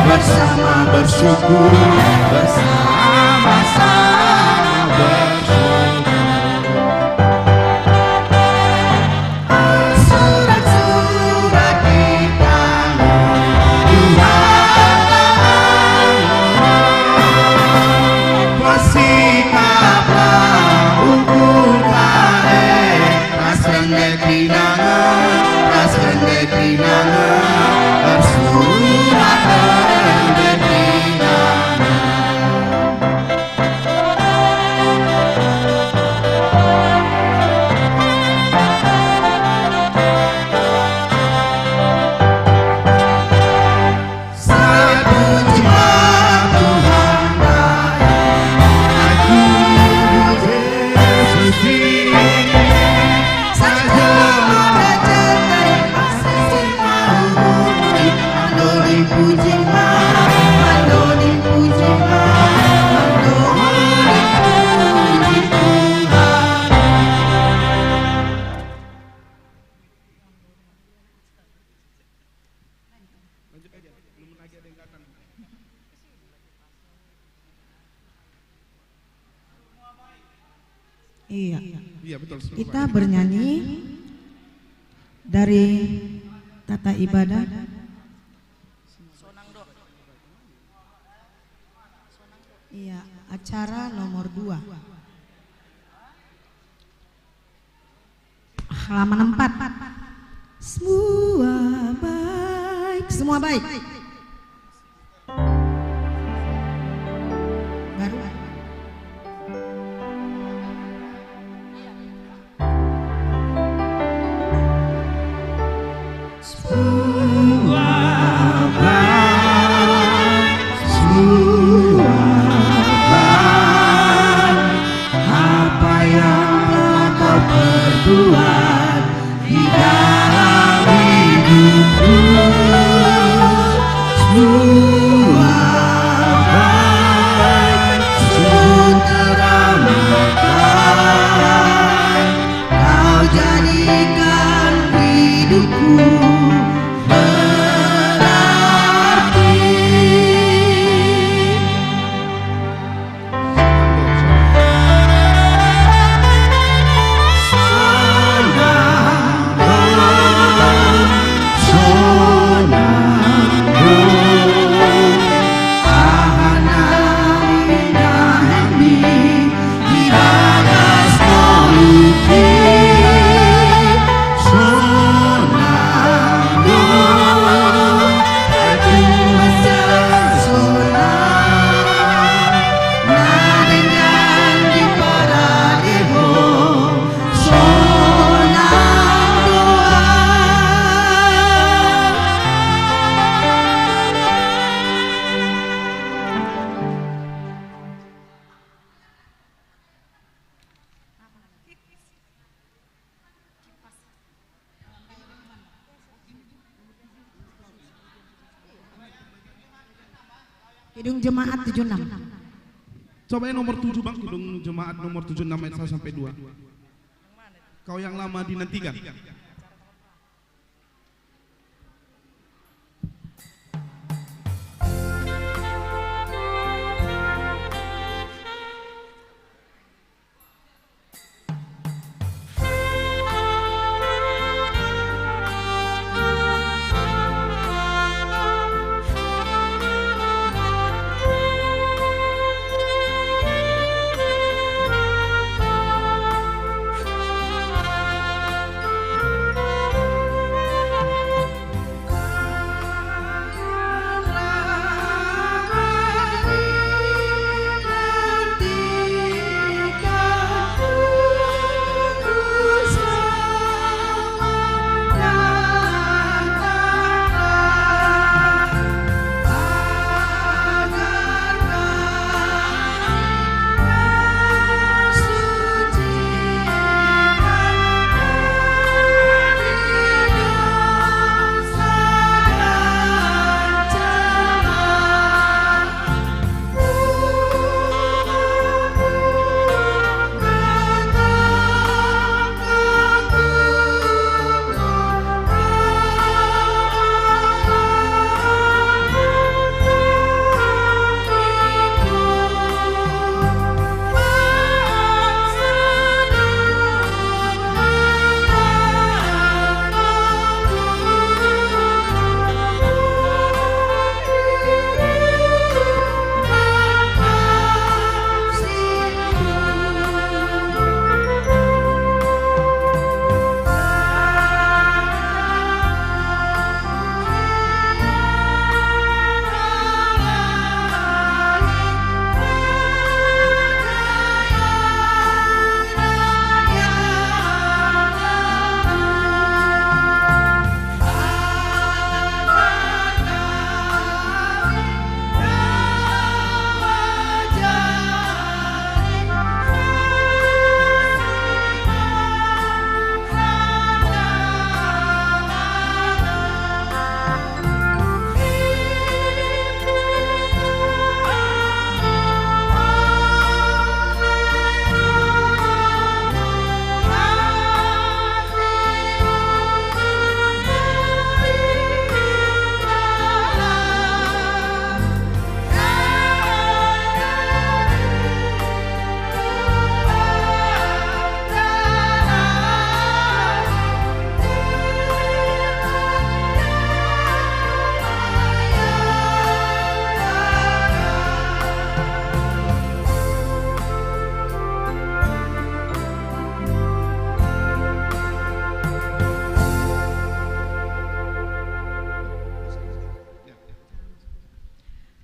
bersama bersyukur, bersama-sama bersyukur. Surat-surat kita Tuhan, bersikaplah ukur kae, raskan dekrinangan, bersurat Iya, betul. Kita bernyanyi dari tata ibadah. Iya, acara nomor 2. Halaman 4. Semua baik. Baru. Apa yang telah kau perbuat di dalam hidupku, semua baik, sungguh teramatkan. Kau jadikan hidupku Kidung Jemaat 76. Coba yang nomor 7 bang, Kidung Jemaat nomor 76 ayat 1 sampai 2. Kau yang lama dinantikan.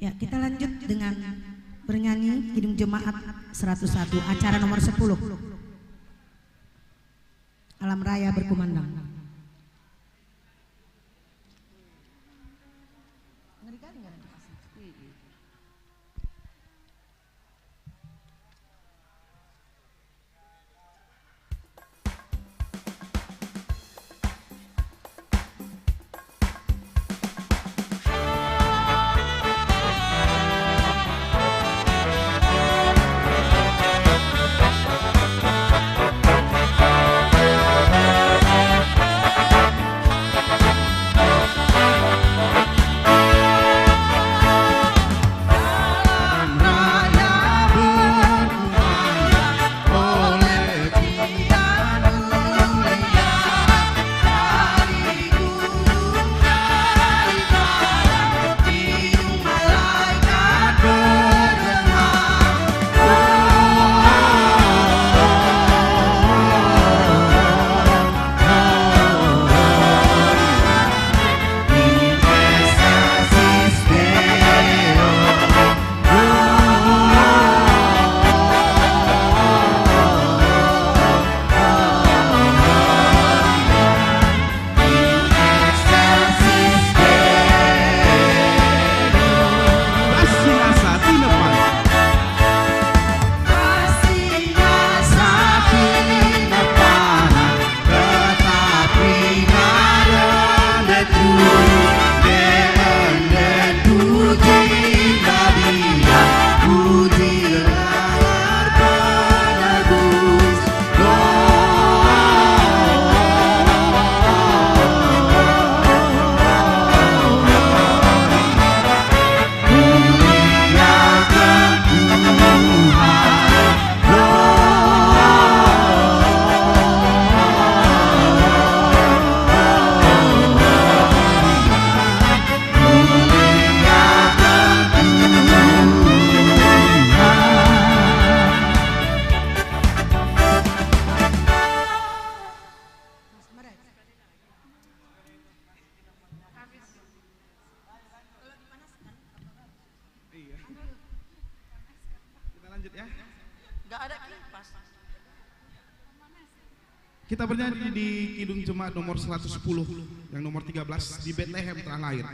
Ya, kita lanjut dengan bernyanyi Kidung Jemaat 101, acara nomor 10. Alam Raya Berkumandang. Kita bernyanyi di Kidung Jemaat nomor 110 yang nomor 13 di Bethlehem telah lahir.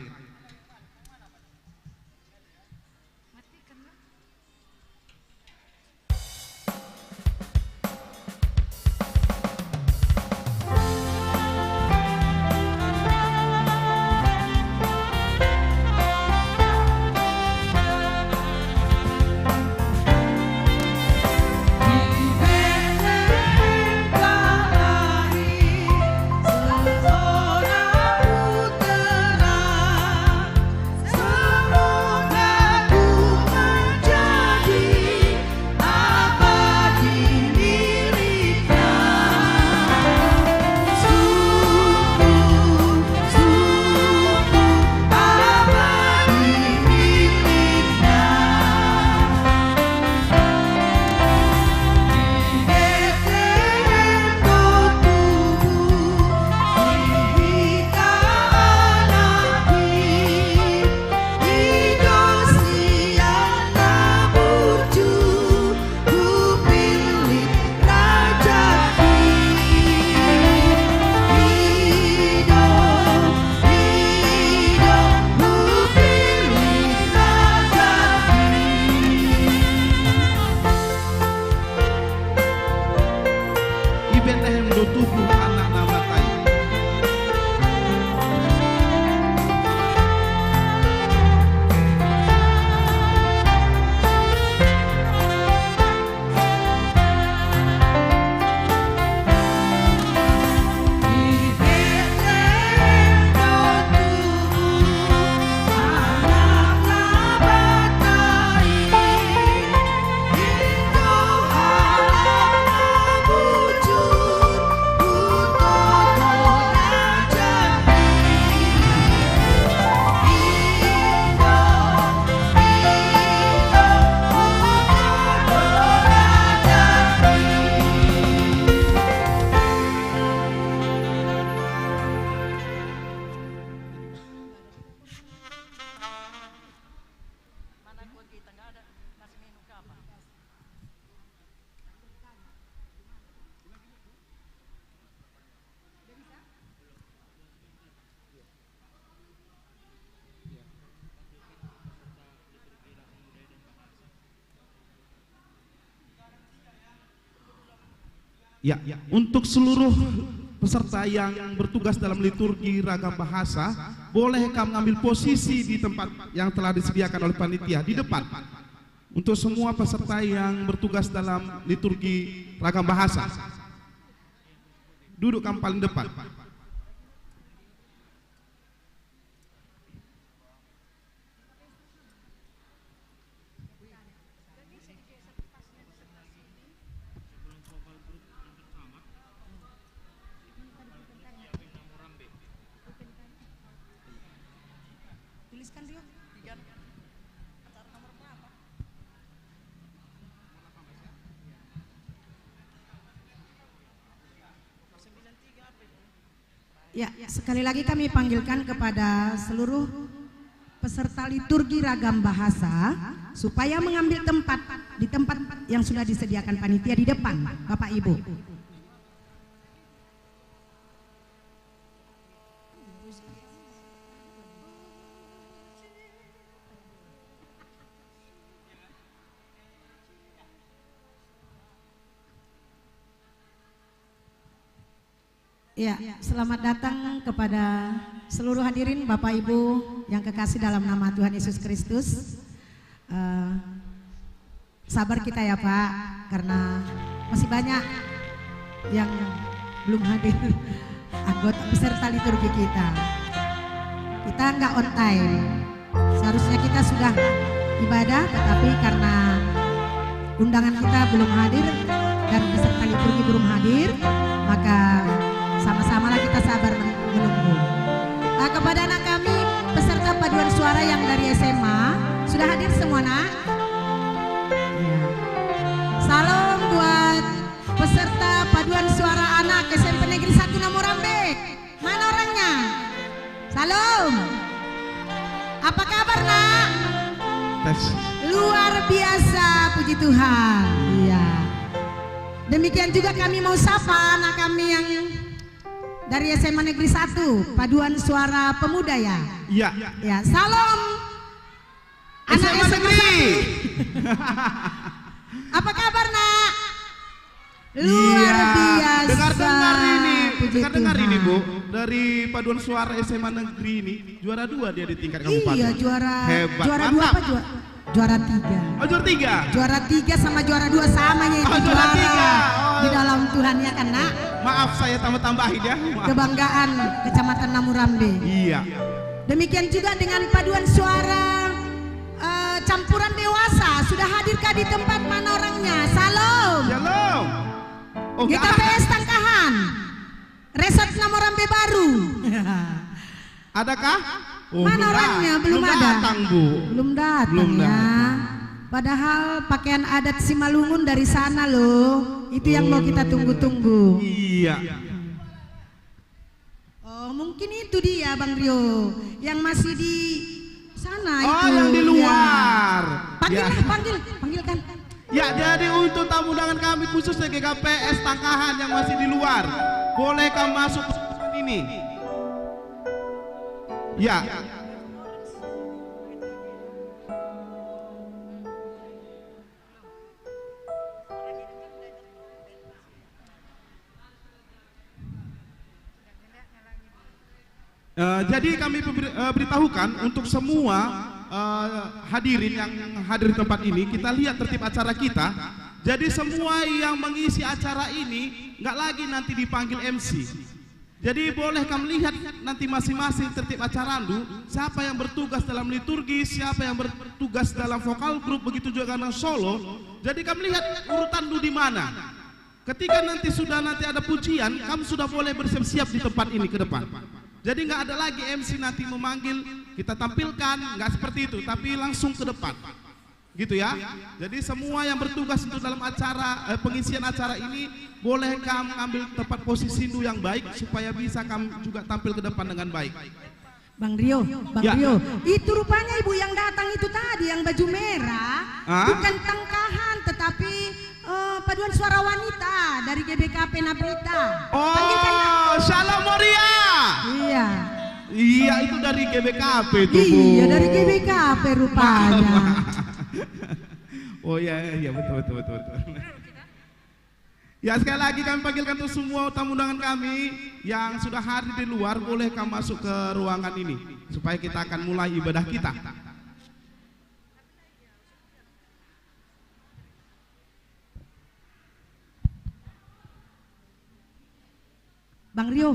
Seorang putera Ya, untuk seluruh peserta yang bertugas dalam liturgi ragam bahasa, boleh kamu ambil posisi di tempat yang telah disediakan oleh panitia di depan. Untuk semua peserta yang bertugas dalam liturgi ragam bahasa, duduk kamu paling depan. Tuliskan Rio. Ya, sekali lagi kami panggilkan kepada seluruh peserta liturgi ragam bahasa supaya mengambil tempat di tempat yang sudah disediakan panitia di depan, Bapak Ibu. Ya, selamat datang kepada seluruh hadirin Bapak Ibu yang kekasih dalam nama Tuhan Yesus Kristus. Sabar kita ya Pak, karena masih banyak yang belum hadir anggota peserta liturgi kita. Kita nggak on time, seharusnya kita sudah ibadah, tetapi karena undangan kita belum hadir dan peserta liturgi belum hadir, maka sama-samalah kita sabar menunggu. Kepada anak kami peserta paduan suara yang dari SMA, sudah hadir semua nak? Ya. Salam buat peserta paduan suara anak SMP Negeri 1 Namurambe. Mana orangnya? Salam. Apa kabar nak? Tes. Luar biasa, puji Tuhan. Iya. Demikian juga kami mau sapa anak kami yang dari SMA Negeri 1, Paduan Suara Pemuda ya. Iya. Ya, salam anak SMA SMA Negeri. 1. Apa kabar nak? Luar biasa. Dengar ini Bu, dari Paduan Suara SMA Negeri ini juara 2 dia di tingkat kabupaten. Iya, juara. Hebat, Juara 2 mantap. apa juara 3? Oh, juara 3. Juara 3 sama juara 2 sama yaitu Oh, juara 3. di dalam Tuhan ya kan nak? Maaf saya tambah-tambahin ya. Maaf. Kebanggaan Kecamatan Namurambe. Iya. Demikian juga dengan paduan suara campuran dewasa. Sudah hadirkah di tempat mana orangnya? Salam. Shalom. Oh, GKPS Tangkahan, Resort Namurambe Baru. adakah? Oh, Mana orangnya? Belum ada. Datang, Bu. Belum datang Belum ya. datang. Padahal pakaian adat Simalungun dari sana loh. Itu yang mau kita tunggu-tunggu. Iya. Oh, mungkin itu dia Bang Rio yang masih di sana Oh, itu. yang di luar. Ya. Ya. Panggilkan. Ya, jadi untuk tamu undangan kami khususnya GKPS Tangkahan yang masih di luar, boleh kamu masuk ke ini. Ya. Jadi kami beritahukan untuk semua hadirin yang hadir di tempat ini, kita lihat tertib acara kita. Jadi semua yang mengisi acara ini nggak lagi nanti dipanggil MC. Jadi boleh kamu lihat nanti masing-masing tertib acara siapa yang bertugas dalam liturgi, siapa yang bertugas dalam vokal grup, begitu juga dengan solo. Jadi kamu lihat urutan di mana. Ketika nanti ada pujian, kamu sudah boleh bersiap-siap di tempat ini ke depan. Jadi nggak ada lagi MC nanti memanggil kita tampilkan, nggak seperti itu, tapi langsung ke depan, gitu ya. Jadi semua yang bertugas untuk dalam acara pengisian acara ini boleh kamu ambil tempat posisi yang baik supaya bisa kamu juga tampil ke depan dengan baik. Bang Rio, Ya. itu rupanya ibu yang datang itu tadi yang baju merah, bukan Tangkahan tetapi paduan suara wanita dari GBKP Naprita. Oh, Shalom Moria. Iya. Iya, itu dari GBKP tuh, Bu. Iya, dari GBKP rupanya. Oh iya betul. Ya, sekali lagi kami panggilkan untuk semua tamu undangan kami yang sudah hadir di luar, boleh kamu masuk ke ruangan ini supaya kita akan mulai ibadah kita. Bang Rio,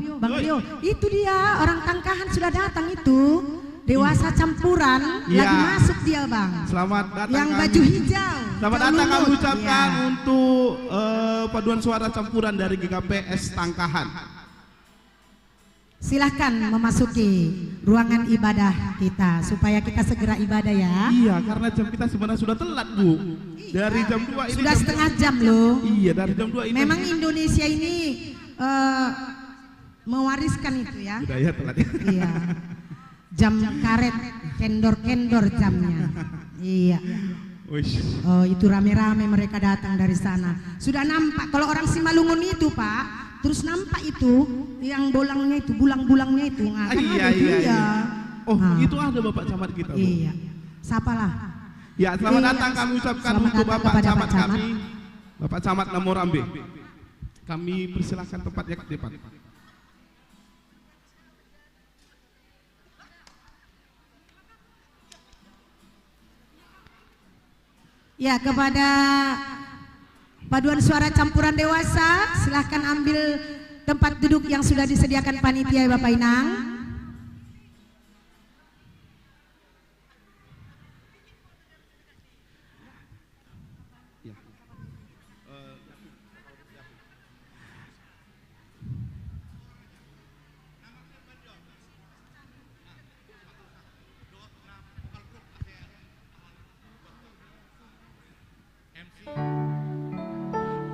itu dia orang Tangkahan sudah datang itu. Dewasa campuran, Iya. lagi masuk dia Bang. Selamat datang Yang kami. baju hijau. Selamat hijau datang kami lumut. ucapkan Iya. untuk paduan suara campuran dari GKPS Tangkahan. Silahkan memasuki ruangan ibadah kita supaya kita segera ibadah ya. Iya, karena jam kita sebenarnya sudah telat, Bu. Dari jam 2 ini Sudah jam- setengah jam loh. Iya, dari jam 2 ini. Memang Indonesia ini mewariskan itu ya. Udah ya telat. Iya. Jam karet, kendor-kendor jamnya. Iya. Wish. Oh, itu rame-rame mereka datang dari sana. Sudah nampak kalau orang Simalungun itu, Pak, terus nampak itu yang bolangnya itu, bulang-bulangnya itu. Nah, kan Iya, ada itu, iya, ya. iya. Oh, Nah, itu ada Bapak Camat kita, Bu. Iya. Sapalah. Ya, selamat Iya, datang kami ucapkan selamat untuk datang Bapak kepada Camat Pak Camat. kami, Bapak Camat Namorambe. Kami persilahkan tempatnya ke depan. Ya, kepada paduan suara campuran dewasa, silahkan ambil tempat duduk yang sudah disediakan panitia Bapak Inang.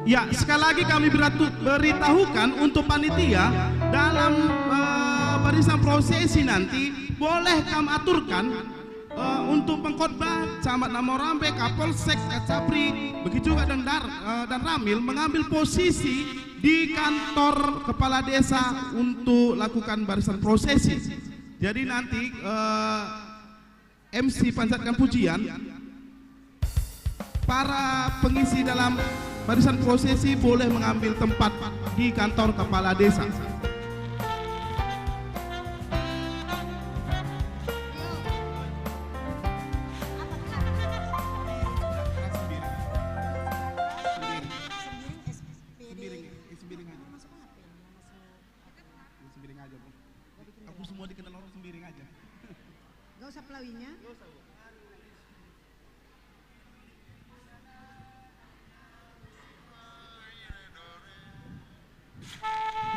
Ya, sekali lagi kami beritahukan untuk panitia dalam barisan prosesi nanti boleh kami aturkan untuk pengkhotbah Camat Namorambe, Kapolsek, Kacapri, begitu juga dan Ramil mengambil posisi di kantor kepala desa untuk lakukan barisan prosesi. Jadi nanti MC panjatkan pujian, para pengisi dalam barisan prosesi boleh mengambil tempat di kantor kepala desa. Aku semua dikenal orang sembiring aja. Gak usah pelawinya.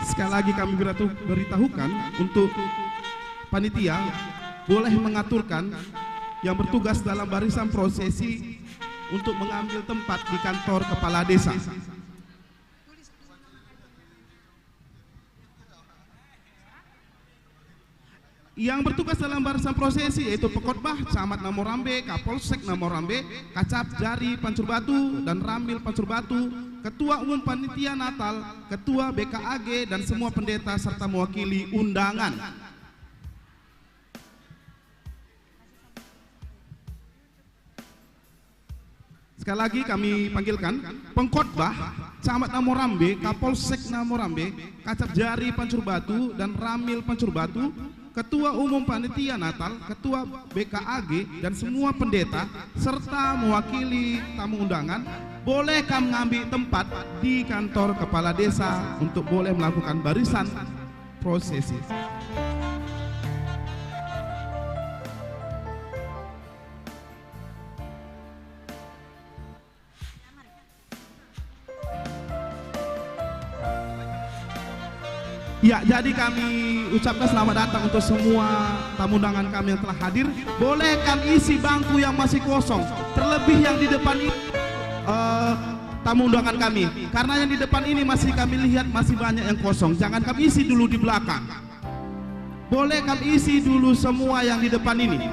Sekali lagi kami beritahukan untuk panitia boleh mengaturkan yang bertugas dalam barisan prosesi untuk mengambil tempat di kantor kepala desa. Yang bertugas dalam barisan prosesi yaitu pengkhotbah Camat Namorambe, Kapolsek Namorambe, Kacap Jari Pancur Batu dan Ramil Pancur Batu, Ketua Umum Panitia Natal, Ketua BKAG dan semua pendeta serta mewakili undangan. Sekali lagi kami panggilkan pengkhotbah Camat Namorambe, Kapolsek Namorambe, Kacap Jari Pancur Batu dan Ramil Pancur Batu, Ketua Umum Panitia Natal, Ketua BKAG dan semua pendeta serta mewakili tamu undangan boleh kami mengambil tempat di kantor kepala desa untuk boleh melakukan barisan prosesi. Ya, jadi kami ucapkan selamat datang untuk semua tamu undangan kami yang telah hadir. Boleh kami isi bangku yang masih kosong, terlebih yang di depan ini tamu undangan kami. Karena yang di depan ini masih kami lihat masih banyak yang kosong. Jangan kami isi dulu di belakang. Boleh kami isi dulu semua yang di depan ini.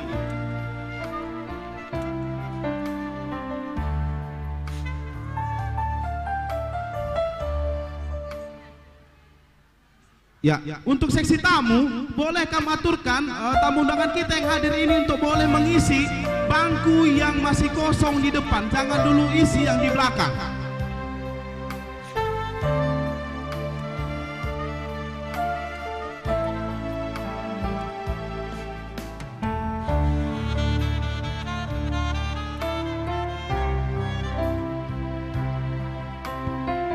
Ya, untuk seksi tamu, boleh kami aturkan tamu undangan kita yang hadir ini untuk boleh mengisi bangku yang masih kosong di depan. Jangan dulu isi yang di belakang.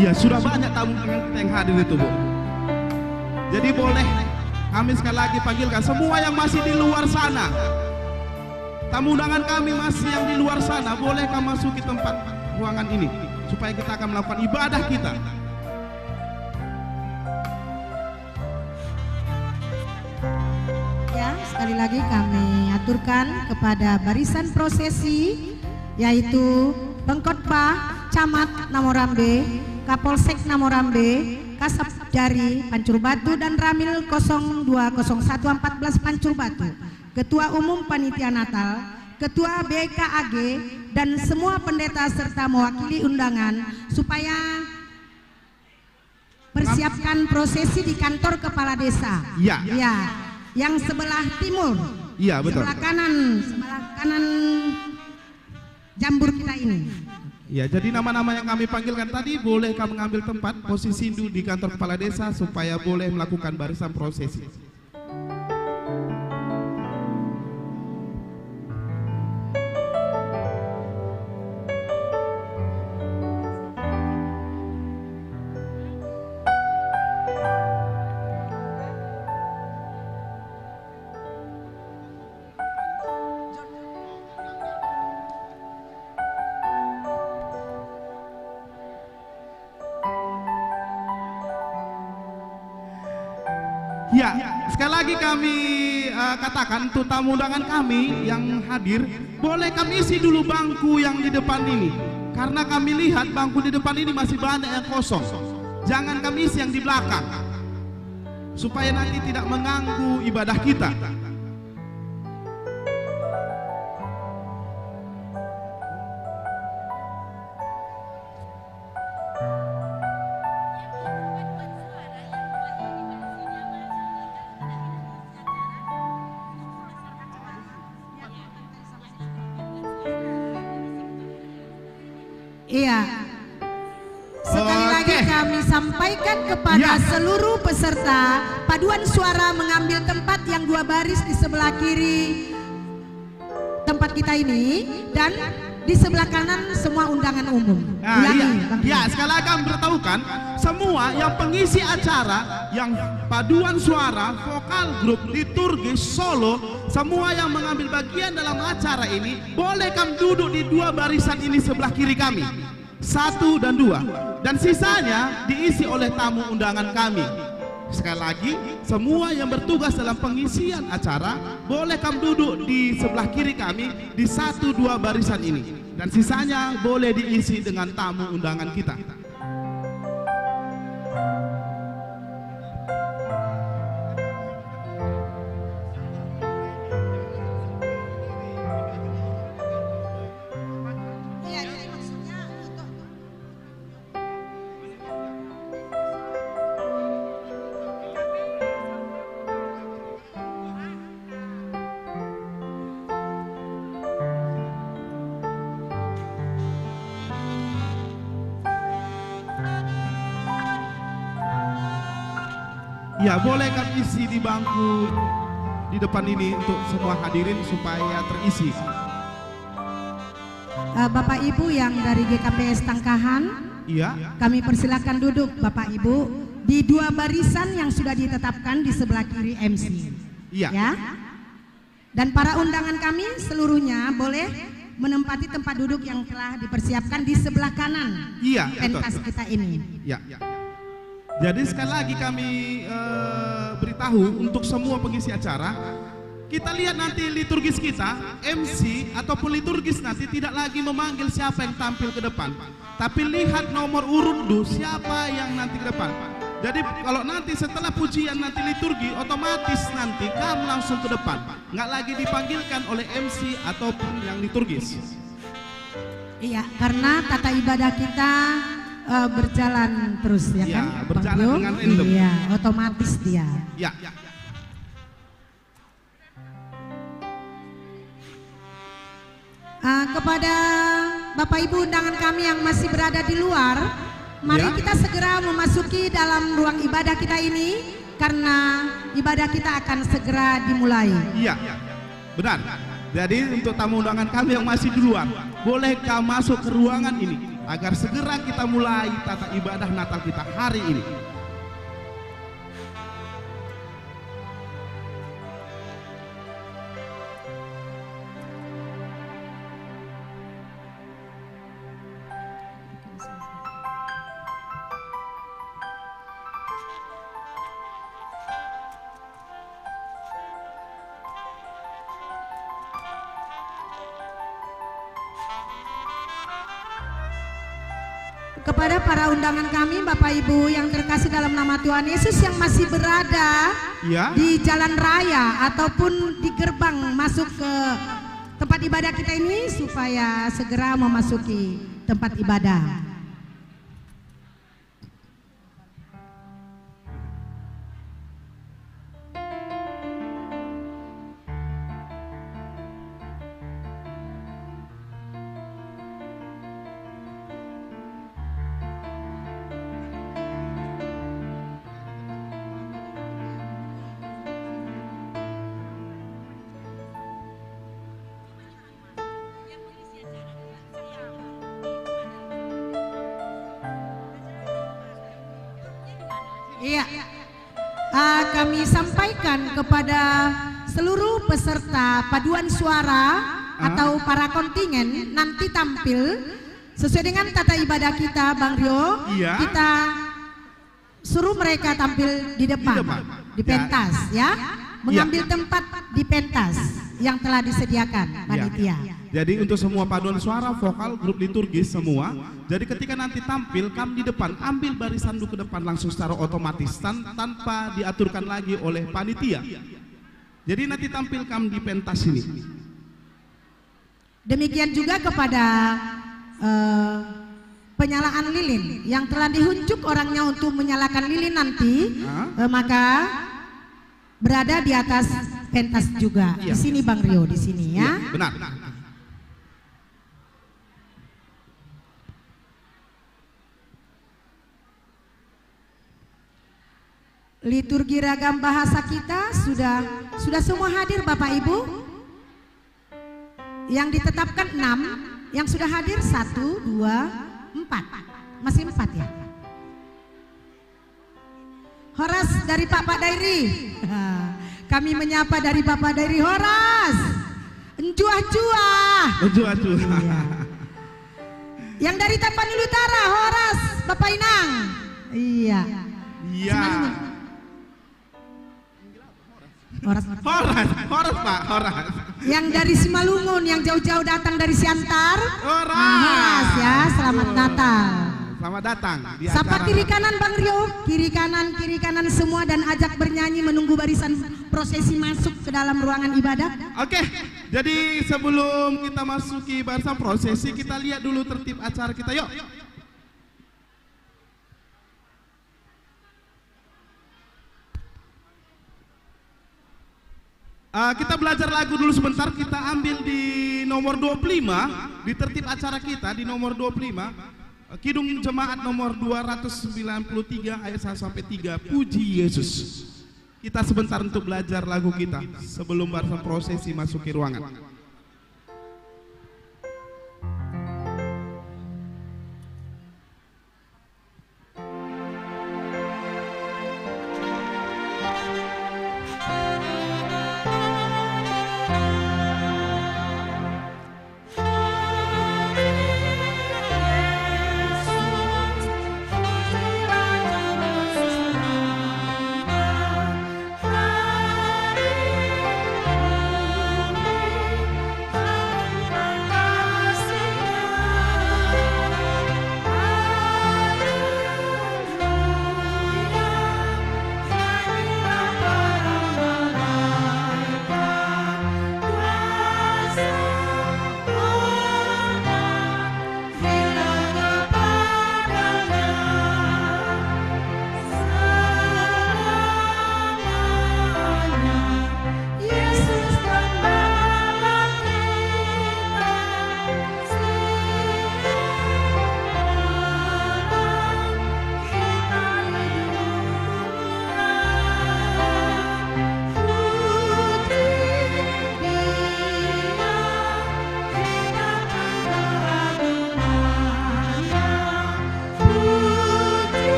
Iya, sudah banyak tamu undangan yang hadir itu, Bu. Jadi boleh kami sekali lagi panggilkan semua yang masih di luar sana. Tamu undangan kami masih yang di luar sana, boleh kami masuki tempat ruangan ini supaya kita akan melakukan ibadah kita. Ya, sekali lagi kami aturkan kepada barisan prosesi yaitu Pengkhotbah Camat Namorambe, Kapolsek Namorambe, Kasab Jari Pancur Batu dan Ramil 020114 Pancur Batu, Ketua Umum Panitia Natal, Ketua BKAG dan semua pendeta serta mewakili undangan supaya persiapkan prosesi di kantor kepala desa. Iya. Ya, yang sebelah timur. Iya, betul. Sebelah kanan jambur kita ini. Ya, jadi nama-nama yang kami panggilkan tadi boleh kami mengambil tempat posisi dulu di kantor kepala desa supaya boleh melakukan barisan prosesi. Ya, sekali lagi kami katakan untuk tamu undangan kami yang hadir, boleh kami isi dulu bangku yang di depan ini. Karena kami lihat bangku di depan ini masih banyak yang kosong. Jangan kami isi yang di belakang, supaya nanti tidak mengganggu ibadah kita. Iya. Sekali lagi kami sampaikan kepada seluruh peserta, paduan suara mengambil tempat yang 2 baris di sebelah kiri tempat kita ini dan di sebelah kanan semua undangan umum. Ya, sekali lagi kami beritahukan semua yang pengisi acara, yang paduan suara, vokal grup, liturgis, solo, semua yang mengambil bagian dalam acara ini boleh kami duduk di 2 barisan ini sebelah kiri kami, 1 dan 2, dan sisanya diisi oleh tamu undangan kami. Sekali lagi, semua yang bertugas dalam pengisian acara boleh kami duduk di sebelah kiri kami di 1-2 barisan ini, dan sisanya boleh diisi dengan tamu undangan kita. Ya, boleh kami isi di bangku di depan ini untuk semua hadirin supaya terisi. Bapak Ibu yang dari GKPS Tangkahan, Iya. kami persilakan duduk Bapak Ibu di 2 barisan yang sudah ditetapkan di sebelah kiri MC. Iya. Ya. Dan para undangan kami seluruhnya boleh menempati tempat duduk yang telah dipersiapkan di sebelah kanan. Iya, pentas betul. kita ini. Ya. Jadi sekali lagi kami beritahu untuk semua pengisi acara, kita lihat nanti liturgis kita, MC ataupun liturgis nanti tidak lagi memanggil siapa yang tampil ke depan, tapi lihat nomor urut siapa yang nanti ke depan. Jadi kalau nanti setelah pujian nanti liturgi, otomatis nanti kamu langsung ke depan, nggak lagi dipanggilkan oleh MC ataupun yang liturgis. Iya, karena tata ibadah kita berjalan terus ya, kan? Berjalan Bang dengan random. Iya, otomatis dia. Ya. Kepada Bapak Ibu undangan kami yang masih berada di luar, mari kita segera memasuki dalam ruang ibadah kita ini karena ibadah kita akan segera dimulai. Iya, benar. Jadi untuk tamu undangan kami yang masih di luar, boleh kamu masuk ke ruangan ini. agar segera kita mulai tata ibadah Natal kita hari ini. Kepada para undangan kami, Bapak Ibu yang terkasih dalam nama Tuhan Yesus yang masih berada Ya. di jalan raya ataupun di gerbang masuk ke tempat ibadah kita ini, supaya segera memasuki tempat ibadah. Iya, kami sampaikan kepada seluruh peserta paduan suara atau para kontingen nanti tampil sesuai dengan tata ibadah kita, Bang Rio. Iya. Kita suruh mereka tampil di depan, di pentas, ya, mengambil tempat di pentas yang telah disediakan panitia. Jadi untuk semua paduan suara, vokal, grup liturgis semua. Jadi ketika nanti tampil, kamu di depan, ambil barisan dulu ke depan langsung secara otomatis tanpa diaturkan lagi oleh panitia. Jadi nanti tampil kamu di pentas ini. Demikian juga kepada penyalaan lilin yang telah dihunjuk orangnya untuk menyalakan lilin nanti, maka berada di atas pentas juga. Iya. Di sini Bang Rio, di sini ya. Iya, benar. Liturgi ragam bahasa kita sudah semua hadir Bapak Ibu. Yang ditetapkan 6, yang sudah hadir 1, 2, 4. Masih 4 ya. Horas dari Pak Dairi. Kami menyapa dari Bapak Dairi. Horas, enjuah-juah. Iya. Yang dari Tapanuli Utara, Horas, Bapak Inang. Iya. Iya. Horas. Horas Pak, horas. Yang dari Simalungun, yang jauh-jauh datang dari Siantar. Horas. Ya, selamat Natal. Selamat datang di Sapa acara. kiri kanan Bang Rio, kiri kanan semua, dan ajak bernyanyi menunggu barisan prosesi masuk ke dalam ruangan ibadah. Oke, jadi sebelum kita masuki barisan prosesi, kita lihat dulu tertib acara kita, yuk. Kita belajar lagu dulu sebentar, kita ambil di nomor 25, di tertib acara kita di nomor 25. Kidung Jemaat nomor 293 ayat 1 sampai 3, Puji Yesus. Kita sebentar untuk belajar lagu kita sebelum barisan prosesi masuki ruangan.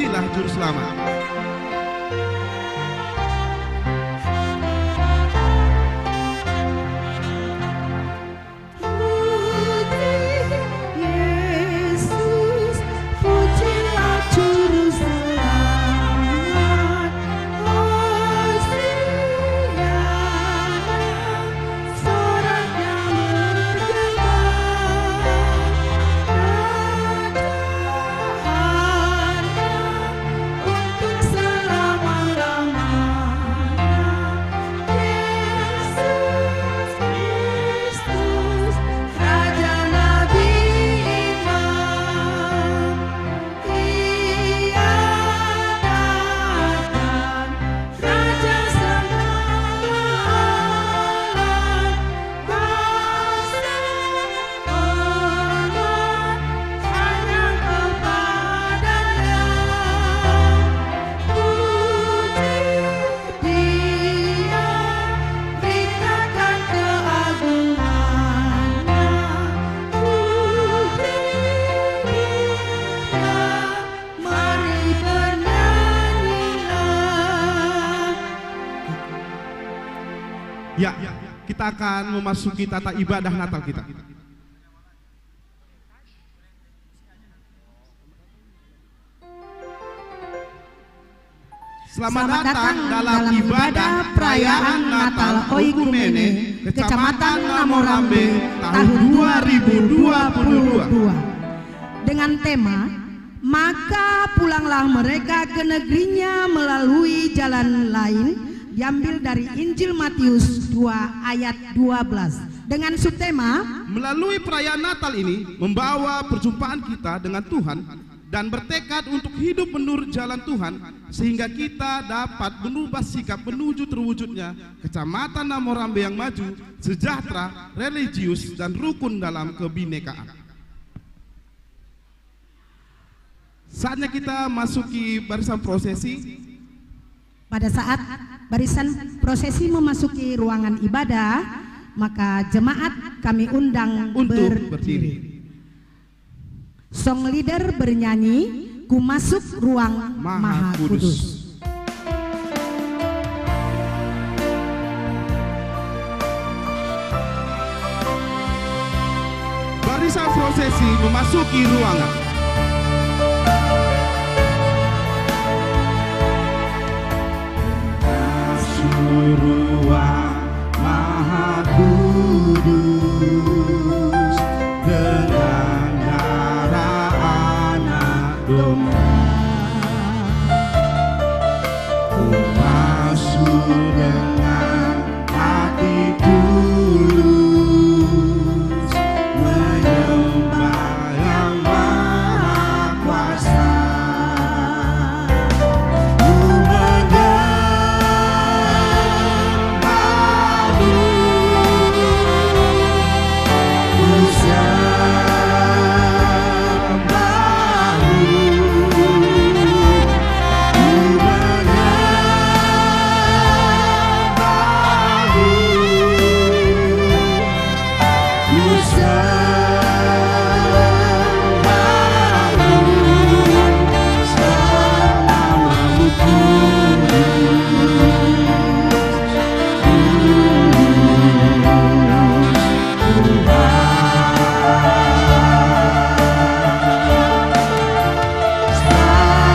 Pujilah Juru Selamat. Yesus, pujilah Juru Selamat. Hosiana, soraknya bergema. Kerajaannya untuk selama-lamanya. Yesus Kristus, Raja Nabi Imam. Ia datang, Raja segala alam. Kuasa Allah hanya kepadanya. Puji Dia, beritakan keagungannya. Puji Dia, mari bernyanyilah. Ya, kita akan memasuki tata ibadah Natal kita. Selamat datang dalam ibadah perayaan Natal Oikumene, Kecamatan Namorambe, tahun 2022. Dengan tema, maka pulanglah mereka ke negerinya melalui jalan lain, diambil dari Injil Matius 2 ayat 12. Dengan subtema, Melalui perayaan Natal ini membawa perjumpaan kita dengan Tuhan dan bertekad untuk hidup menurut jalan Tuhan sehingga kita dapat berubah sikap menuju terwujudnya Kecamatan Namorambe yang maju, sejahtera, religius, dan rukun dalam kebinekaan. Saatnya kita masuki barisan prosesi. pada saat barisan prosesi memasuki ruangan ibadah, maka jemaat kami undang Untuk berdiri. Song leader bernyanyi, Ku Masuk Ruang Maha Kudus. Barisan prosesi memasuki ruangan. Masuk ruang Maha Kudus dengan darah anak domba. Ku masuk dengan hati tulus menyembah Yang Maha Kuasa. Ku menyembah-Mu, ku sembah-Mu, ku menyembah-Mu, ku sembah-Mu, selama-Mu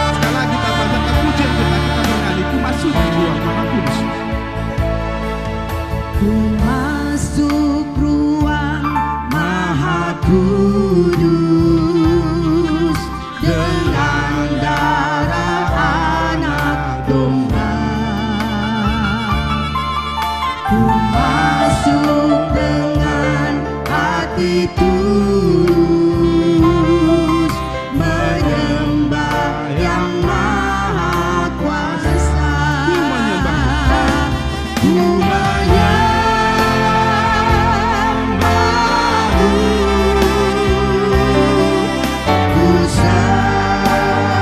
Sekali lagi kita panjatkan pujian kita menyanyi Ku Masuk Ruang Maha Kudus. Ku masuk ruang Maha Kudus dengan darah anak domba. Ku masuk dengan hati tulus menyembah Yang Maha Kuasa. Ku menyembah. Ku menyembah-Mu, ku sembah-Mu,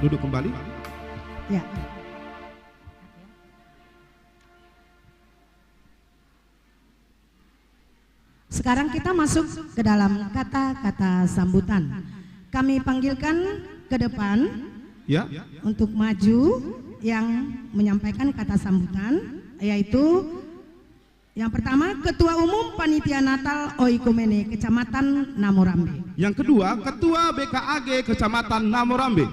duduk kembali. Ya. Sekarang kita masuk ke dalam kata-kata sambutan. Kami panggilkan ke depan Ya. untuk maju yang menyampaikan kata sambutan, yaitu yang pertama Ketua Umum Panitia Natal Oikumene Kecamatan Namorambe. Yang kedua, Ketua BKAG Kecamatan Namorambe.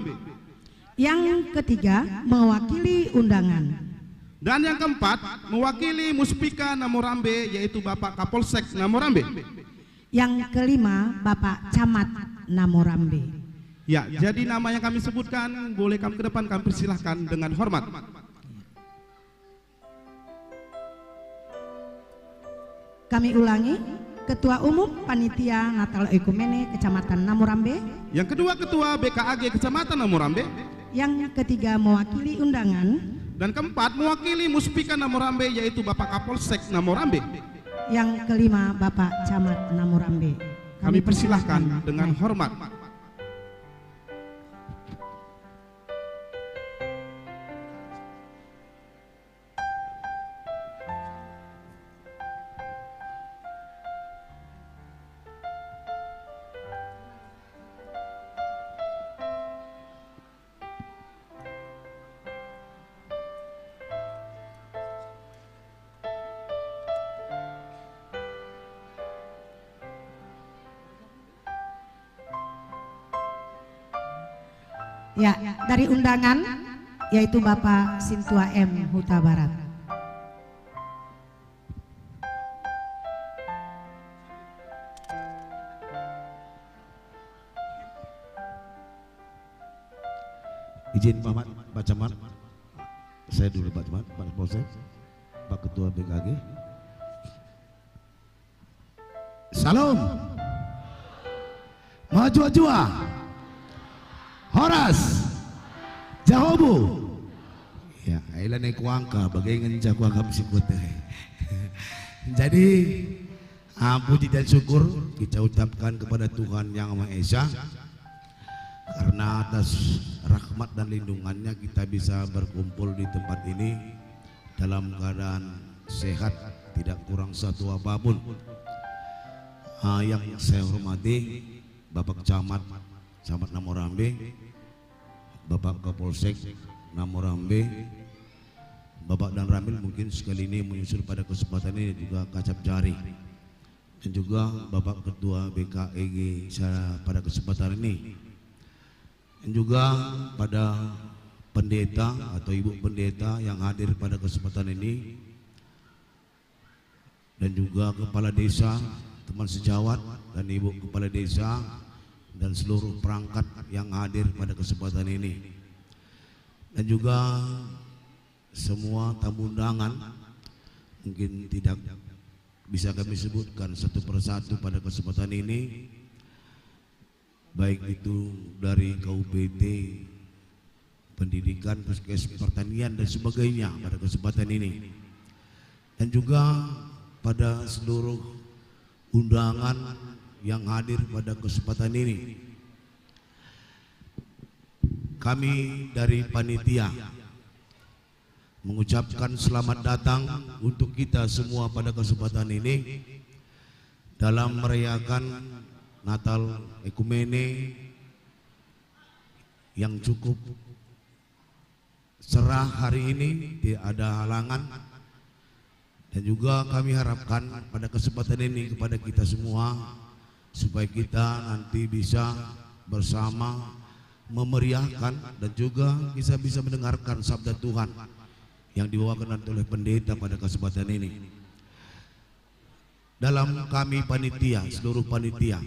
Yang ketiga mewakili undangan. Dan yang keempat, mewakili Muspika Namorambe yaitu Bapak Kapolsek Namorambe. Yang kelima Bapak Camat Namorambe. Ya, jadi nama yang kami sebutkan boleh kami ke depan, kami persilahkan dengan hormat. Kami ulangi, Ketua Umum Panitia Natal Oikumene Kecamatan Namorambe. Yang kedua, Ketua BKAG Kecamatan Namorambe. Yang ketiga mewakili undangan. Dan keempat, mewakili Muspika Namorambe yaitu Bapak Kapolsek Namorambe. Yang kelima Bapak Camat Namorambe. Kami persilahkan dengan hormat. Ya, dari undangan yaitu Bapak Sintua M. Huta Barat. Izin Pak Camat, saya dulu Pak Camat, Pak Polsek, Pak Ketua BKG. Salam, maju-jua, Horas, Jahobu. Ya, ailah naik kuangka, bagaimana jago agam sikut. Jadi, puji dan syukur kita ucapkan kepada Tuhan Yang Maha Esa. Karena atas rahmat dan lindungannya kita bisa berkumpul di tempat ini dalam keadaan sehat, tidak kurang satu apapun. Yang saya hormati Bapak Camat Namorambe, Bapak Kapolsek Namorambe, Bapak dan Ramil mungkin sekali ini menyusul pada kesempatan ini juga kacap jari, dan juga Bapak Ketua BKEG pada kesempatan ini, dan juga pada pendeta atau ibu pendeta yang hadir pada kesempatan ini, dan juga kepala desa, teman sejawat dan ibu kepala desa dan seluruh perangkat yang hadir pada kesempatan ini, dan juga semua tamu undangan. Mungkin tidak bisa kami sebutkan satu persatu pada kesempatan ini, baik itu dari KUPT, pendidikan, puskes, pertanian dan sebagainya pada kesempatan ini, dan juga pada seluruh undangan yang hadir pada kesempatan ini. Kami dari panitia mengucapkan selamat datang untuk kita semua pada kesempatan ini dalam merayakan Natal Ekumene yang cukup cerah hari ini, tidak ada halangan. Dan juga kami harapkan pada kesempatan ini kepada kita semua supaya kita nanti bisa bersama memeriahkan dan juga bisa mendengarkan sabda Tuhan yang dibawakan nanti oleh pendeta pada kesempatan ini. Dalam kami panitia, seluruh panitia,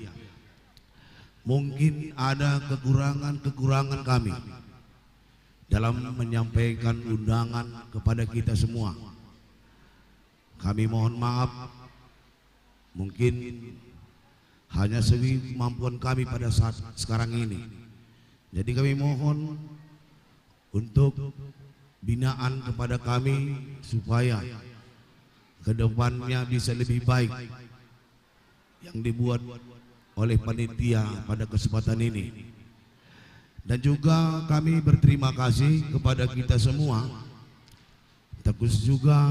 mungkin ada kekurangan kami dalam menyampaikan undangan kepada kita semua. Kami mohon maaf, mungkin hanya kemampuan kami pada saat sekarang ini. Jadi kami mohon untuk binaan kepada kami supaya kedepannya bisa lebih baik yang dibuat oleh panitia pada kesempatan ini. Dan juga kami berterima kasih kepada kita semua, terkhusus juga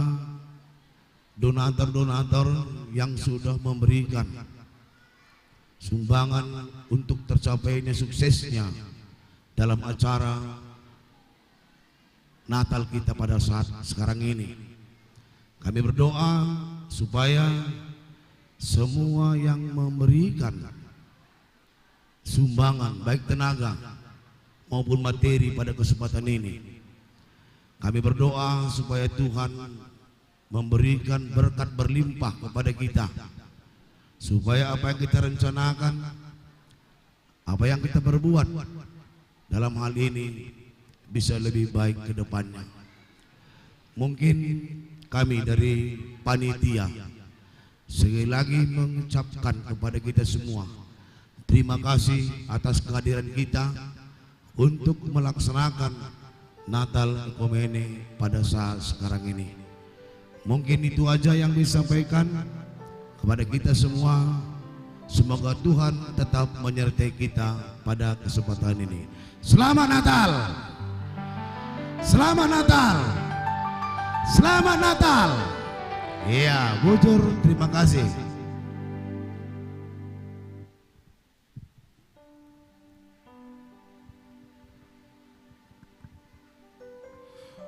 donatur-donatur yang sudah memberikan sumbangan untuk tercapainya suksesnya dalam acara Natal kita pada saat sekarang ini. Kami berdoa supaya semua yang memberikan sumbangan baik tenaga maupun materi pada kesempatan ini, kami berdoa supaya Tuhan memberikan berkat berlimpah kepada kita, supaya apa yang kita rencanakan, apa yang kita berbuat dalam hal ini bisa lebih baik ke depannya. Mungkin kami dari panitia sekali lagi mengucapkan kepada kita semua terima kasih atas kehadiran kita untuk melaksanakan Natal Ekumene pada saat sekarang ini. Mungkin itu aja yang disampaikan kepada kita semua. Semoga Tuhan tetap menyertai kita pada kesempatan ini. Selamat Natal. Selamat Natal. Selamat Natal. Iya, bujur, terima kasih.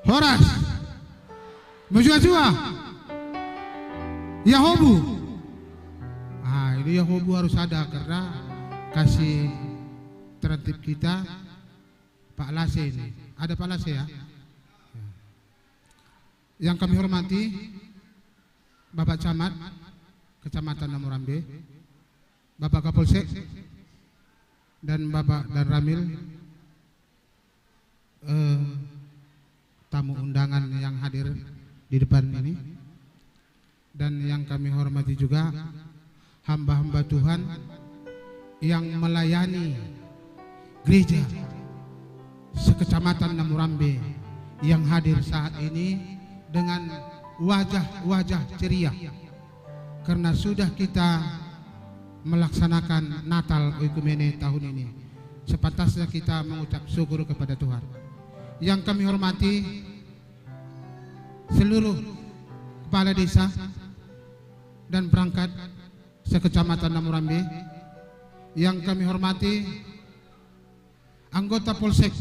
Horas, Mujua-jua, Yahobu. Ini Yahobu harus ada karena kasih tertib kita Pak Lase ini. Ada Pak Lase ya? Yang kami hormati Bapak Camat Kecamatan Namurambe, Bapak Kapolsek dan Bapak dan Ramil, tamu undangan yang hadir di depan ini, dan yang kami hormati juga hamba-hamba Tuhan yang melayani gereja sekecamatan Namurambe yang hadir saat ini dengan wajah-wajah ceria karena sudah kita melaksanakan Natal Ekumene tahun ini. Sepantasnya kita mengucap syukur kepada Tuhan. Yang kami hormati seluruh kepala desa dan perangkat sekecamatan Namurambe, yang kami hormati anggota Polsek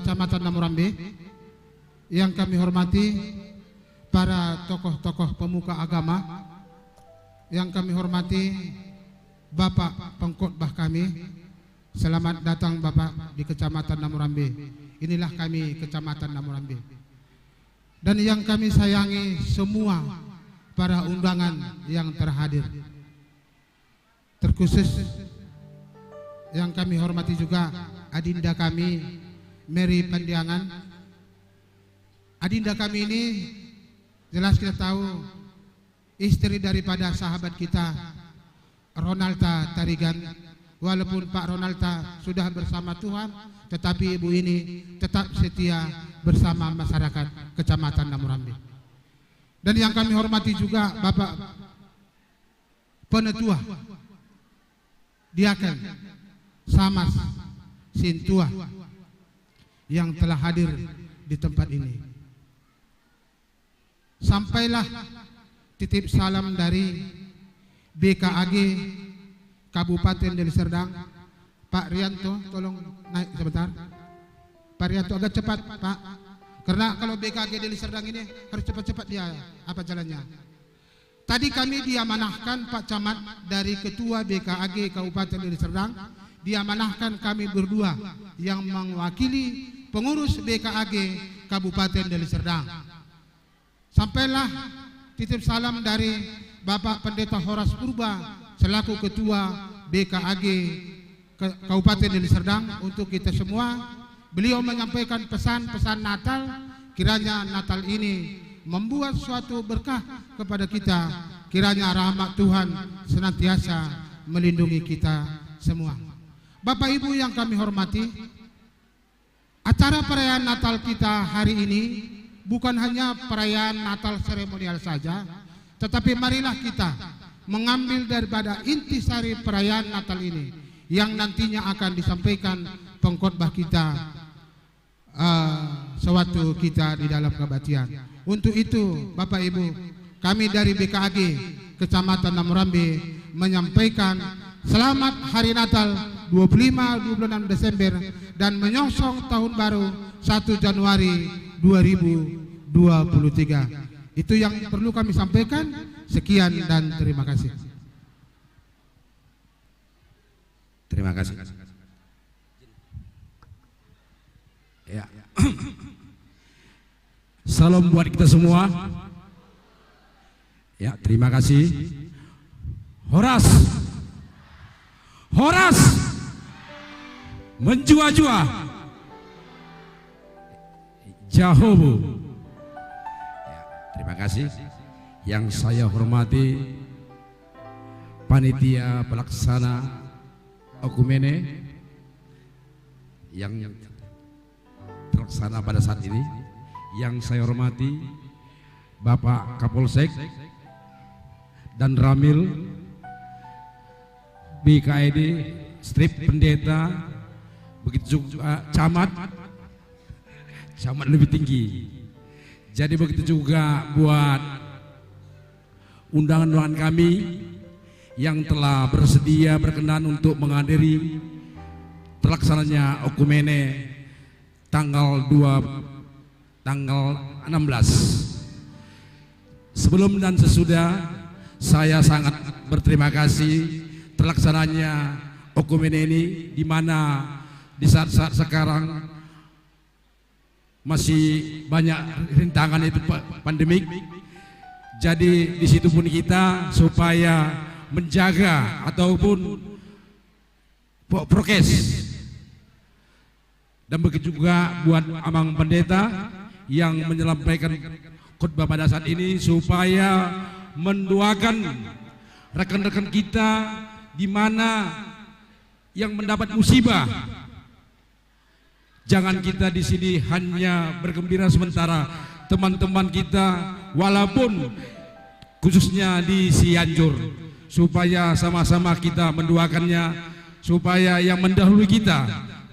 Kecamatan Namurambe, yang kami hormati para tokoh-tokoh pemuka agama, yang kami hormati Bapak pengkhotbah kami. Selamat datang Bapak di Kecamatan Namurambe. Inilah kami Kecamatan Namurambe. Dan yang kami sayangi semua para undangan yang terhadir, terkhusus yang kami hormati juga adinda kami Mary Pandiangan. Adinda kami ini jelas kita tahu istri daripada sahabat kita Ronalta Tarigan. Walaupun Pak Ronalta sudah bersama Tuhan, tetapi ibu ini tetap setia bersama masyarakat Kecamatan Namurambe. Dan yang kami hormati juga Bapak Penetua Diaken Samas Sintua yang telah hadir di tempat ini. Sampailah titip salam dari BKAG Kabupaten Deli Serdang. Pak Rianto, tolong naik sebentar. Pak Rianto agak cepat Pak, karena kalau BKAG Deli Serdang ini harus cepat-cepat dia jalannya. Tadi kami diamanahkan Pak Camat dari Ketua BKAG Kabupaten Deli Serdang, diamanahkan kami berdua yang mewakili pengurus BKAG Kabupaten Deli Serdang. Sampailah titip salam dari Bapak Pendeta Horas Purba selaku Ketua BKAG Kabupaten Deli Serdang untuk kita semua. Beliau menyampaikan pesan-pesan Natal, kiranya Natal ini membuat suatu berkah kepada kita, kiranya rahmat Tuhan senantiasa melindungi kita semua. Bapak Ibu yang kami hormati, acara perayaan Natal kita hari ini bukan hanya perayaan Natal seremonial saja, tetapi marilah kita mengambil daripada intisari perayaan Natal ini, yang nantinya akan disampaikan pengkhotbah kita sewaktu kita di dalam kebaktian. Untuk itu Bapak Ibu, kami dari BKAG Kecamatan Namorambe menyampaikan selamat Hari Natal 25-26 Desember dan menyongsong tahun baru 1 Januari 2023. Itu yang perlu kami sampaikan. Sekian dan terima kasih. Terima kasih. Ya. Salam buat kita semua. Ya, terima kasih. Horas, Horas, menjua-jua, Jahobu. Ya, terima kasih. Yang saya hormati panitia pelaksana Okumene yang terlaksana pada saat ini. Yang saya hormati Bapak Kapolsek dan Ramil, BKID, Strip Pendeta, begitu juga Camat lebih tinggi. Jadi begitu juga buat undangan-undangan kami yang telah bersedia berkenan untuk menghadiri terlaksananya Okumene tanggal 16. Sebelum dan sesudah, saya sangat berterima kasih terlaksananya Okumene ini, di mana di saat-saat sekarang masih banyak rintangan itu pandemik. Jadi di situ pun kita supaya menjaga ataupun prokes. Dan begitu juga buat Amang Pendeta yang menyampaikan khotbah pada saat ini supaya mendoakan rekan-rekan kita di mana yang mendapat musibah. Jangan kita di sini hanya bergembira sementara, teman-teman kita walaupun khususnya di Cianjur, supaya sama-sama kita mendoakannya supaya yang mendahului kita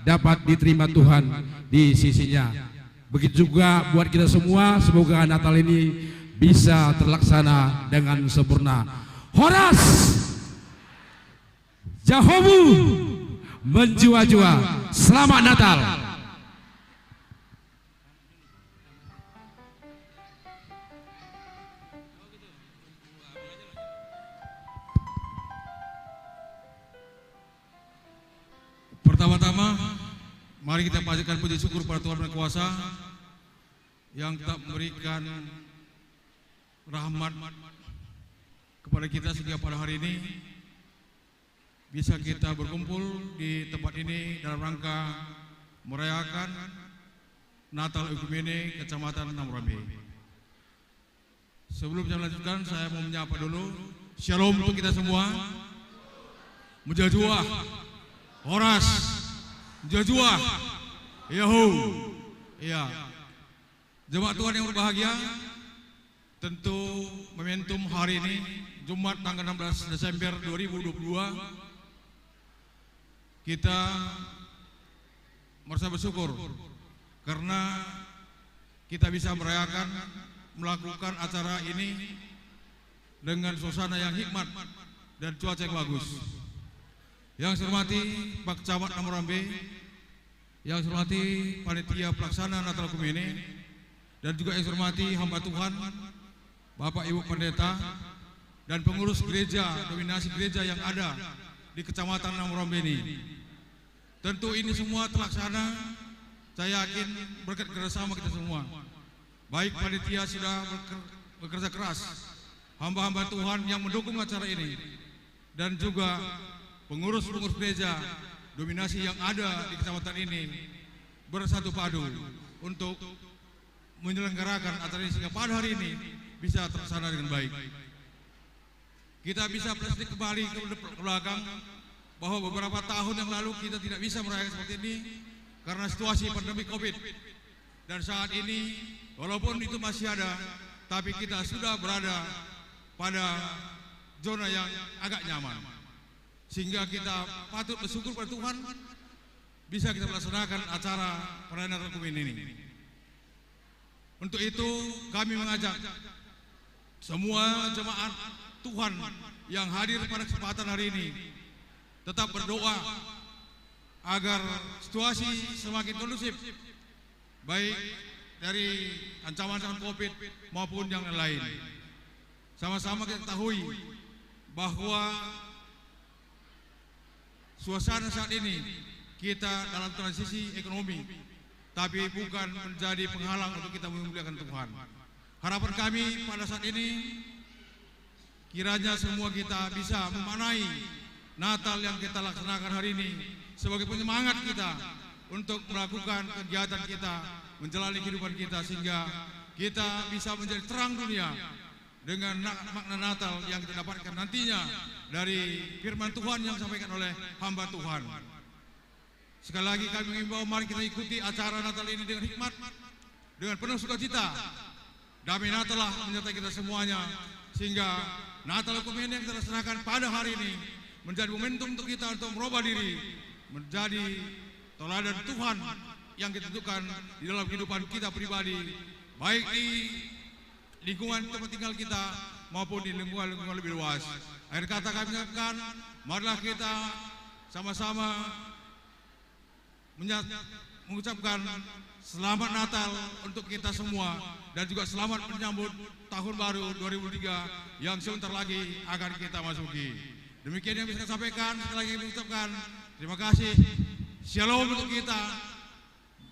dapat diterima Tuhan di sisinya. Begitu juga buat kita semua, semoga Natal ini bisa terlaksana dengan sempurna. Horas, Jahobu, menjua-jua. Selamat Natal. Pertama-tama, mari kita panjatkan puji syukur pada Tuhan Yang Kuasa yang tak memberikan rahmat kepada kita sehingga pada hari ini bisa kita berkumpul di tempat ini dalam rangka merayakan Natal Okumene Kecamatan Namorambe. Sebelum saya melanjutkan, saya mau menyapa dulu. Shalom untuk kita semua. Menjajua, Horas, Jajua, Yahu, ya. Jemaat Tuhan yang berbahagia, tentu momentum hari ini Jumat tanggal 16 Desember 2022 kita merasa bersyukur karena kita bisa melakukan acara ini dengan suasana yang hikmat dan cuaca yang bagus. Yang saya hormati Pak Camat Namorambe, yang saya hormati panitia pelaksana Natal Okumene, dan juga yang saya hormati hamba Tuhan, Bapak Ibu Pendeta, dan pengurus gereja, dominasi gereja yang ada di Kecamatan Namorambe ini. Tentu ini semua terlaksana, saya yakin berkat kerjasama kita semua. Baik panitia sudah bekerja keras, hamba-hamba Tuhan yang mendukung acara ini, dan juga pengurus-pengurus gereja dominasi yang ada di kecamatan ini bersatu padu untuk menyelenggarakan acara ini sehingga pada hari ini bisa terlaksana dengan baik. Kita bisa flashback kembali ke belakang bahwa beberapa tahun yang lalu kita tidak bisa merayakan seperti ini karena situasi pandemi Covid. Dan saat ini walaupun itu masih ada, tapi kita sudah berada pada zona yang agak nyaman. sehingga kita patut bersyukur pada Tuhan bisa kita melaksanakan acara perayaan Natal Ekumen ini. Untuk itu kami mengajak semua jemaat Tuhan yang hadir pada kesempatan hari ini tetap berdoa agar situasi semakin kondusif, baik dari ancaman COVID maupun yang lain. Sama-sama kita ketahui bahwa suasana saat ini kita dalam transisi ekonomi, tapi bukan menjadi penghalang untuk kita memuliakan Tuhan. Harapan kami pada saat ini kiranya semua kita bisa memaknai Natal yang kita laksanakan hari ini sebagai penyemangat kita untuk melakukan kegiatan kita, menjalani kehidupan kita, sehingga kita bisa menjadi terang dunia dengan makna Natal yang kita dapatkan nantinya dari firman Tuhan yang disampaikan oleh hamba Tuhan. Sekali lagi kami mengimbau, mari kita ikuti acara Natal ini dengan hikmat, dengan penuh sukacita. Damai Natal lah menyertai kita semuanya, sehingga Natal Ekumen yang kita laksanakan pada hari ini menjadi momentum untuk kita untuk merubah diri, menjadi teladan Tuhan yang kita tentukan di dalam kehidupan kita pribadi, baik di lingkungan tempat tinggal kita maupun di lingkungan lebih luas. Akhir kata kami ucapkan, marilah kita sama-sama mengucapkan selamat Natal untuk kita semua, dan juga selamat menyambut tahun baru 2003 yang sebentar lagi akan kita masuki. Demikian yang bisa saya sampaikan. Sekali lagi mengucapkan terima kasih. Shalom untuk kita.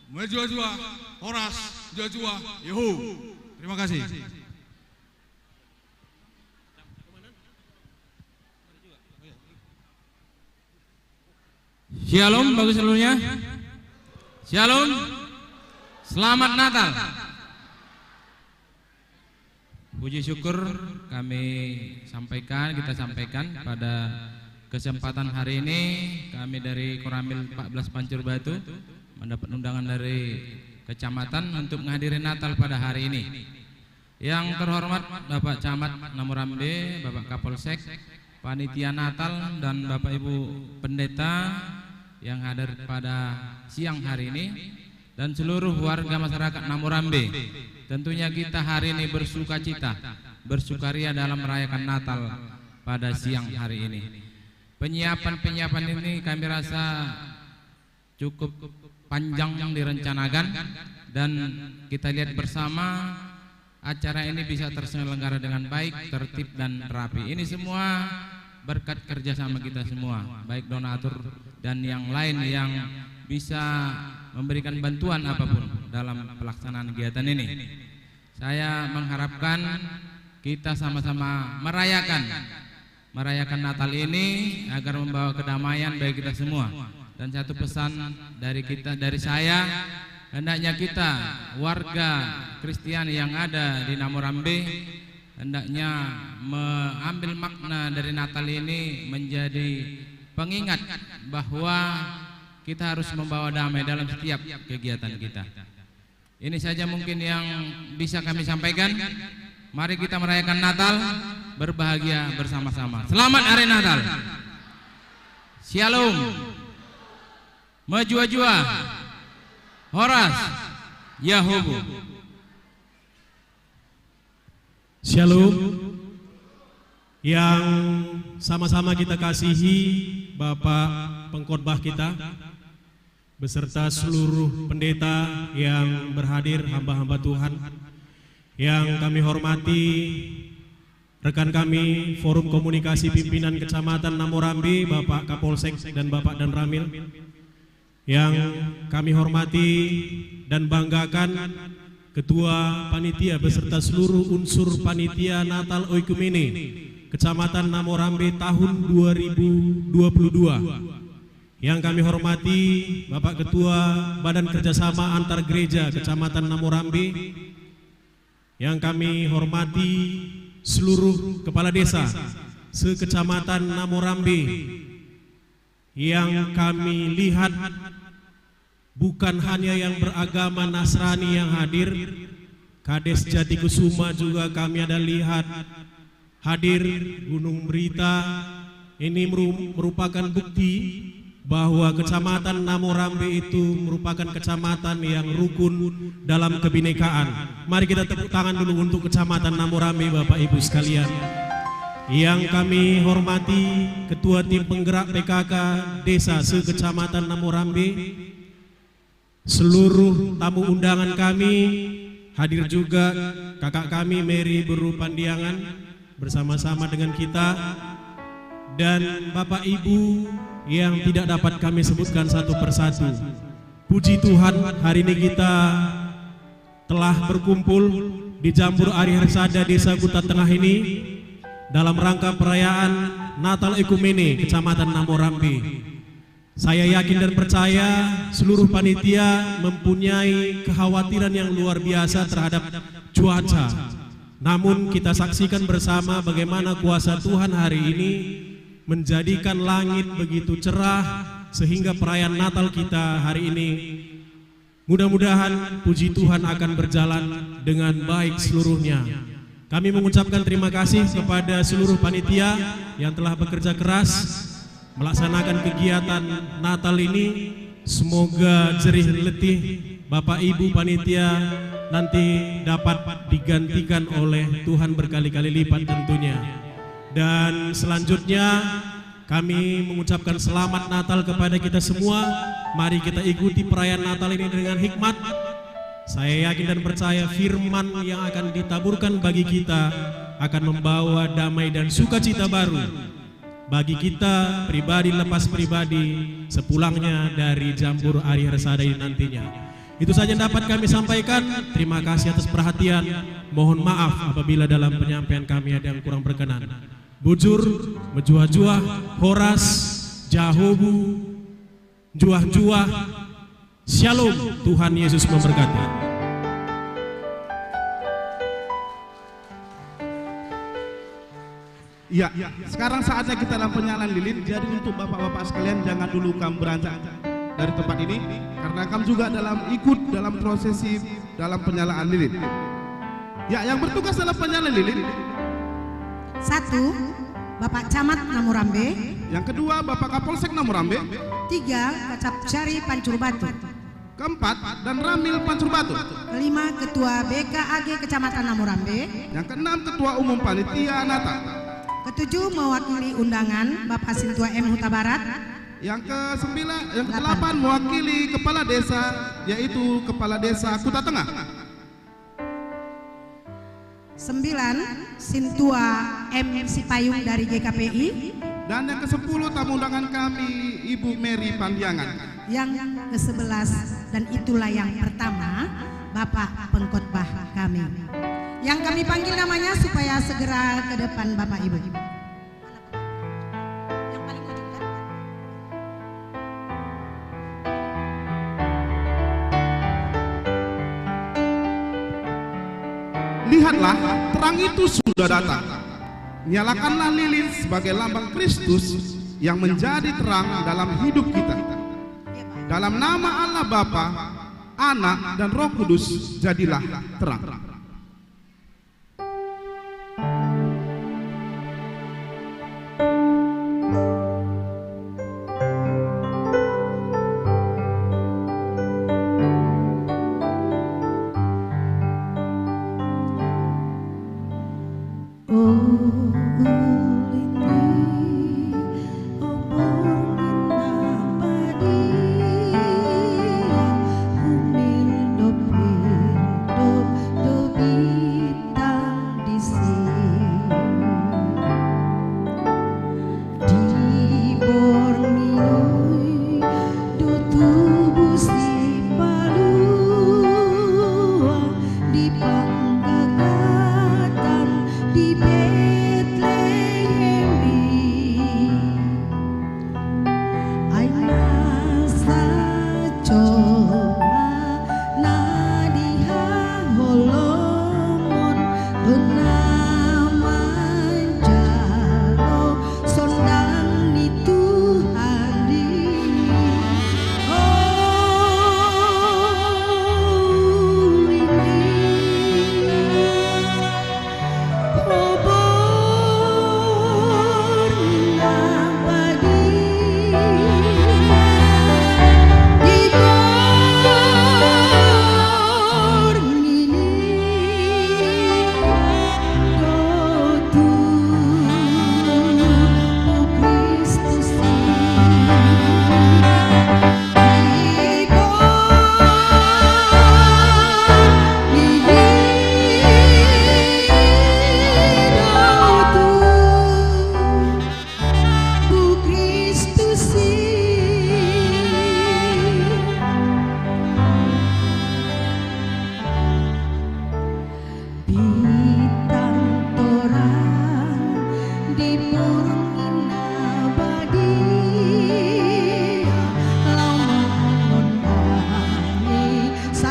Mejua-jua, Horas, jua-jua, Yehu. Terima kasih. Shalom bagi seluruhnya. Shalom. Selamat Natal. Puji syukur kami sampaikan, kita sampaikan pada kesempatan hari ini. Kami dari Koramil 14 Pancur Batu mendapat undangan dari kecamatan untuk menghadiri Natal pada hari ini. Yang terhormat Bapak Camat Namorambe, Bapak Kapolsek, Panitia Natal, dan Bapak Ibu Pendeta yang hadir pada siang hari ini, dan seluruh warga masyarakat Namorambe. Tentunya kita hari ini bersukacita, bersukaria dalam merayakan Natal pada siang hari ini. Penyiapan ini kami rasa cukup panjang yang direncanakan, dan kita lihat bersama acara ini bisa terselenggara dengan baik, tertib dan rapi. Ini semua berkat kerjasama kita semua, baik donatur dan yang lain yang bisa memberikan bantuan apapun dalam pelaksanaan kegiatan ini. Saya mengharapkan kita sama-sama merayakan Natal ini agar membawa kedamaian bagi kita semua. Dan satu pesan dari saya, hendaknya kita warga Kristiani yang ada di Namorambe hendaknya mengambil makna dari Natal ini menjadi pengingat bahwa kita harus membawa damai dalam setiap kegiatan kita. Ini saja mungkin yang bisa kami sampaikan. Mari kita merayakan Natal, berbahagia bersama-sama. Selamat Hari Natal. Shalom. Mejua-jua, Horas, Yahubu. Shalom. Yang sama-sama kita kasihi Bapak Pengkhotbah kita beserta seluruh pendeta yang berhadir, hamba-hamba Tuhan yang kami hormati, rekan kami Forum Komunikasi Pimpinan Kecamatan Namorambe, Bapak Kapolsek dan Bapak Dan Ramil, yang kami hormati dan banggakan Ketua Panitia beserta seluruh unsur Panitia Natal Oikumene Kecamatan Namorambe tahun 2022. Yang kami hormati Bapak Ketua Badan Kerjasama Antar Gereja Kecamatan Namorambe, yang kami hormati seluruh kepala desa se-Kecamatan Namorambe, yang kami lihat bukan hanya yang beragama Nasrani yang hadir, Kades Jatikusuma juga kami ada lihat hadir, Gunung Berita, ini merupakan bukti bahwa Kecamatan Namorambe itu merupakan kecamatan yang rukun dalam kebinekaan. Mari kita tepuk tangan dulu untuk Kecamatan Namorambe, Bapak Ibu sekalian. Yang kami hormati Ketua Tim Penggerak PKK Desa se-Kecamatan Namorambe, seluruh tamu undangan kami, hadir juga kakak kami Mary Beru Pandiangan bersama-sama dengan kita, dan Bapak Ibu yang tidak dapat kami sebutkan satu persatu. Puji Tuhan, hari ini kita telah berkumpul di Jambur Ari Hersada Desa Kuta Tengah ini dalam rangka perayaan Natal Ekumene Kecamatan Namorambe. Saya yakin dan percaya seluruh panitia mempunyai kekhawatiran yang luar biasa terhadap cuaca. Namun kita saksikan bersama bagaimana kuasa Tuhan hari ini menjadikan langit begitu cerah sehingga perayaan Natal kita hari ini mudah-mudahan puji Tuhan akan berjalan dengan baik seluruhnya. Kami mengucapkan terima kasih kepada seluruh panitia yang telah bekerja keras melaksanakan kegiatan Natal ini. Semoga jerih letih Bapak Ibu panitia nanti dapat digantikan oleh Tuhan berkali-kali lipat tentunya. Dan selanjutnya kami mengucapkan selamat Natal kepada kita semua. Mari kita ikuti perayaan Natal ini dengan hikmat. Saya yakin dan percaya firman yang akan ditaburkan bagi kita akan membawa damai dan sukacita baru bagi kita pribadi lepas pribadi sepulangnya dari Jambur Ari Hersada ini nantinya. Itu saja yang dapat kami sampaikan. Terima kasih atas perhatian. Mohon maaf apabila dalam penyampaian kami ada yang kurang berkenan. Bujur, menjuah-juah, horas, jahobu, juah-juah, shalom, Tuhan Yesus memberkati. Ya, sekarang saatnya kita dalam penyalaan lilin. Jadi untuk bapak-bapak sekalian jangan dulu kamu beranjak dari tempat ini, karena kamu juga ikut dalam prosesi dalam penyalaan lilin. Ya, yang bertugas dalam penyalaan lilin: 1. Bapak Camat Namorambe. Yang kedua, Bapak Kapolsek Namorambe. 3. Kacapcari Pancur Batu. 4. Dan Ramil Pancur Batu. 5. Ketua BKAG Kecamatan Namorambe. Yang ke-6, Ketua Umum Panitia Nata. Ke-7 mewakili undangan Bapak Sintua M. Huta Barat. Yang ke-9, yang ke-8 mewakili Kepala Desa, yaitu Kepala Desa Kuta Tengah. 9. Sintua M. Sipayung dari GKPI. Dan yang ke-10 tamu undangan kami Ibu Mary Pandiangan. Yang ke-11 dan itulah yang pertama, Bapak Pengkhotbah kami, yang kami panggil namanya supaya segera ke depan Bapak Ibu. Yang paling ujung kan? Lihatlah, terang itu sudah datang. Nyalakanlah lilin sebagai lambang Kristus yang menjadi terang dalam hidup kita. Dalam nama Allah Bapa, Anak dan Roh Kudus, jadilah terang. Do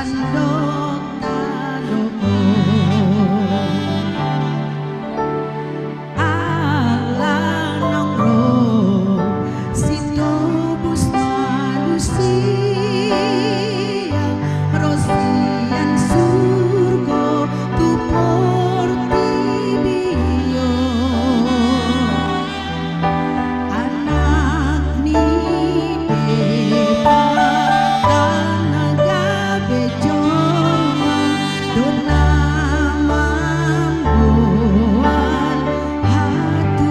sandok taloko ala nongro sitobus manusia rosian surgo tupor tibio anak ni beba tanaga bejoma dona mambuan hatuani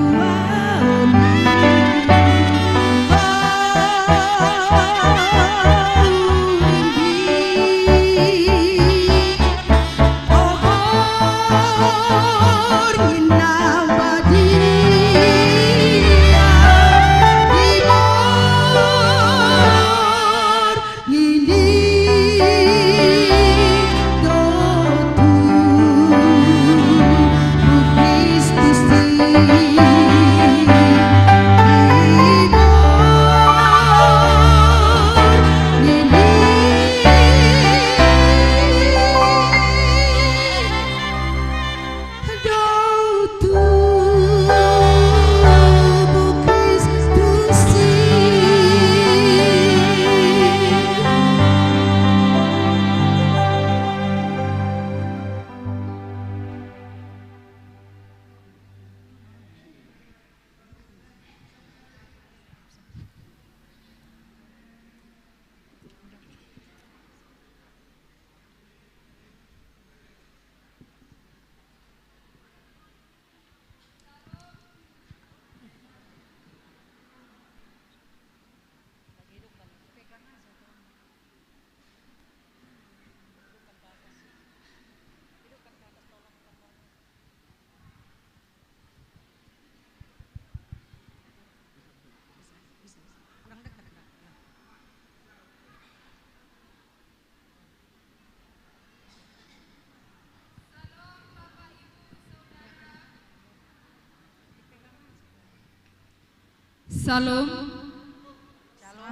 Salam,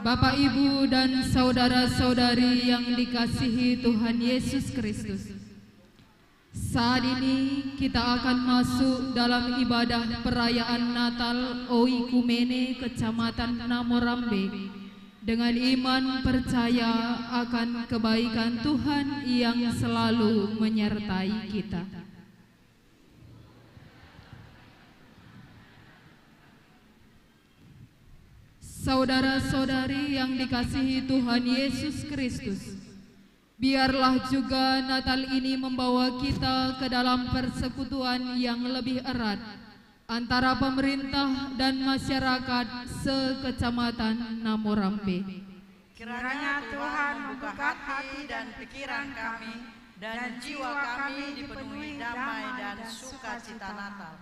Bapak, Ibu, dan saudara-saudari yang dikasihi Tuhan Yesus Kristus. Saat ini kita akan masuk dalam ibadah perayaan Natal Oikumene Kecamatan Namorambe dengan iman percaya akan kebaikan Tuhan yang selalu menyertai kita. Saudara-saudari yang dikasihi Tuhan Yesus Kristus, biarlah juga Natal ini membawa kita ke dalam persekutuan yang lebih erat antara pemerintah dan masyarakat sekecamatan Namorambe. Kiranya Tuhan membuka hati dan pikiran kami dan jiwa kami dipenuhi damai dan sukacita Natal.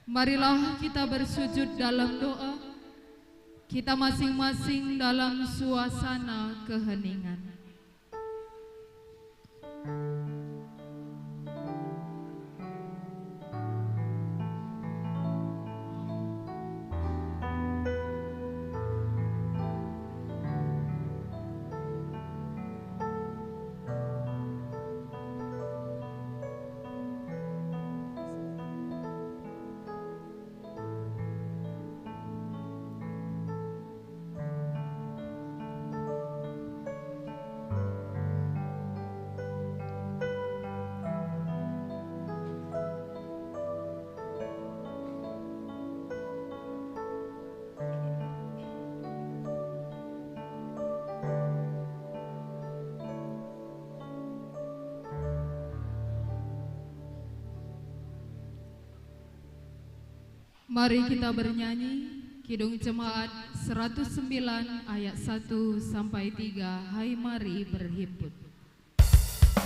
Marilah kita bersujud dalam doa, kita masing-masing dalam suasana keheningan. Mari kita bernyanyi Kidung Jemaat 109 ayat 1 sampai 3. Hai mari berhimpun. Hai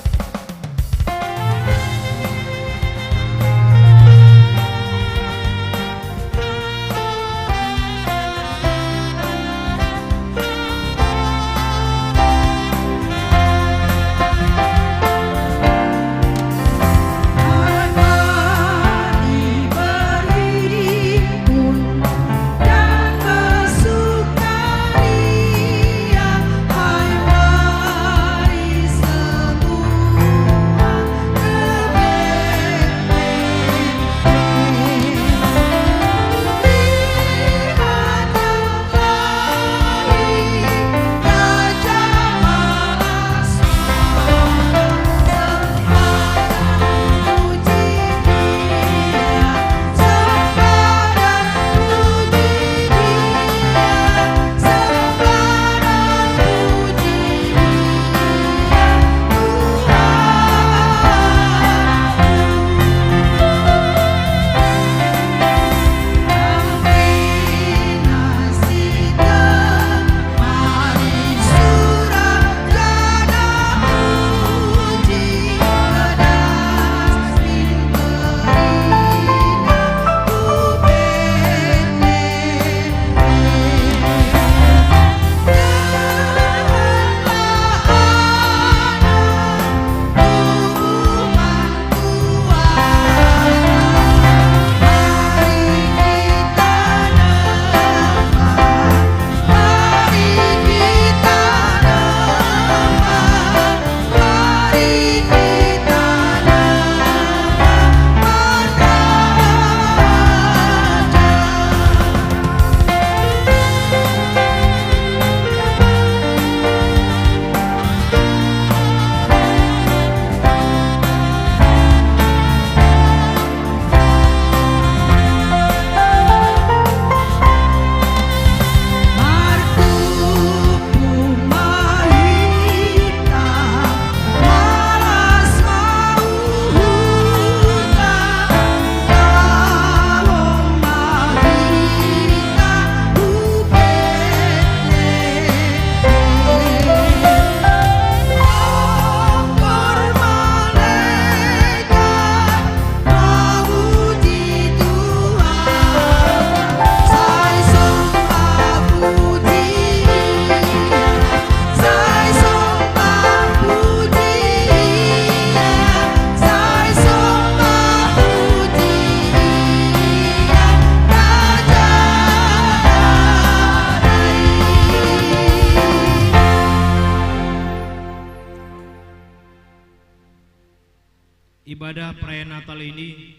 Ibadah perayaan Natal ini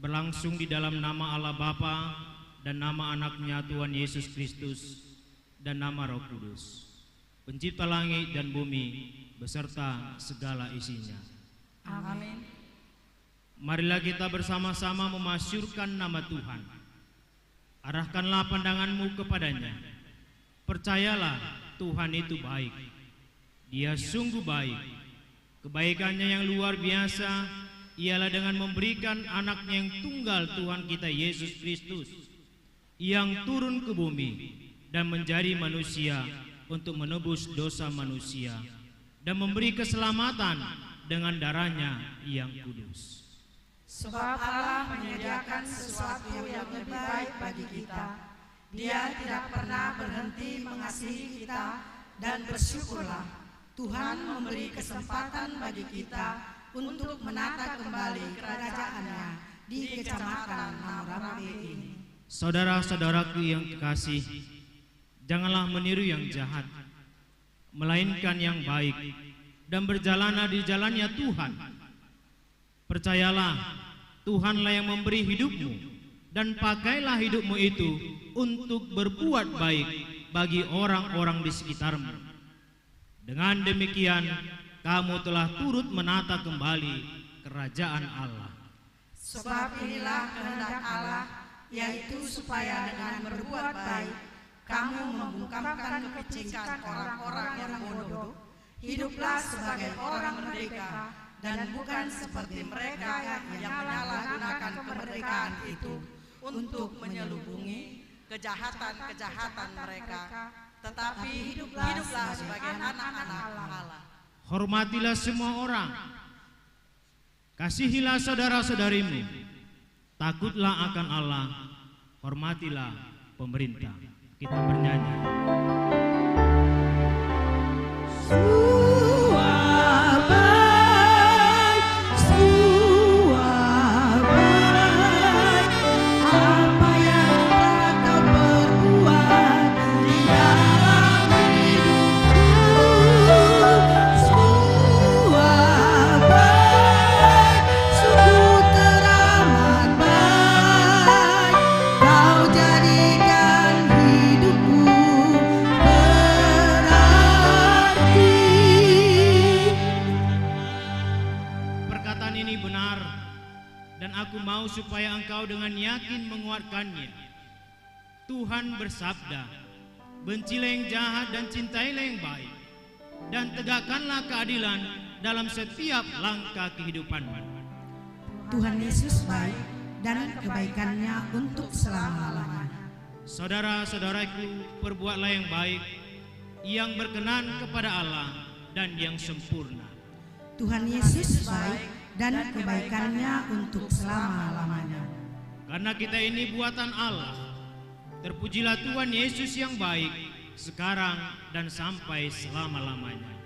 berlangsung di dalam nama Allah Bapa dan nama Anaknya Tuhan Yesus Kristus dan nama Roh Kudus, Pencipta langit dan bumi beserta segala isinya. Amin. Marilah kita bersama-sama memasyurkan nama Tuhan. Arahkanlah pandanganmu kepadanya. Percayalah Tuhan itu baik. Dia sungguh baik. Kebaikannya yang luar biasa ialah dengan memberikan anaknya yang tunggal, Tuhan kita Yesus Kristus, yang turun ke bumi dan menjadi manusia untuk menebus dosa manusia dan memberi keselamatan dengan darahnya yang kudus. Sebab Allah menyediakan sesuatu yang lebih baik bagi kita. Dia tidak pernah berhenti mengasihi kita, dan bersyukurlah Tuhan memberi kesempatan bagi kita untuk menata kembali kerajaannya di Kecamatan Namorambe ini. Saudara-saudaraku yang kekasih, janganlah meniru yang jahat, melainkan yang baik, dan berjalanlah di jalannya Tuhan. Percayalah, Tuhanlah yang memberi hidupmu, dan pakailah hidupmu itu untuk berbuat baik bagi orang-orang di sekitarmu. Dengan demikian, kamu telah turut menata kembali kerajaan Allah. Sebab inilah kehendak Allah, yaitu supaya dengan berbuat baik, kamu membungkamkan kepicikan orang-orang yang bodoh. Hiduplah sebagai orang merdeka, dan bukan seperti mereka yang menyalahgunakan kemerdekaan itu untuk menyelubungi kejahatan-kejahatan mereka, tetapi hiduplah sebagai anak-anak Allah. Hormatilah semua orang, kasihilah saudara-saudarimu, takutlah akan Allah, hormatilah pemerintah. Kita bernyanyi. Supaya engkau dengan yakin menguatkannya. Tuhan bersabda, bencilah yang jahat dan cintailah yang baik, dan tegakkanlah keadilan dalam setiap langkah kehidupanmu. Tuhan Yesus baik dan kebaikannya untuk selama-lamanya. Saudara-saudaraku, perbuatlah yang baik, yang berkenan kepada Allah dan yang sempurna. Tuhan Yesus baik dan kebaikannya untuk selama-lamanya. Karena kita ini buatan Allah, terpujilah Tuhan Yesus yang baik, sekarang dan sampai selama-lamanya.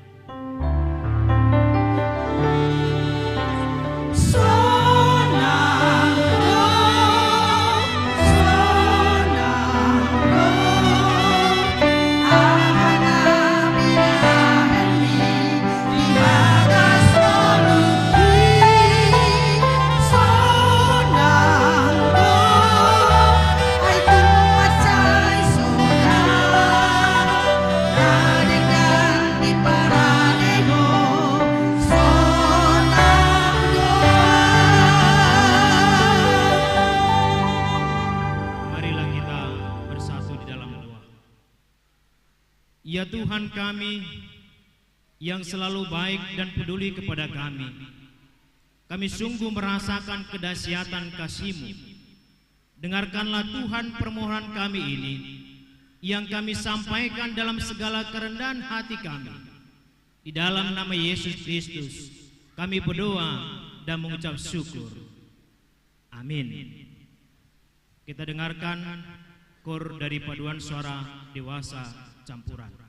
Ya Tuhan kami yang selalu baik dan peduli kepada kami, kami sungguh merasakan kedahsyatan kasih-Mu. Dengarkanlah Tuhan permohonan kami ini, yang kami sampaikan dalam segala kerendahan hati kami. Di dalam nama Yesus Kristus, kami berdoa dan mengucap syukur. Amin. Kita dengarkan kor dari paduan suara dewasa campuran.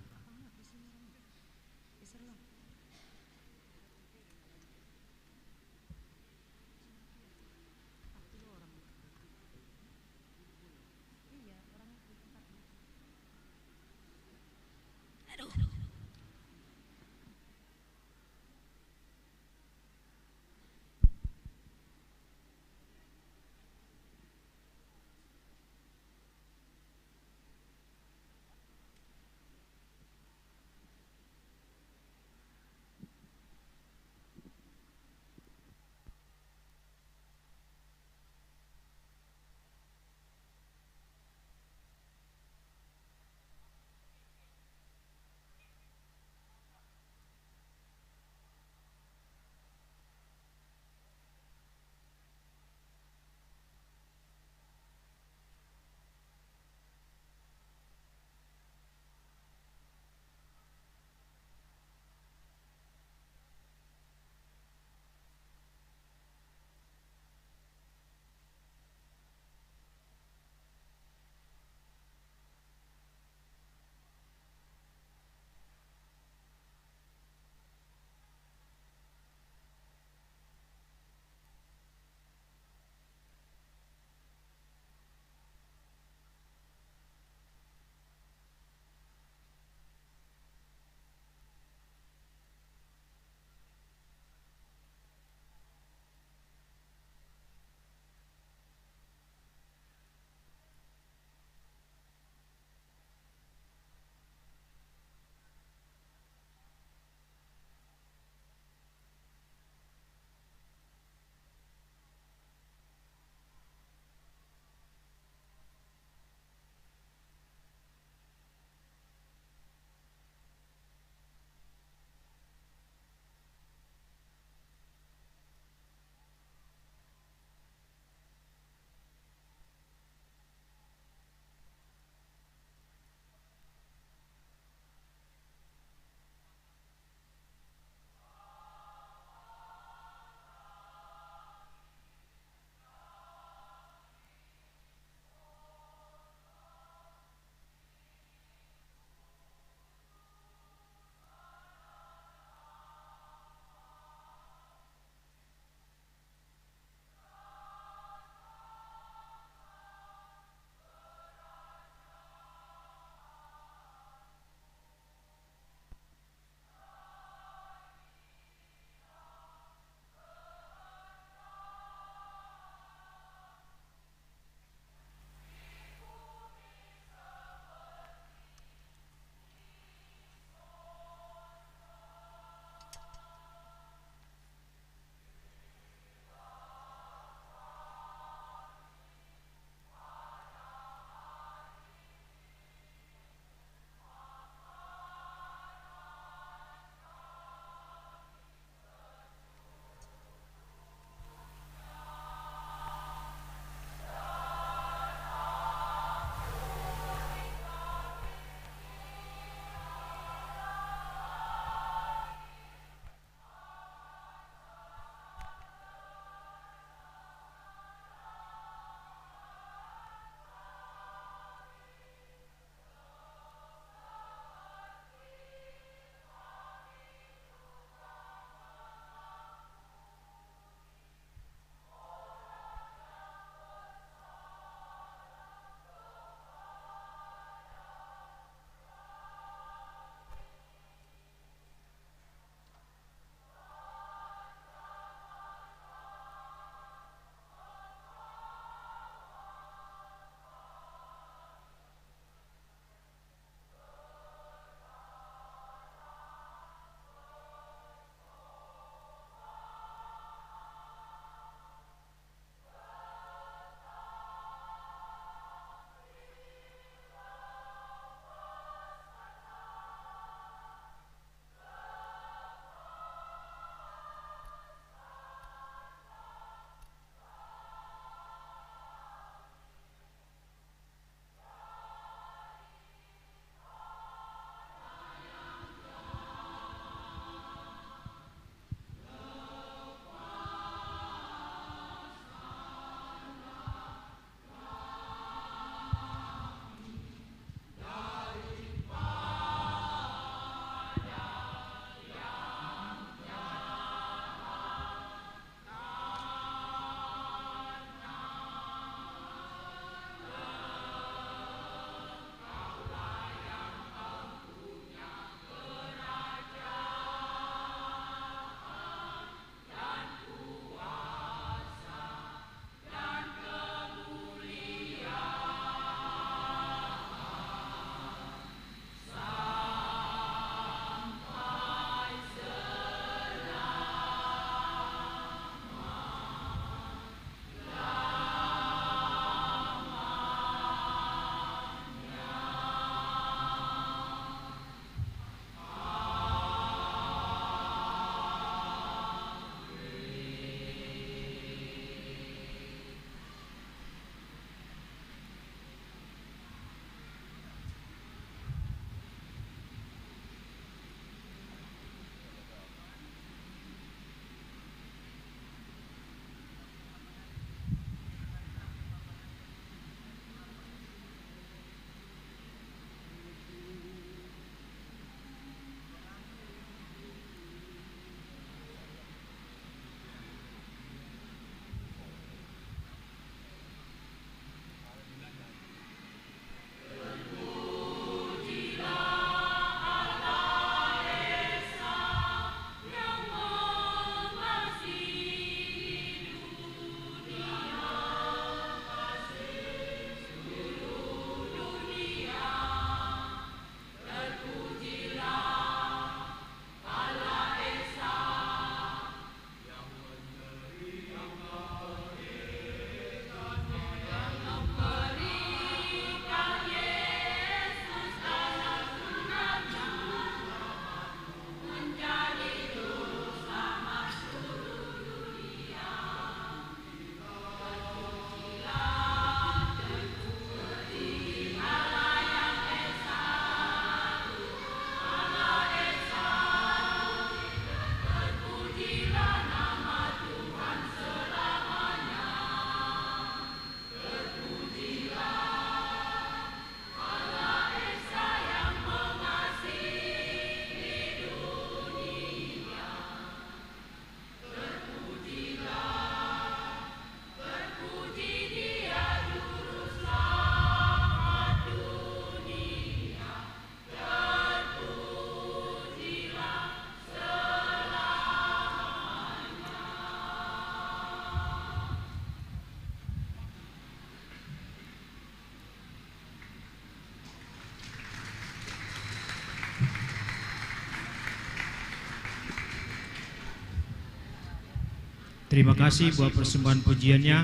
Terima kasih buat persembahan pujiannya.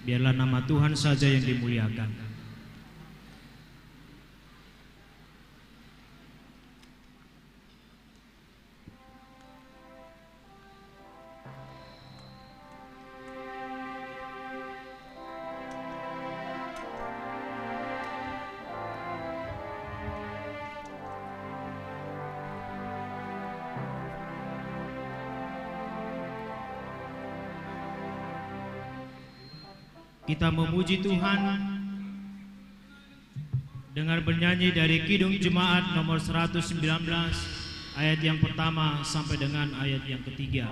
Biarlah nama Tuhan saja yang dimuliakan. Kita memuji Tuhan dengan bernyanyi dari Kidung Jemaat nomor 119 ayat yang pertama sampai dengan ayat yang ketiga.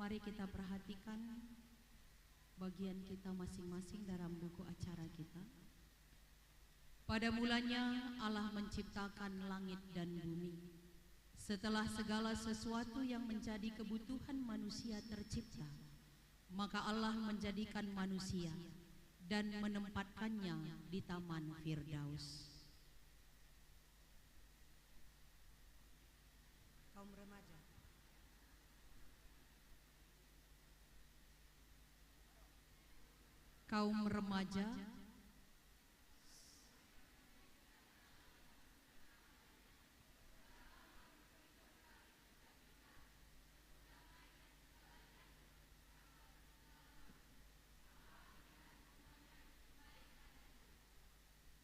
Mari kita perhatikan bagian kita masing-masing dalam buku acara kita. Pada mulanya Allah menciptakan langit dan bumi. Setelah segala sesuatu yang menjadi kebutuhan manusia tercipta, maka Allah menjadikan manusia dan menempatkannya di Taman Firdaus. Kaum remaja. Kaum remaja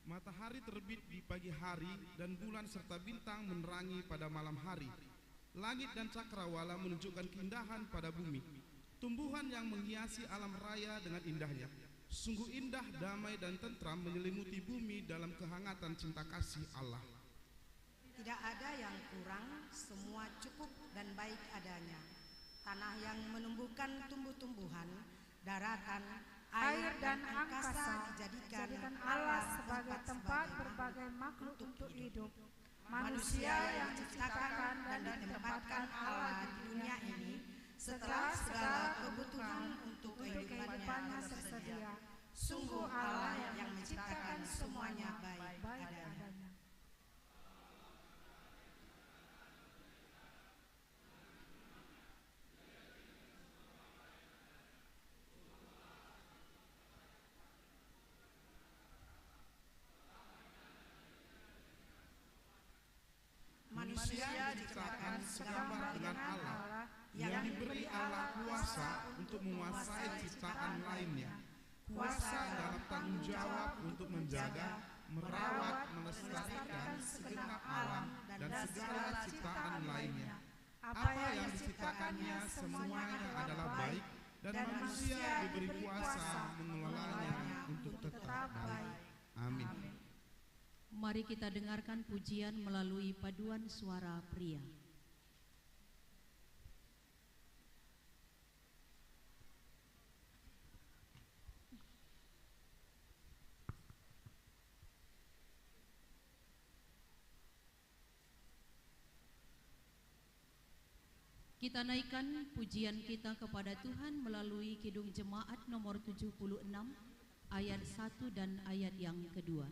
Matahari terbit di pagi hari dan bulan serta bintang menerangi pada malam hari. Langit dan cakrawala menunjukkan keindahan pada bumi. Tumbuhan yang menghiasi alam raya dengan indahnya. Sungguh indah, damai dan tentram menyelimuti bumi dalam kehangatan cinta kasih Allah. Tidak ada yang kurang, semua cukup dan baik adanya. Tanah yang menumbuhkan tumbuh-tumbuhan, daratan, air dan angkasa dijadikan Allah sebagai tempat berbagai makhluk untuk hidup. Manusia yang diciptakan dan ditempatkan Allah di dunia ini setelah segala kebutuhan untuk kehidupannya tersedia. Sungguh Allah yang menciptakan semuanya baik adanya. Manusia diciptakan segambar dengan Allah yang diberi Allah kuasa untuk menguasai ciptaan lainnya. Kuasa dalam tanggung jawab untuk menjaga, merawat, melestarikan segenap alam dan segala ciptaan lainnya. Apa yang diciptakannya semuanya adalah baik dan manusia diberi kuasa mengelolanya untuk tetap baik. Amin. Mari kita dengarkan pujian melalui paduan suara pria. Kita naikkan pujian kita kepada Tuhan melalui Kidung Jemaat nomor 76 ayat 1 dan ayat yang kedua.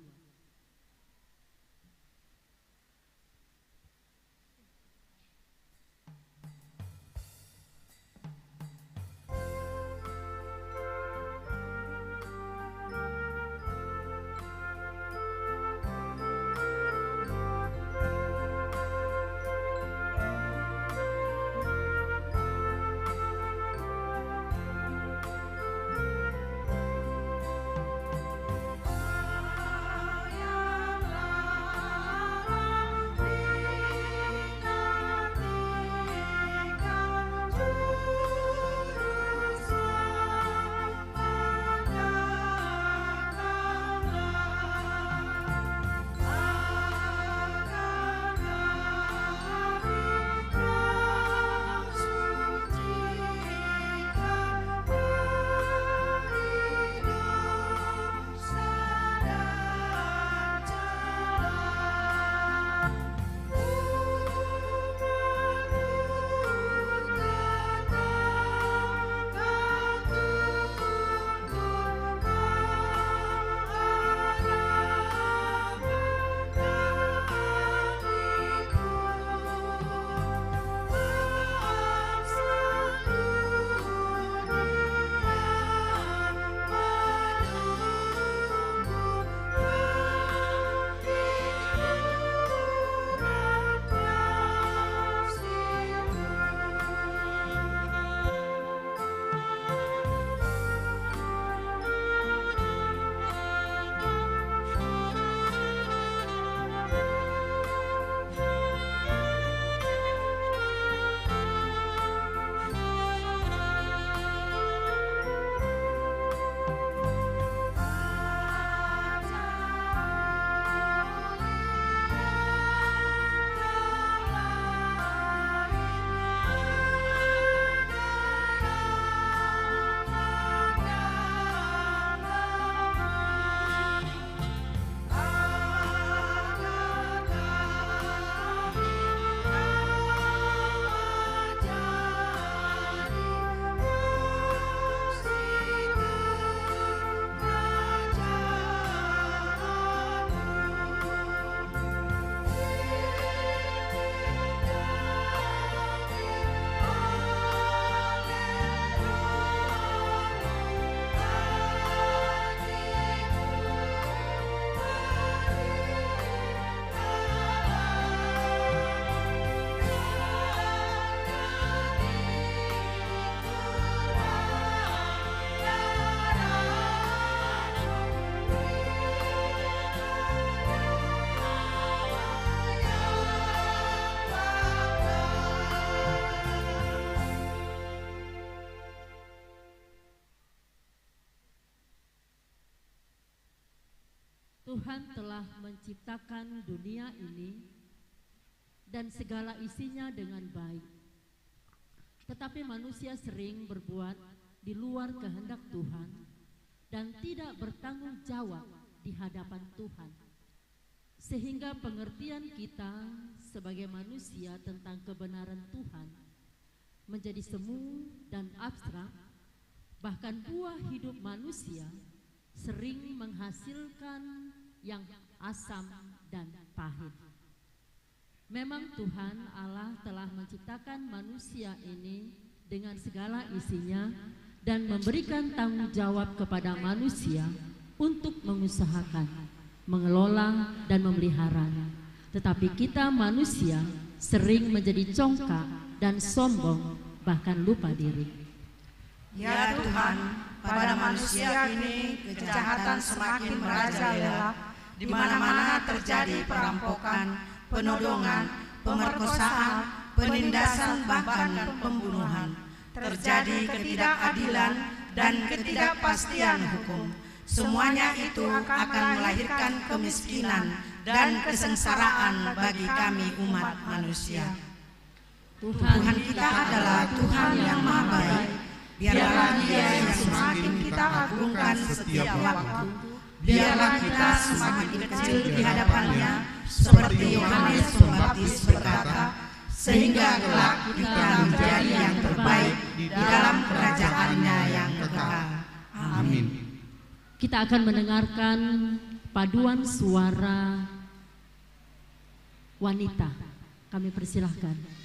Tuhan telah menciptakan dunia ini dan segala isinya dengan baik. Tetapi manusia sering berbuat di luar kehendak Tuhan dan tidak bertanggung jawab di hadapan Tuhan. Sehingga pengertian kita sebagai manusia tentang kebenaran Tuhan menjadi semu dan abstrak. Bahkan buah hidup manusia sering menghasilkan yang asam dan pahit. Memang Tuhan Allah telah menciptakan manusia ini dengan segala isinya dan memberikan tanggung jawab kepada manusia untuk mengusahakan, mengelola dan memeliharanya. Tetapi kita manusia sering menjadi congkak dan sombong, bahkan lupa diri. Ya Tuhan, pada manusia ini kejahatan semakin merajalela, di mana-mana terjadi perampokan, penodongan, pemerkosaan, penindasan bahkan pembunuhan. Terjadi ketidakadilan dan ketidakpastian hukum. Semuanya itu akan melahirkan kemiskinan dan kesengsaraan bagi kami umat manusia. Tuhan kita adalah Tuhan yang Maha Baik. Biarlah Dia yang semakin kita agungkan setiap waktu. Biarlah kita semakin kecil di hadapan-Nya, seperti Yohanes Pembaptis berkata, sehingga kelak kita menjadi yang terbaik di dalam kerajaan-Nya yang kekal. Amin. Kita akan mendengarkan paduan suara wanita. Kami persilahkan.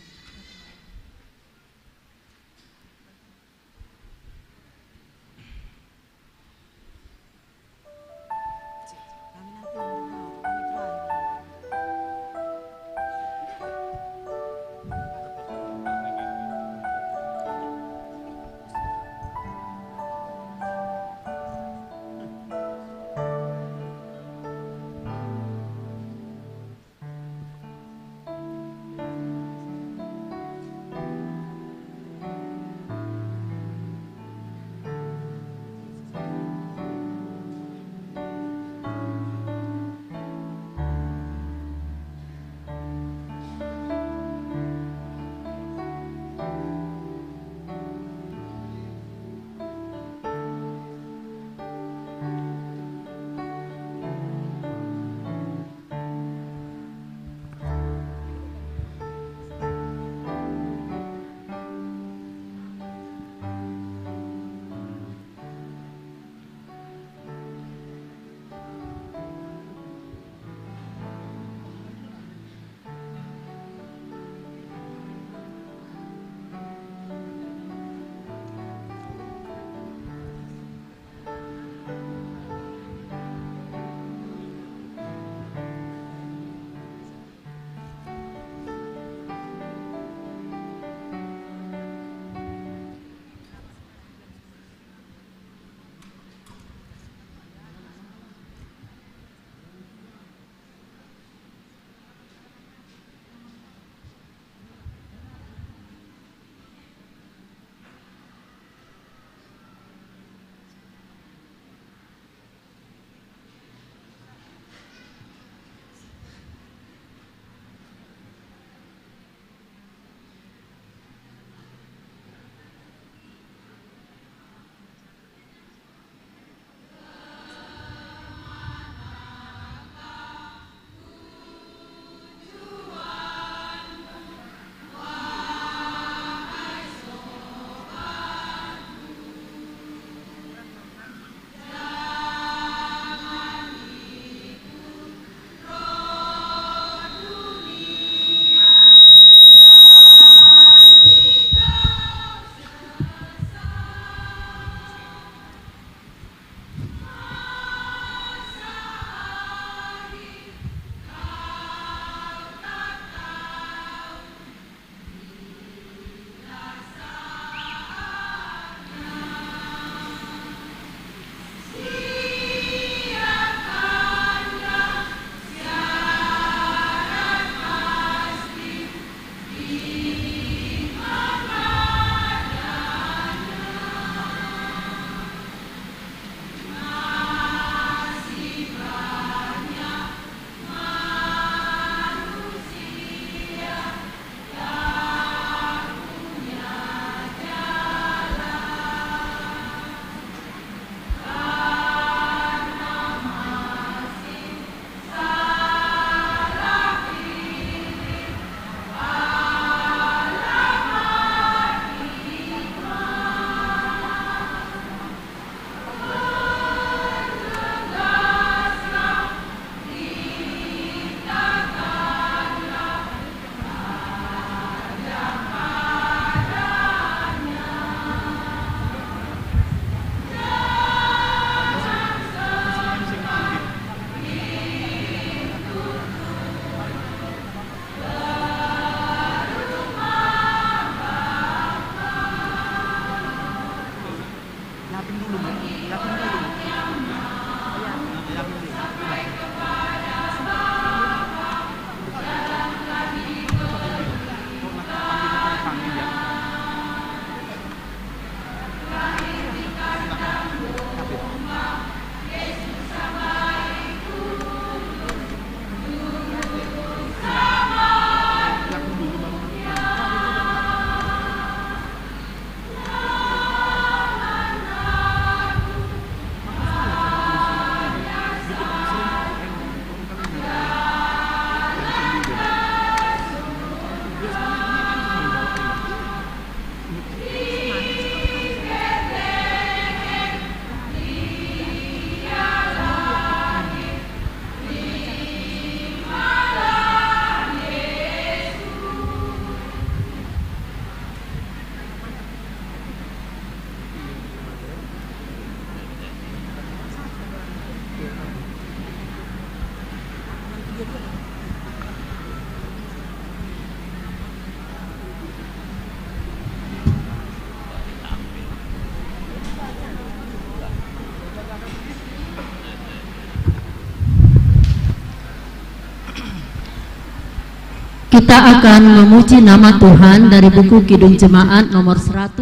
Kita akan memuji nama Tuhan dari buku Kidung Jemaat nomor 101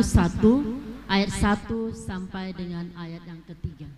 ayat 1 sampai dengan ayat yang ketiga.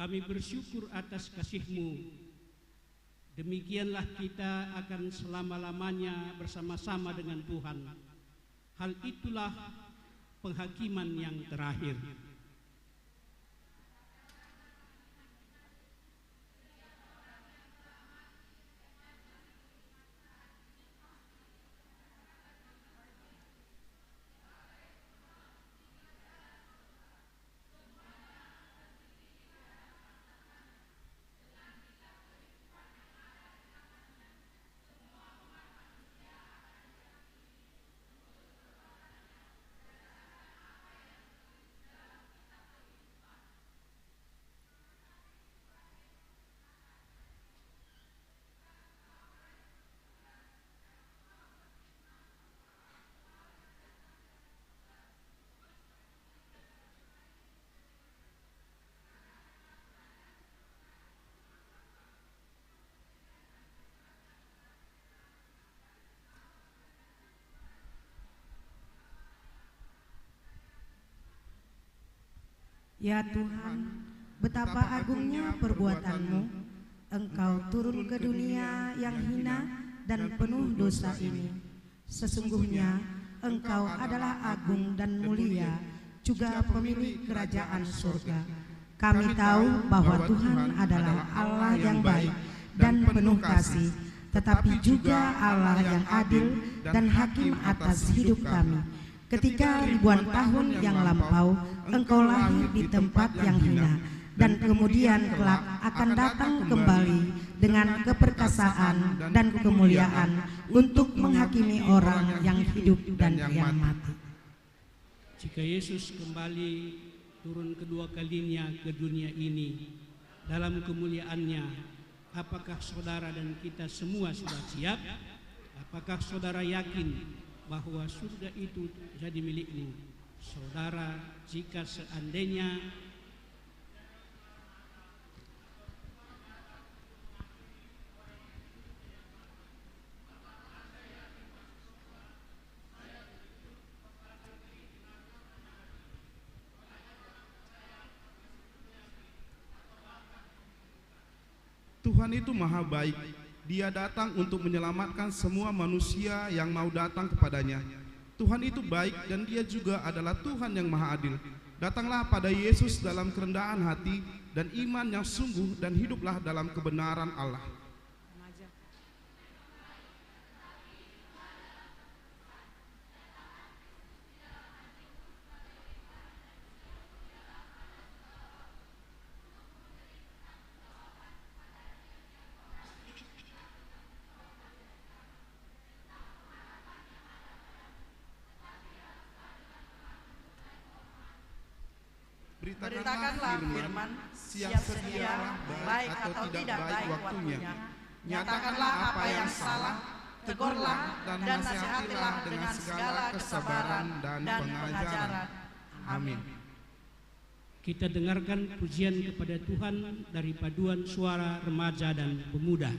Kami bersyukur atas kasih-Mu. Demikianlah kita akan selama-lamanya bersama-sama dengan Tuhan. Hal itulah penghakiman yang terakhir. Ya Tuhan, betapa agungnya perbuatan-Mu. Engkau turun ke dunia yang hina dan penuh dosa ini. Sesungguhnya Engkau adalah agung dan mulia, juga pemilik kerajaan surga. Kami tahu bahwa Tuhan adalah Allah yang baik dan penuh kasih, tetapi juga Allah yang adil dan hakim atas hidup kami. Ketika ribuan tahun yang lampau Engkau lahir di tempat yang hina dan kemudian kelak akan datang kembali dengan keperkasaan dan kemuliaan untuk menghakimi orang yang hidup dan yang mati. Jika Yesus kembali turun kedua kalinya ke dunia ini dalam kemuliaannya, apakah saudara dan kita semua sudah siap? Apakah saudara yakin bahwa surga itu jadi milikmu? Saudara, jika seandainya Tuhan itu maha baik. Dia datang untuk menyelamatkan semua manusia yang mau datang kepadanya. Tuhan itu baik dan dia juga adalah Tuhan yang maha adil. Datanglah pada Yesus dalam kerendahan hati dan iman yang sungguh, dan hiduplah dalam kebenaran Allah. Beritakanlah firman, siap sedia, baik atau tidak baik waktunya. Nyatakanlah apa yang salah, tegurlah dan nasihatilah dengan segala kesabaran dan pengajaran. Amin. kita dengarkan pujian kepada Tuhan dari paduan suara remaja dan pemuda.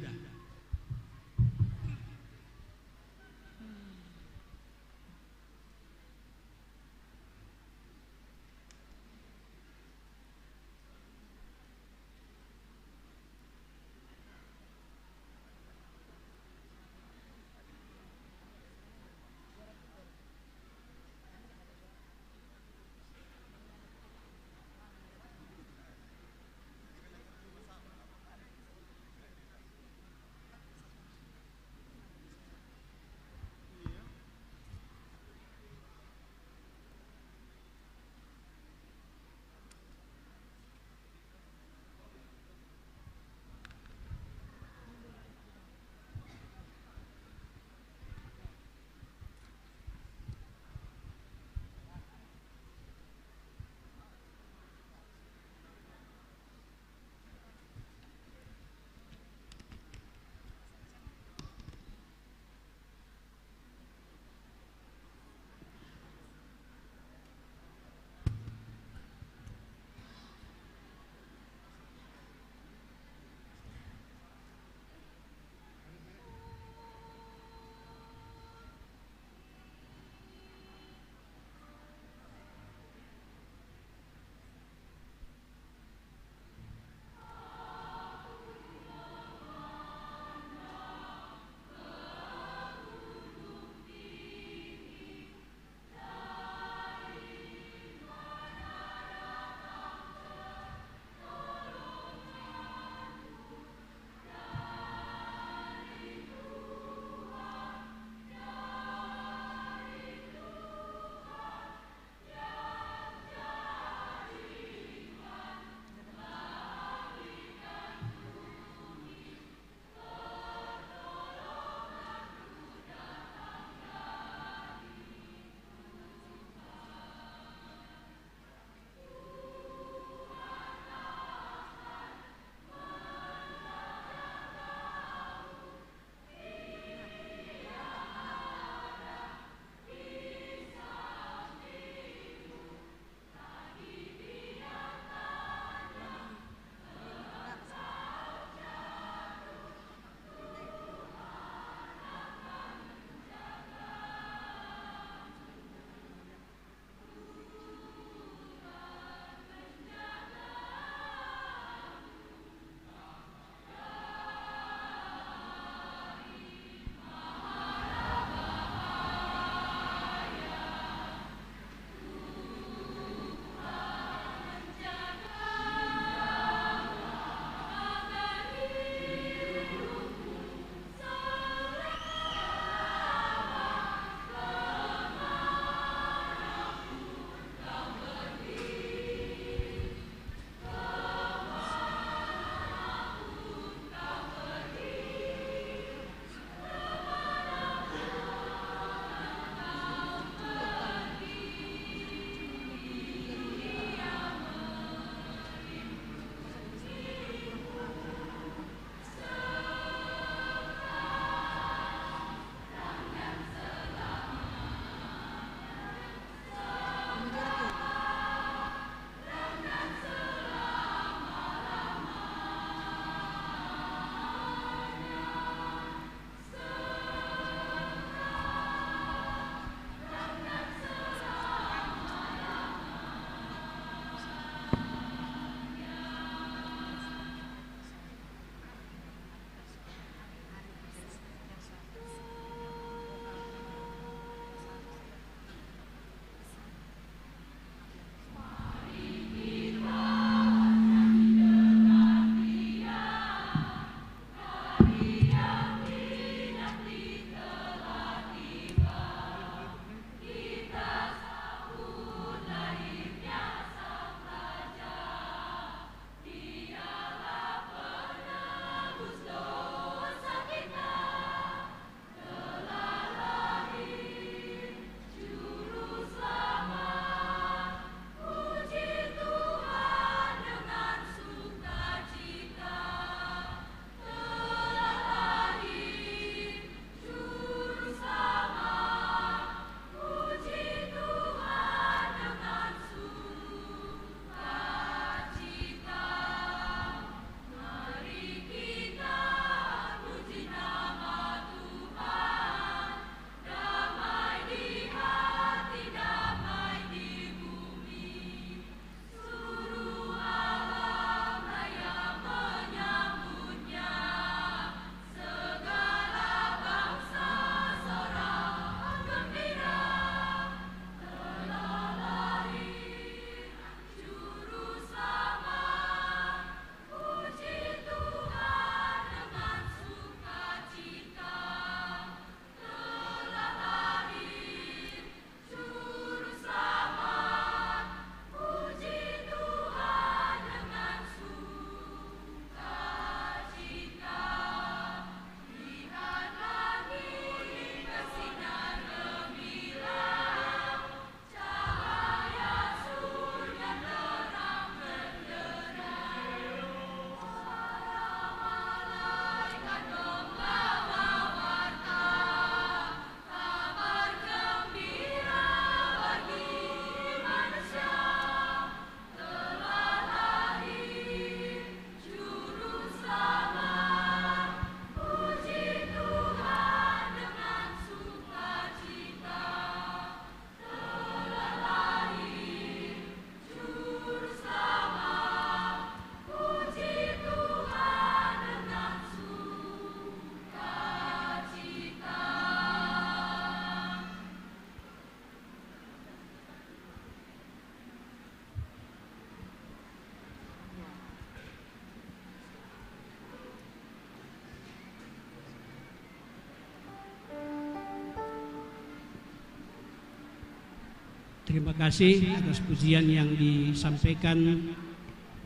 Terima kasih atas pujian yang disampaikan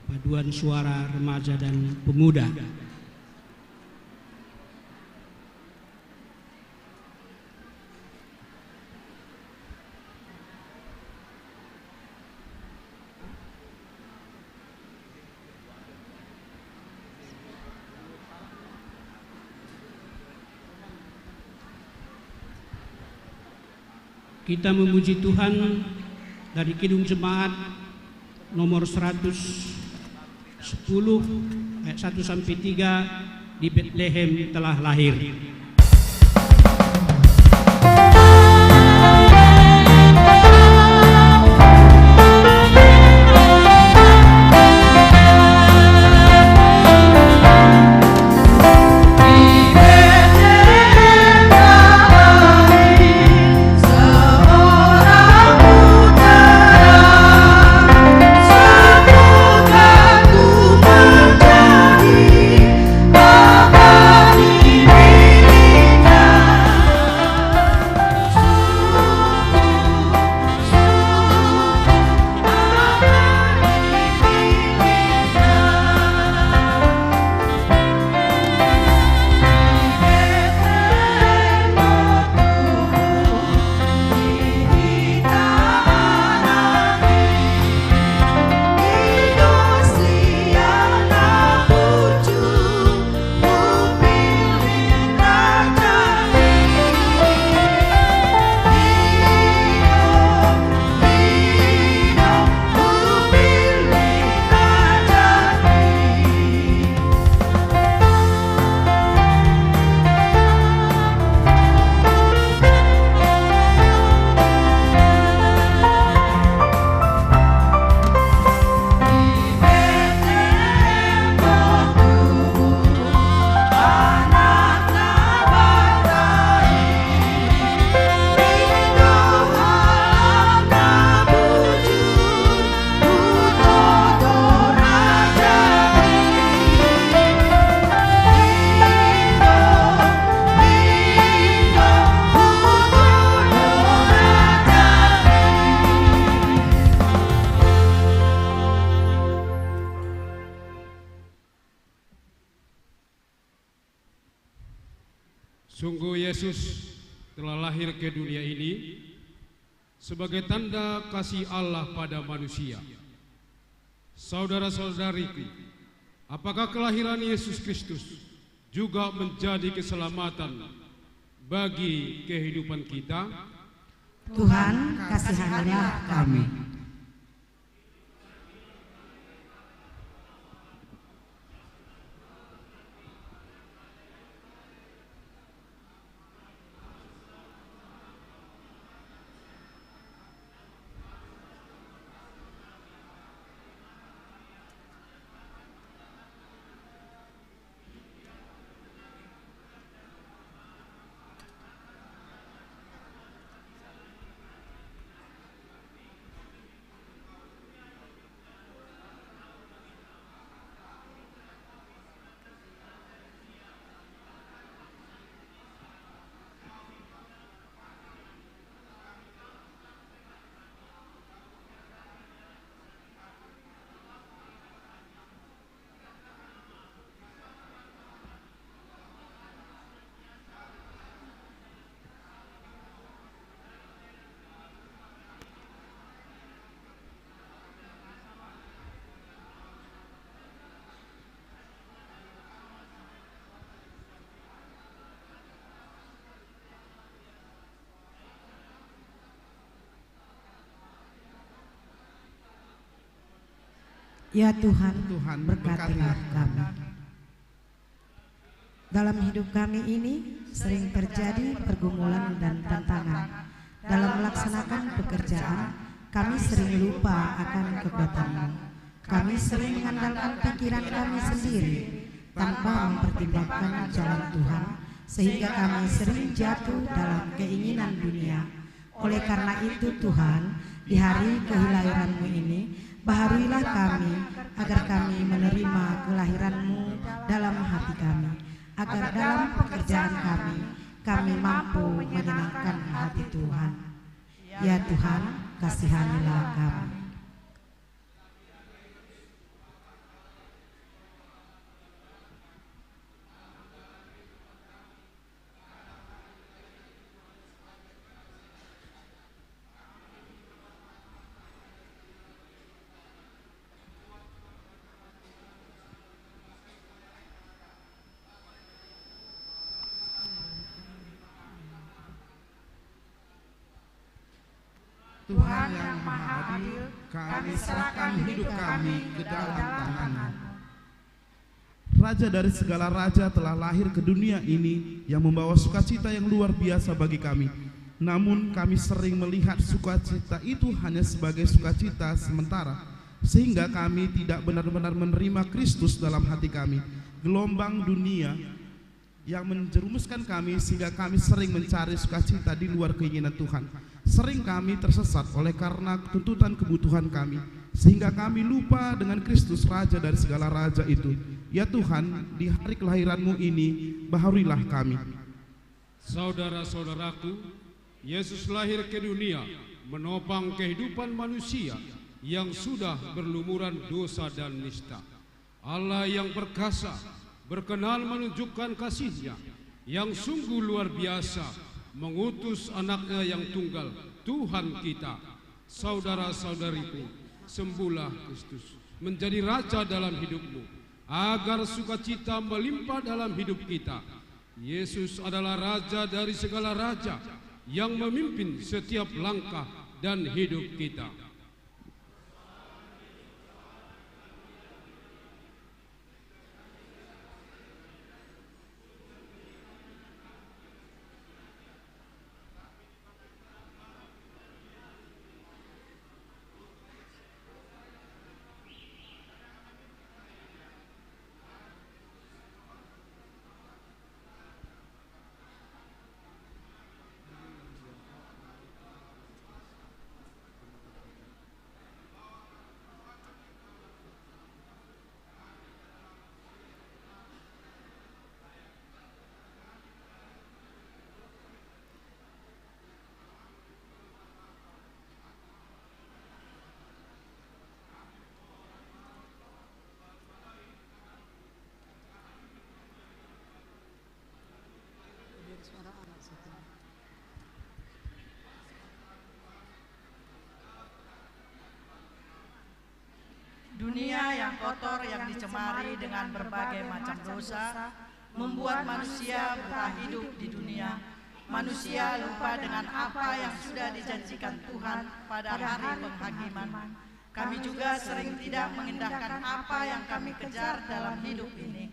paduan suara remaja dan pemuda. Kita memuji Tuhan dari Kidung Jemaat nomor 110 ayat 1 sampai 3 di Bethlehem telah lahir. Sungguh Yesus telah lahir ke dunia ini sebagai tanda kasih Allah pada manusia. Saudara-saudariku, apakah kelahiran Yesus Kristus juga menjadi keselamatan bagi kehidupan kita? Tuhan, kasihanilah kami. Ya Tuhan, berkatilah kami. Dalam hidup kami ini sering terjadi pergumulan dan tantangan. Dalam melaksanakan pekerjaan, kami sering lupa akan kekuatan-Mu. Kami sering mengandalkan pikiran kami sendiri tanpa mempertimbangkan jalan Tuhan, sehingga kami sering jatuh dalam keinginan dunia. Oleh karena itu Tuhan, di hari kelahiran-Mu ini, baharuilah kami agar kami menerima kelahiran-Mu dalam hati kami, agar dalam pekerjaan kami mampu menyenangkan hati Tuhan. Ya Tuhan, kasihanilah kami. Tuhan yang Maha Adil, kami serahkan hidup kami ke dalam tangan-Mu. Raja dari segala raja telah lahir ke dunia ini yang membawa sukacita yang luar biasa bagi kami. Namun kami sering melihat sukacita itu hanya sebagai sukacita sementara, sehingga kami tidak benar-benar menerima Kristus dalam hati kami. Gelombang dunia yang menjerumuskan kami sehingga kami sering mencari sukacita di luar keinginan Tuhan. Sering kami tersesat oleh karena tuntutan kebutuhan kami, sehingga kami lupa dengan Kristus Raja dari segala raja itu. Ya Tuhan, di hari kelahiran-Mu ini, baharuilah kami. Saudara-saudaraku, Yesus lahir ke dunia menopang kehidupan manusia yang sudah berlumuran dosa dan nista. Allah yang perkasa berkenan menunjukkan kasih-Nya yang sungguh luar biasa, mengutus anaknya yang tunggal, Tuhan kita. Saudara-saudariku, sembuhlah Kristus menjadi Raja dalam hidupmu, agar sukacita melimpah dalam hidup kita. Yesus adalah Raja dari segala raja yang memimpin setiap langkah dan hidup kita. Dunia yang kotor yang dicemari dengan berbagai macam dosa membuat manusia buta hidup di dunia. Manusia lupa dengan apa yang sudah dijanjikan Tuhan pada hari penghakiman. Kami juga sering tidak mengindahkan apa yang kami kejar dalam hidup ini.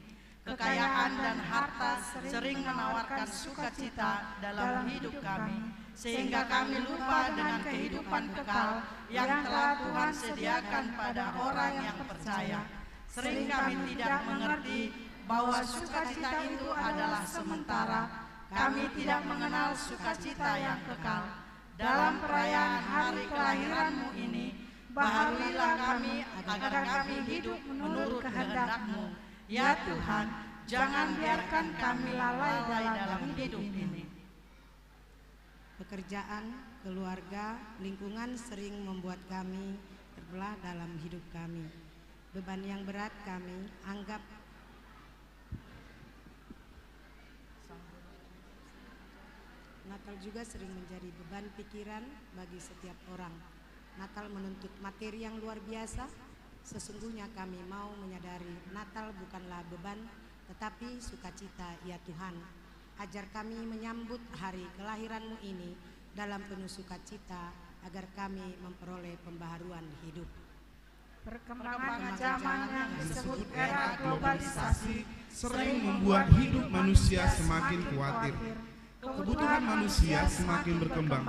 Kekayaan dan harta sering menawarkan sukacita dalam hidup kami, sehingga kami lupa dengan kehidupan kekal yang telah Tuhan sediakan pada orang yang percaya. Sering kami tidak mengerti bahwa sukacita itu adalah sementara. Kami tidak mengenal sukacita yang kekal. Dalam perayaan hari kelahiran-Mu ini, baharuilah kami agar kami hidup menurut kehendak-Mu. Ya Tuhan, jangan biarkan kami lalai dalam hidup ini. Pekerjaan, keluarga, lingkungan sering membuat kami terbelah dalam hidup kami. Beban yang berat kami anggap Natal juga sering menjadi beban pikiran bagi setiap orang. Natal menuntut materi yang luar biasa. Sesungguhnya kami mau menyadari Natal bukanlah beban, tetapi sukacita, ya Tuhan. Ajar kami menyambut hari kelahiran-Mu ini dalam penuh sukacita, agar kami memperoleh pembaharuan hidup. Perkembangan zaman yang disebut era globalisasi sering membuat hidup manusia semakin khawatir. Kebutuhan manusia semakin berkembang,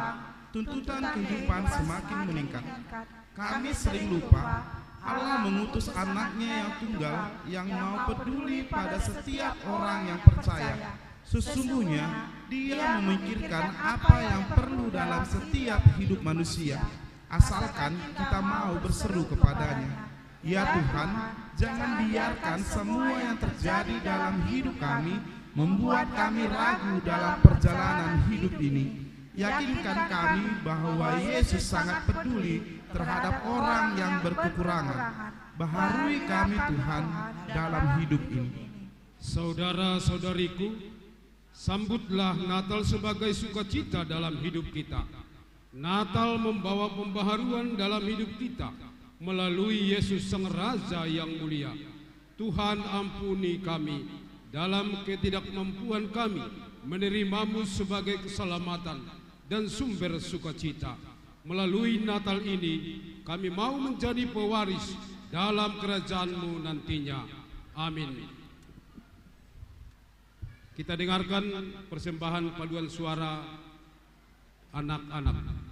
tuntutan kehidupan semakin meningkat. Kami sering lupa Allah mengutus anaknya yang tunggal yang mau peduli pada setiap orang yang percaya. Sesungguhnya Dia memikirkan apa yang perlu dalam setiap hidup manusia, asalkan kita mau berseru kepadanya. Ya Tuhan, jangan biarkan semua yang terjadi dalam hidup kami membuat kami ragu dalam perjalanan hidup ini. Yakinkan kami bahwa Yesus sangat peduli terhadap orang yang berkekurangan. Baharui kami Tuhan dalam hidup ini. Saudara-saudariku, sambutlah Natal sebagai sukacita dalam hidup kita. Natal membawa pembaharuan dalam hidup kita melalui Yesus Sang Raja yang mulia. Tuhan, ampuni kami dalam ketidakmampuan kami menerimamu sebagai keselamatan dan sumber sukacita. Melalui Natal ini kami mau menjadi pewaris dalam kerajaan-Mu nantinya. Amin. Kita dengarkan persembahan paduan suara anak-anak.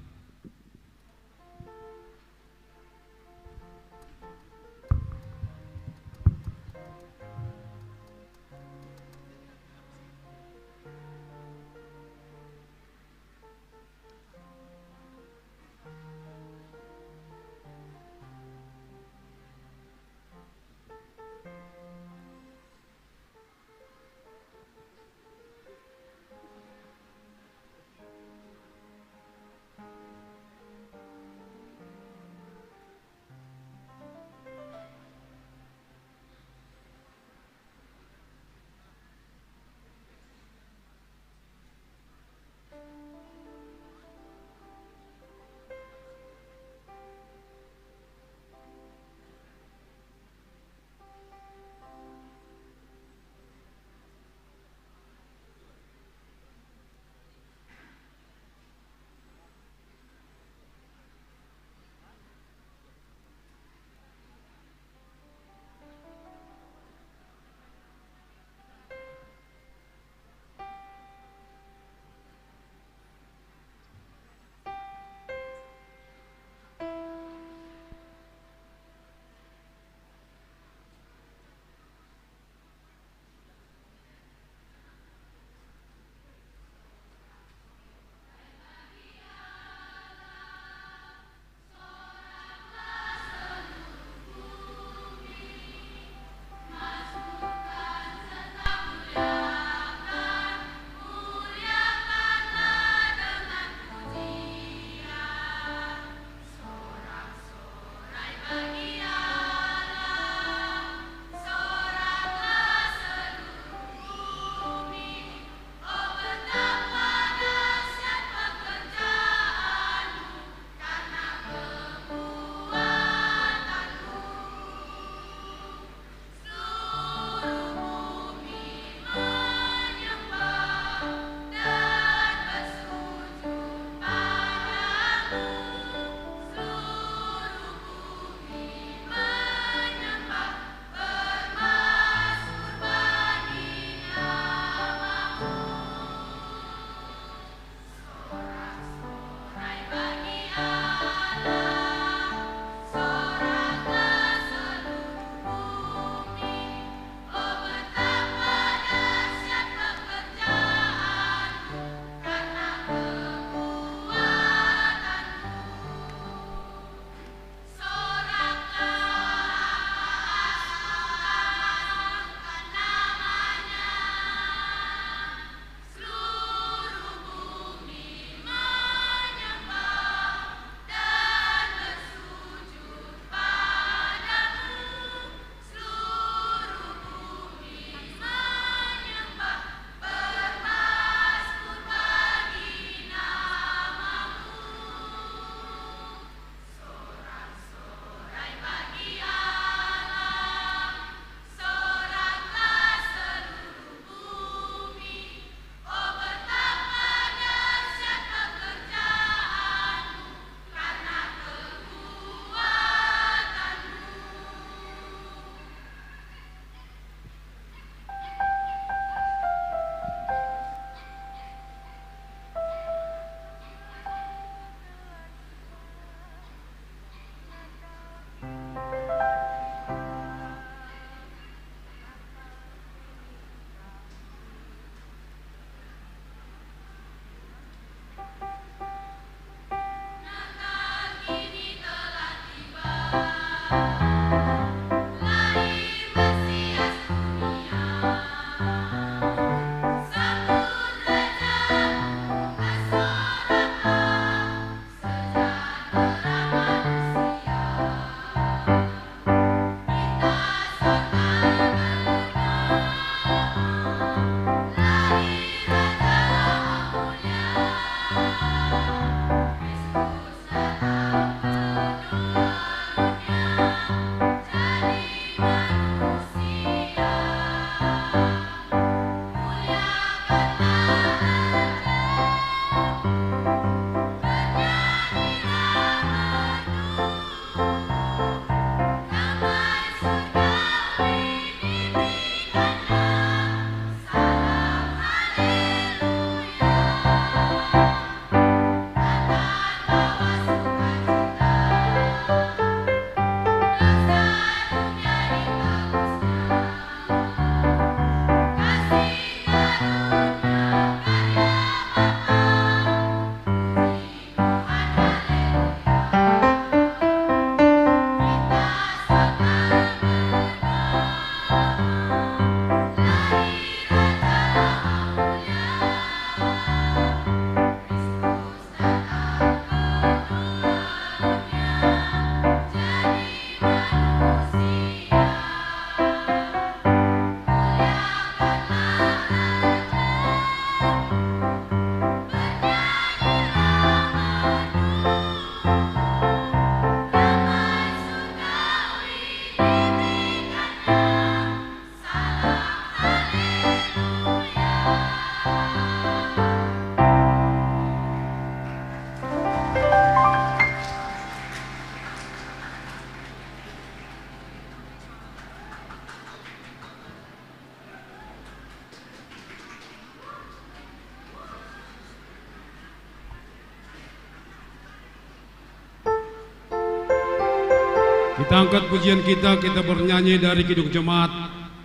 Kita angkat pujian kita bernyanyi dari Kidung Jemaat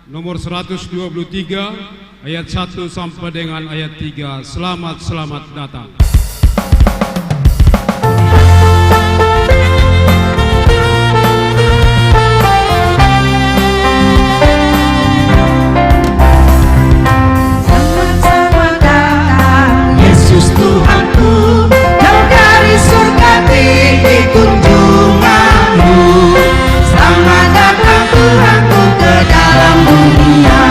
nomor 123 ayat 1 sampai dengan ayat 3. Selamat datang. Selamat datang Yesus Tuhanku, jauh dari surga tinggi kunjunganmu. Selamat datang Tuhanku ke dalam dunia,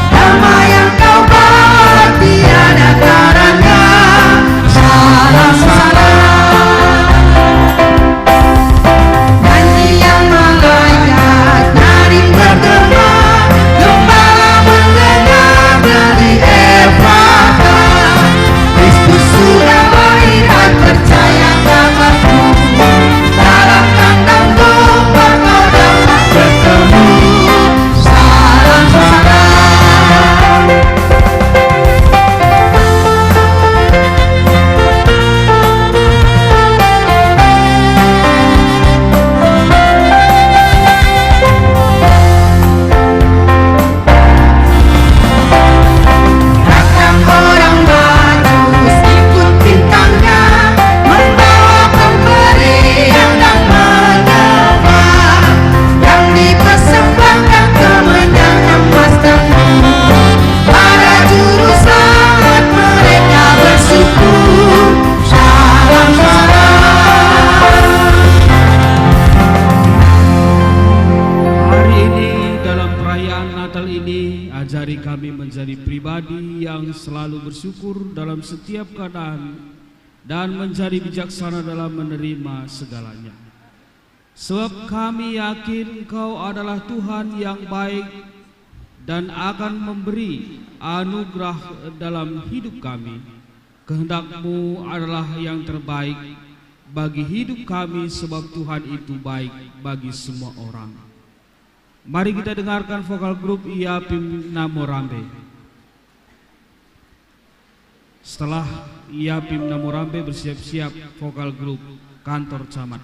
damai yang kau bawa tiada taranya. Salam salam, nyanyian malaikat nyaring bergema, gembala mendengar dari Efrata. Kristus sudah lahir, hai percaya kabarku, dalam kandang domba kau dapat bertemu. Salam salam. Datang orang Majus ikut bintangnya, membawa pemberian dan menyembah, yang dipersembahkan kemenyan emas dan perak. Para juru selamat mereka bersyukur. Salam salam. Hari ini dalam perayaan Natal ini, ajari kami menjadi pribadi yang selalu bersyukur dalam setiap keadaan dan menjadi bijaksana dalam menerima segalanya. Sebab kami yakin Engkau adalah Tuhan yang baik dan akan memberi anugerah dalam hidup kami. Kehendak-Mu adalah yang terbaik bagi hidup kami, sebab Tuhan itu baik bagi semua orang. Mari kita dengarkan vokal grup Iapim Namorambe. Setelah Iapim Namorambe bersiap-siap, vokal grup Kantor Camat.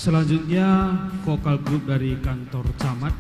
Selanjutnya vokal grup dari kantor camat.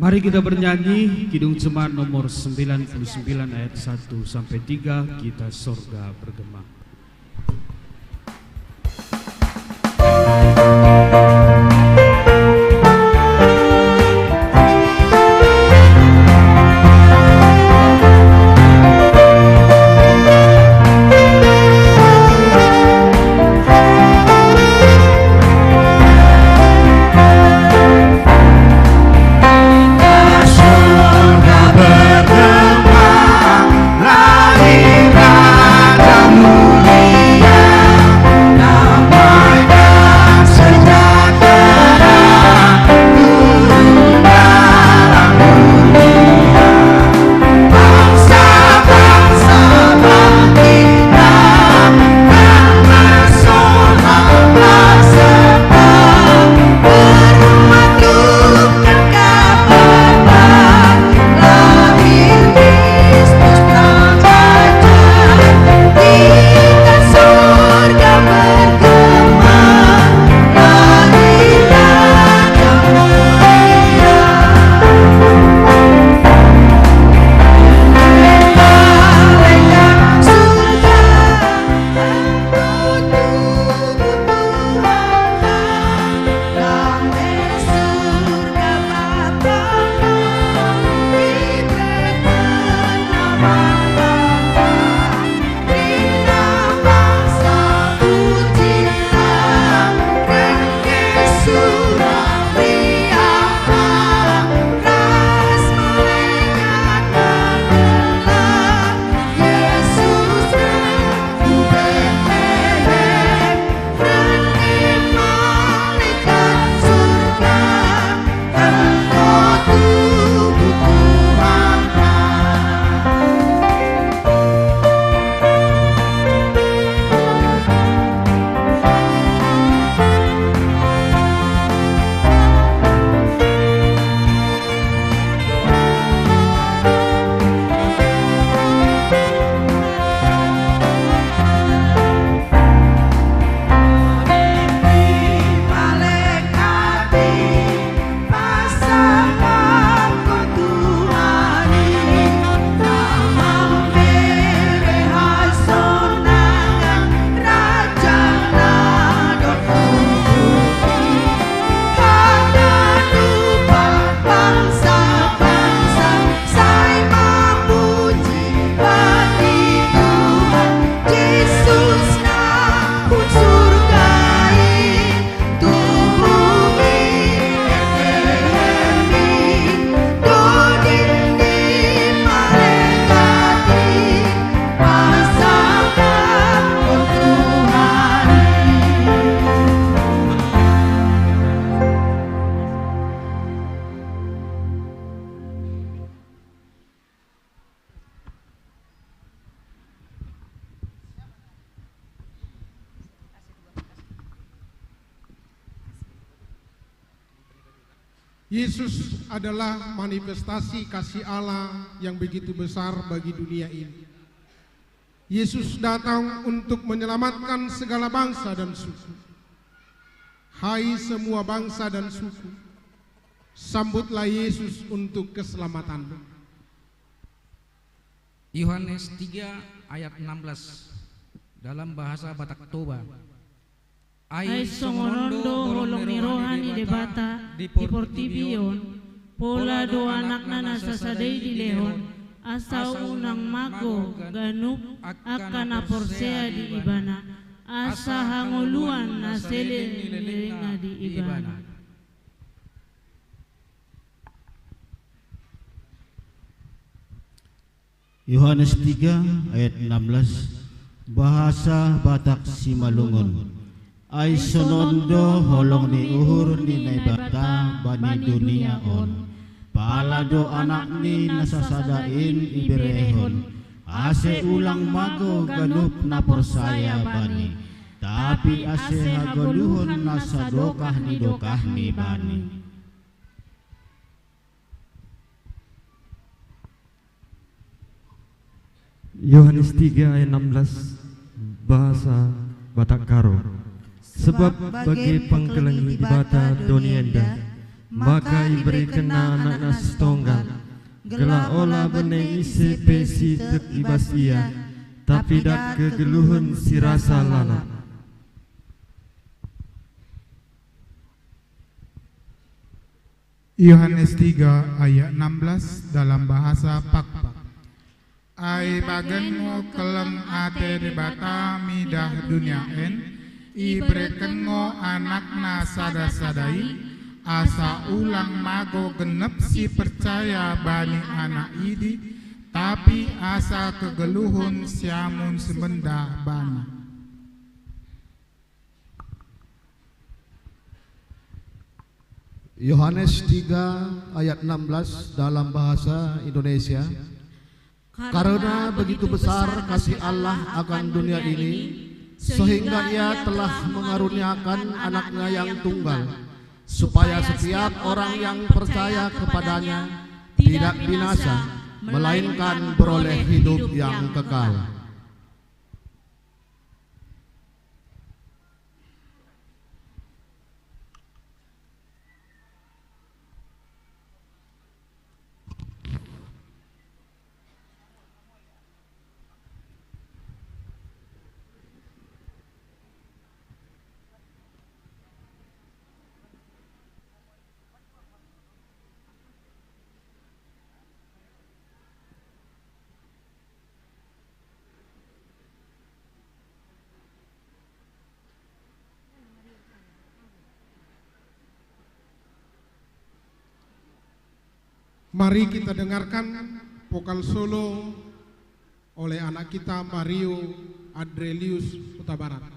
Mari kita bernyanyi Kidung Jemaat nomor 99 ayat 1 sampai 3, Kita Sorga Bergema. Yesus adalah manifestasi kasih Allah yang begitu besar bagi dunia ini. Yesus datang untuk menyelamatkan segala bangsa dan suku. Hai semua bangsa dan suku, sambutlah Yesus untuk keselamatanmu. Yohanes 3 ayat 16 dalam bahasa Batak Toba. Ai songonondo holongi rohani de bata di portibion, pola do anak nana sasadei di lehon, asau unang mago ganup akan aporsea di ibana, asa hangoluan na sele nilenga di ibana. Yohanes 3 ayat 16, bahasa Batak Simalungun. Ai sonondo holong ni uhur ni naibata bani dunia on, palado anak ni nasasadain ibirehon, ase ulang mago ganup na persaya bani, tapi ase hagoluhon nasadokah ni bani. Yohanes 3 ayat 16, bahasa Batak Karo. Sebab bagi pangkelangi di bata donienda, maka iberi kena anak setonggal, gelah olah beneng isi pesi tek ibas ia, tapi dat kegeluhun si rasa lana. Yohanes 3 ayat 16 dalam bahasa Pakpak. Ai bagenmu kelem ate debata midah dunia en, ibrekengo anakna sada-sadai, asa ulang mago genep si percaya bani anak idi, tapi asa kegeluhun siamun semenda bana. Yohanes 3 ayat 16 dalam bahasa Indonesia. Karena begitu besar kasih Allah akan dunia ini, sehingga ia telah mengaruniakan anaknya yang tunggal, supaya setiap orang yang percaya kepadanya tidak binasa, melainkan beroleh hidup yang kekal. Mari kita dengarkan vokal solo oleh anak kita Mario Adrelius Huta Barat.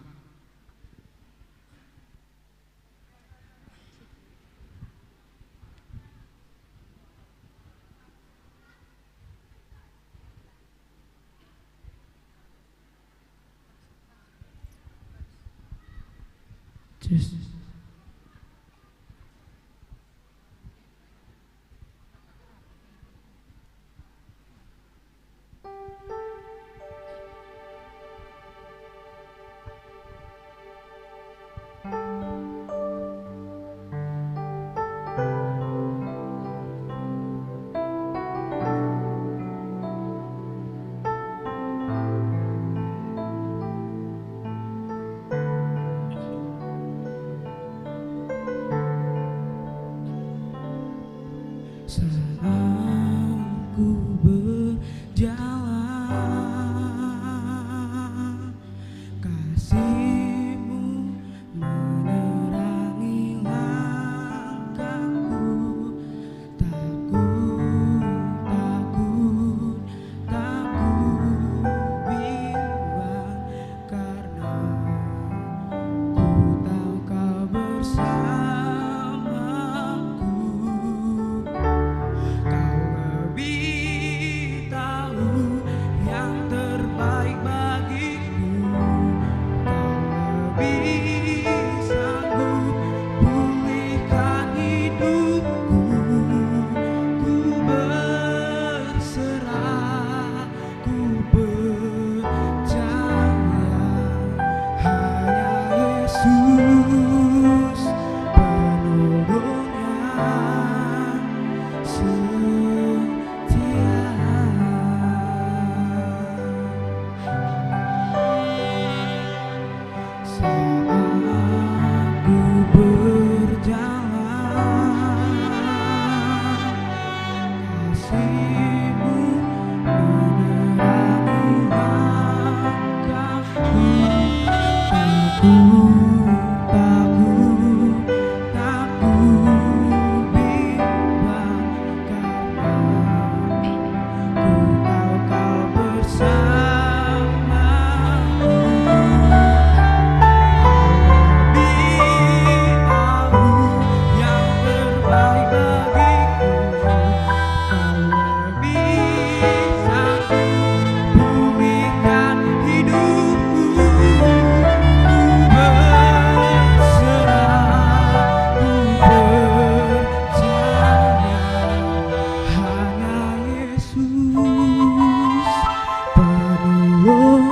Oh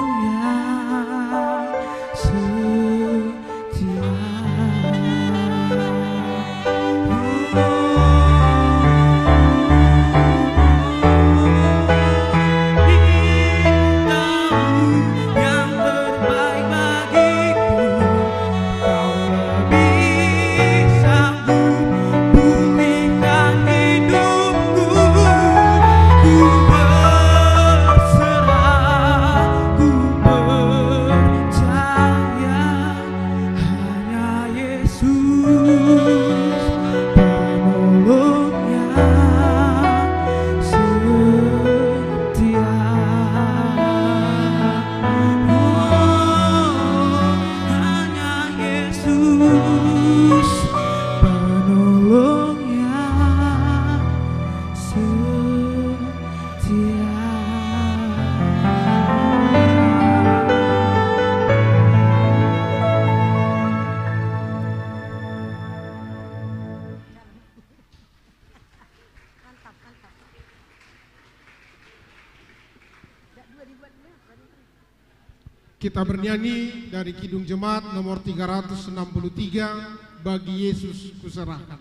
Kita bernyanyi dari Kidung Jemaat nomor 363, Bagi Yesus Kuserahkan.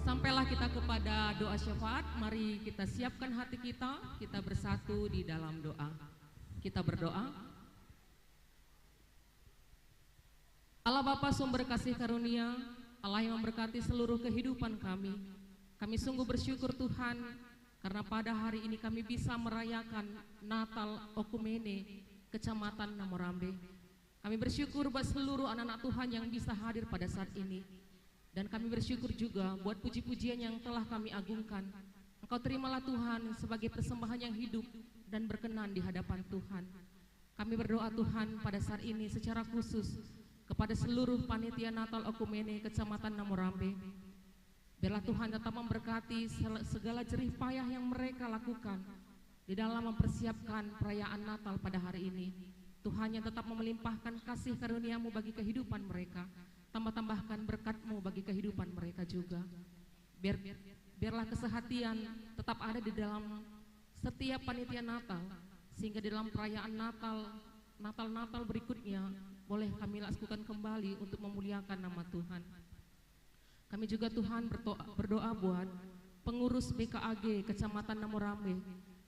Sampailah kita kepada doa syafaat. Mari kita siapkan hati kita, kita bersatu di dalam doa. Kita berdoa. Allah Bapa sumber kasih karunia, Allah yang memberkati seluruh kehidupan kami. Kami sungguh bersyukur Tuhan, karena pada hari ini kami bisa merayakan Natal Okumene, Kecamatan Namorambe. Kami bersyukur buat seluruh anak-anak Tuhan yang bisa hadir pada saat ini. Dan kami bersyukur juga buat puji-pujian yang telah kami agungkan. Engkau terimalah Tuhan sebagai persembahan yang hidup dan berkenan di hadapan Tuhan. Kami berdoa Tuhan pada saat ini secara khusus kepada seluruh panitia Natal Okumene Kecamatan Namorambe. Biarlah Tuhan tetap memberkati segala jerih payah yang mereka lakukan di dalam mempersiapkan perayaan Natal pada hari ini. Tuhan yang tetap melimpahkan kasih karunia-Mu bagi kehidupan mereka. tambah-tambahkan berkat-Mu bagi kehidupan mereka juga. Biarlah kesehatian tetap ada di dalam setiap panitia Natal, sehingga di dalam perayaan Natal berikutnya boleh kami lakukan kembali untuk memuliakan nama Tuhan. Kami juga Tuhan berdoa buat pengurus BKAG Kecamatan Namorambe.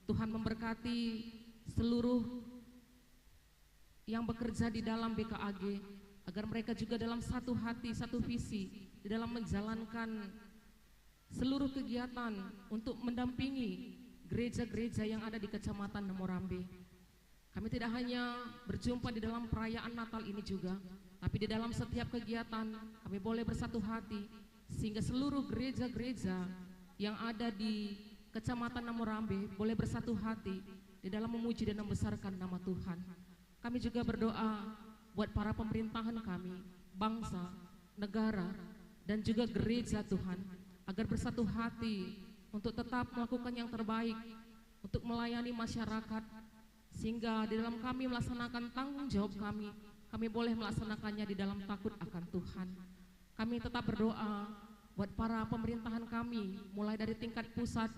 Tuhan memberkati seluruh yang bekerja di dalam BKAG, agar mereka juga dalam satu hati, satu visi di dalam menjalankan seluruh kegiatan untuk mendampingi gereja-gereja yang ada di Kecamatan Namorambe. Kami tidak hanya berjumpa di dalam perayaan Natal ini juga, tapi di dalam setiap kegiatan kami boleh bersatu hati, sehingga seluruh gereja-gereja yang ada di Kecamatan Namorambe boleh bersatu hati di dalam memuji dan membesarkan nama Tuhan. Kami juga berdoa buat para pemerintahan kami, bangsa, negara, dan juga gereja Tuhan, agar bersatu hati untuk tetap melakukan yang terbaik untuk melayani masyarakat, sehingga di dalam kami melaksanakan tanggung jawab kami boleh melaksanakannya di dalam takut akan Tuhan. Kami tetap berdoa buat para pemerintahan kami, mulai dari tingkat pusat,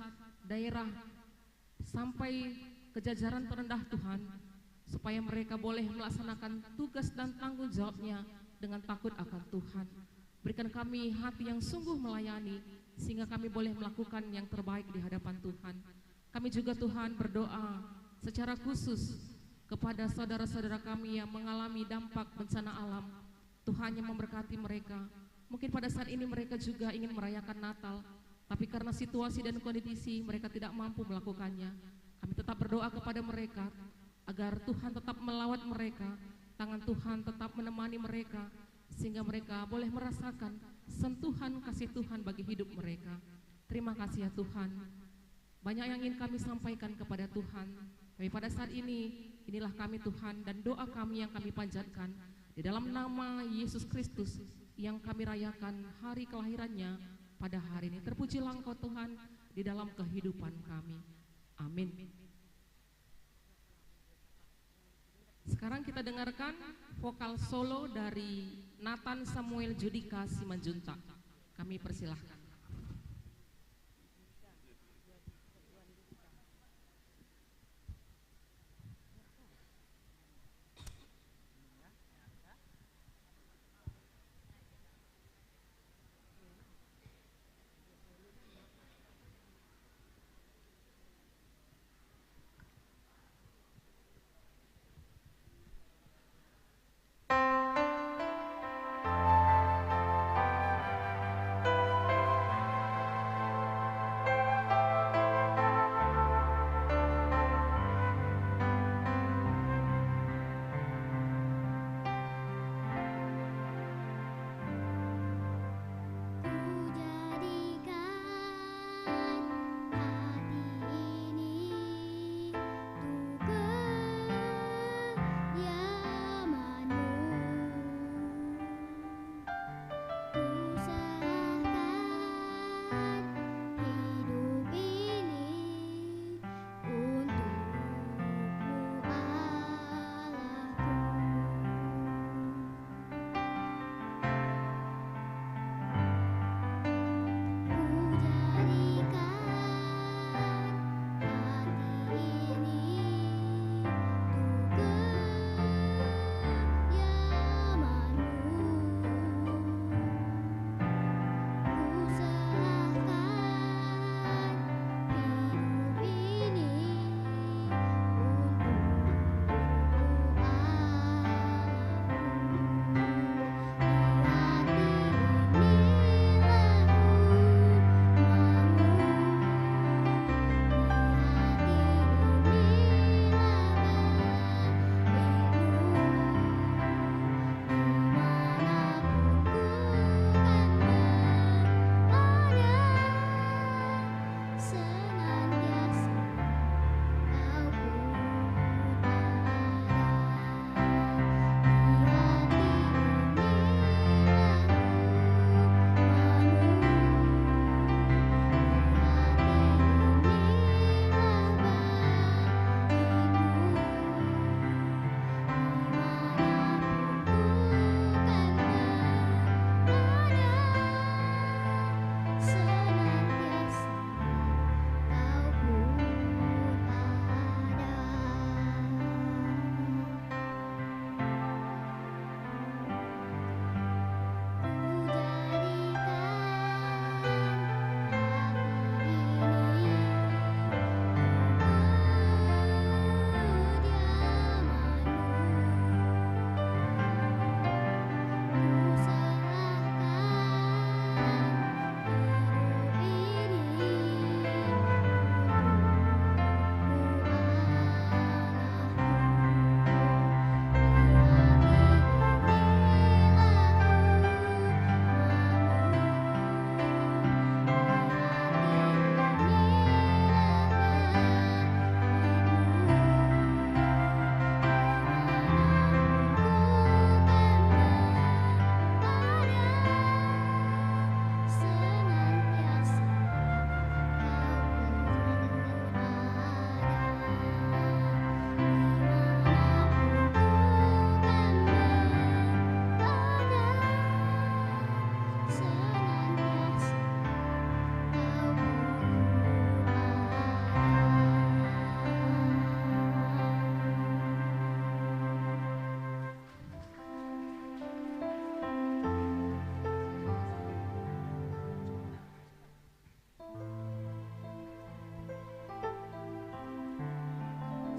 daerah, sampai ke jajaran terendah Tuhan, supaya mereka boleh melaksanakan tugas dan tanggung jawabnya dengan takut akan Tuhan. Berikan kami hati yang sungguh melayani, sehingga kami boleh melakukan yang terbaik di hadapan Tuhan. Kami juga Tuhan berdoa secara khusus kepada saudara-saudara kami yang mengalami dampak bencana alam. Tuhan yang memberkati mereka. Mungkin pada saat ini mereka juga ingin merayakan Natal, tapi karena situasi dan kondisi mereka tidak mampu melakukannya. Kami tetap berdoa kepada mereka agar Tuhan tetap melawat mereka, tangan Tuhan tetap menemani mereka, sehingga mereka boleh merasakan sentuhan kasih Tuhan bagi hidup mereka. Terima kasih ya Tuhan. Banyak yang ingin kami sampaikan kepada Tuhan, tapi pada saat ini, inilah kami Tuhan, dan doa kami yang kami panjatkan di dalam nama Yesus Kristus yang kami rayakan hari kelahirannya pada hari ini. Terpujilah Engkau Tuhan di dalam kehidupan kami. Amin. Sekarang kita dengarkan vokal solo dari Nathan Samuel Judika Simanjuntak. Kami persilahkan.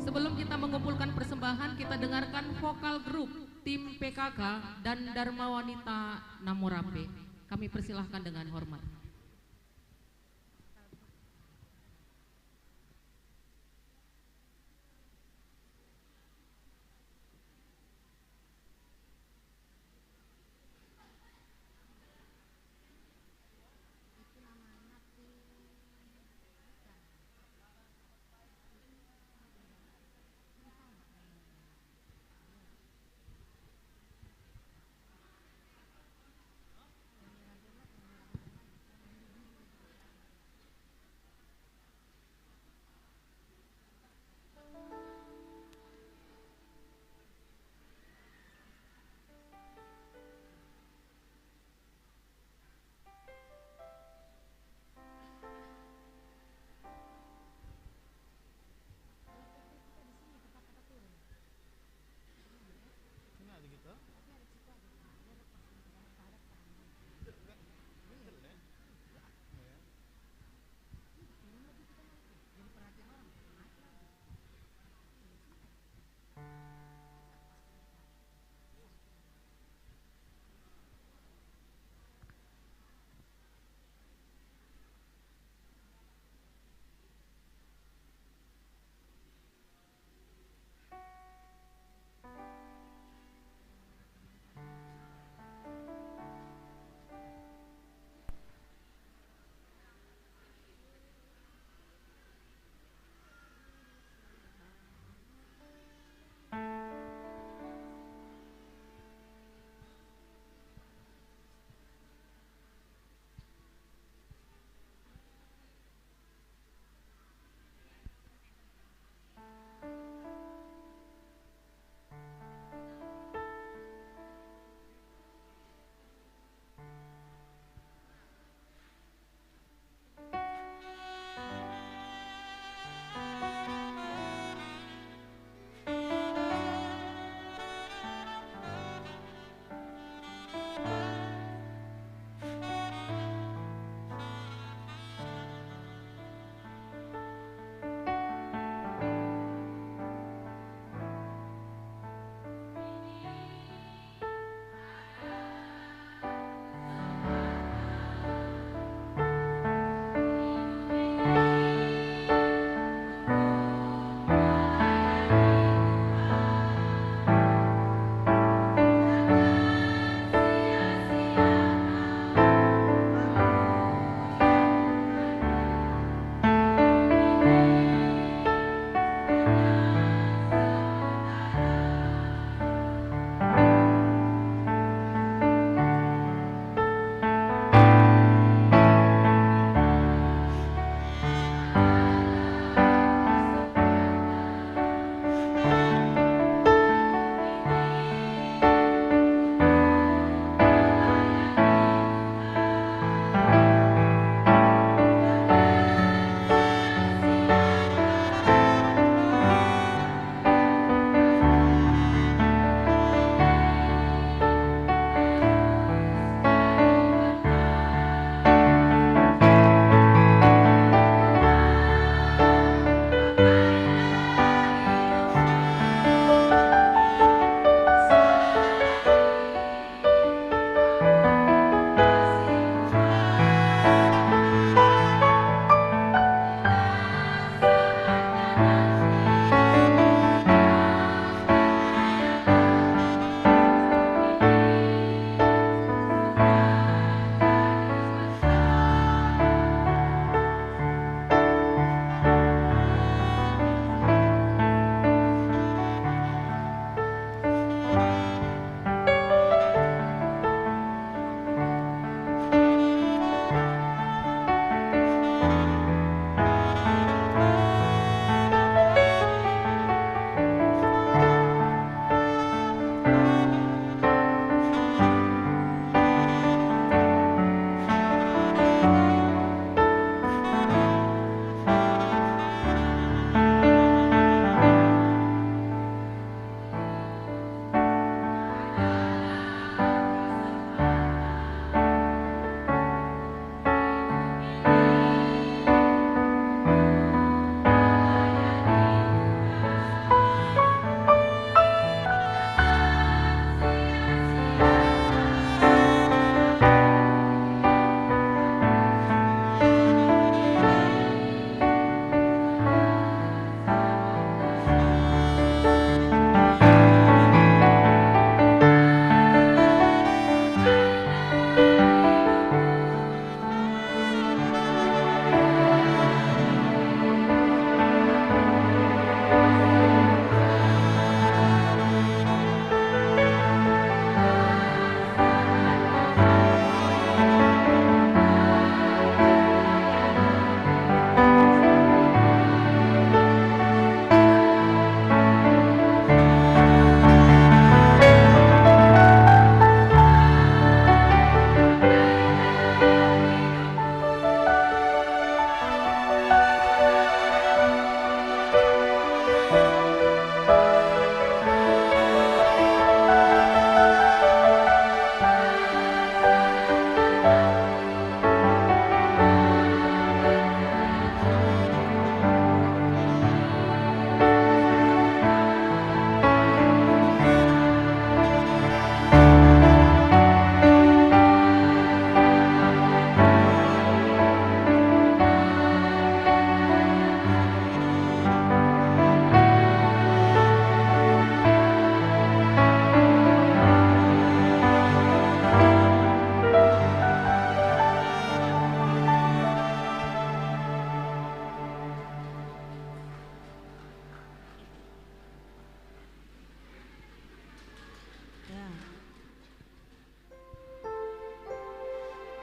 Sebelum kita mengumpulkan persembahan, kita dengarkan vokal grup tim PKK dan Dharma Wanita Namorambe. Kami persilahkan dengan hormat.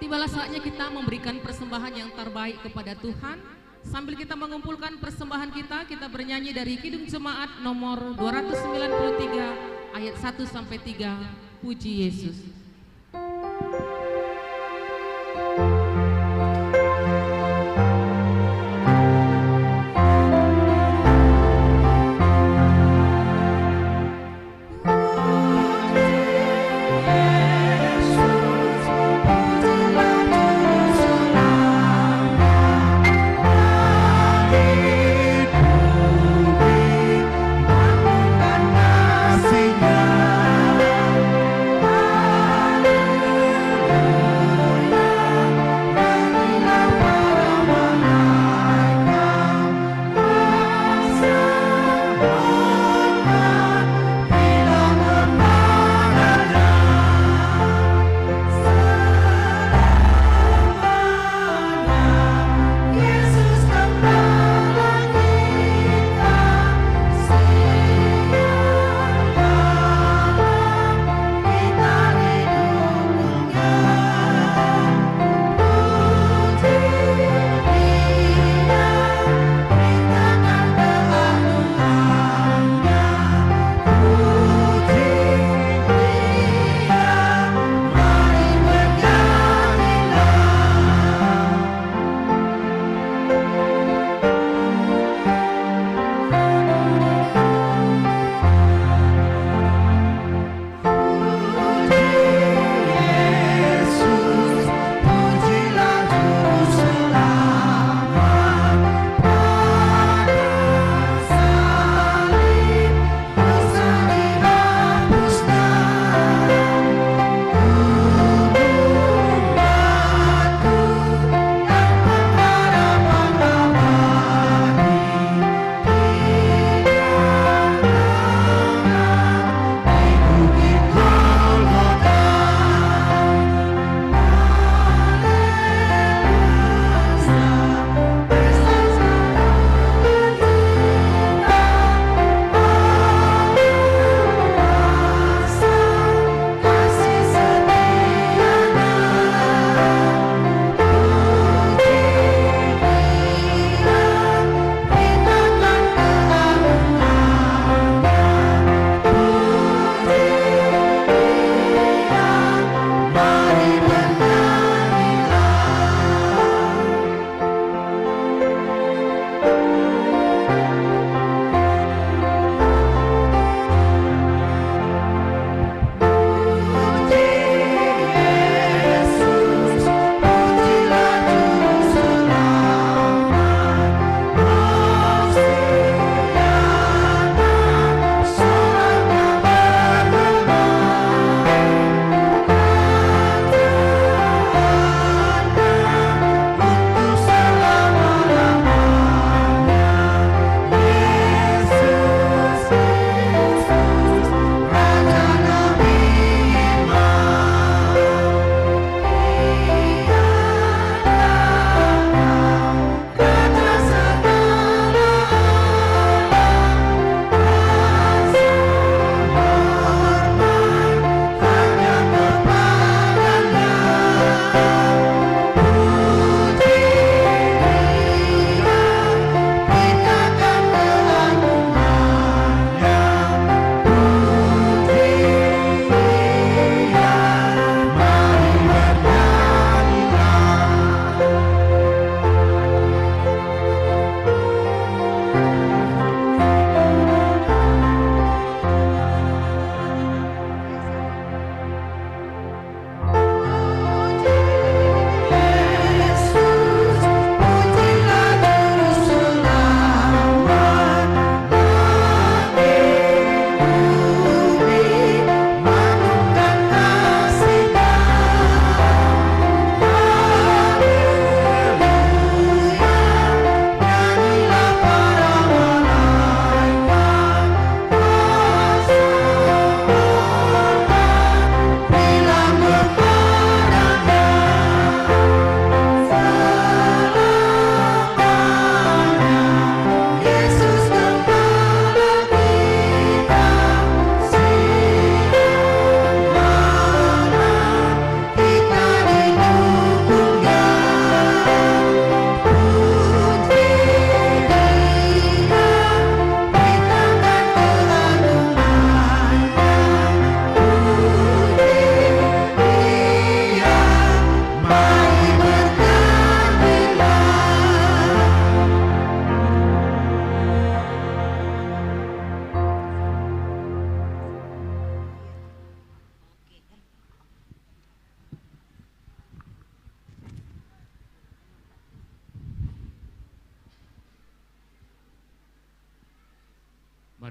Tibalah saatnya kita memberikan persembahan yang terbaik kepada Tuhan. Sambil kita mengumpulkan persembahan kita bernyanyi dari Kidung Jemaat nomor 293 ayat 1 sampai 3. Puji Yesus. Kasihnya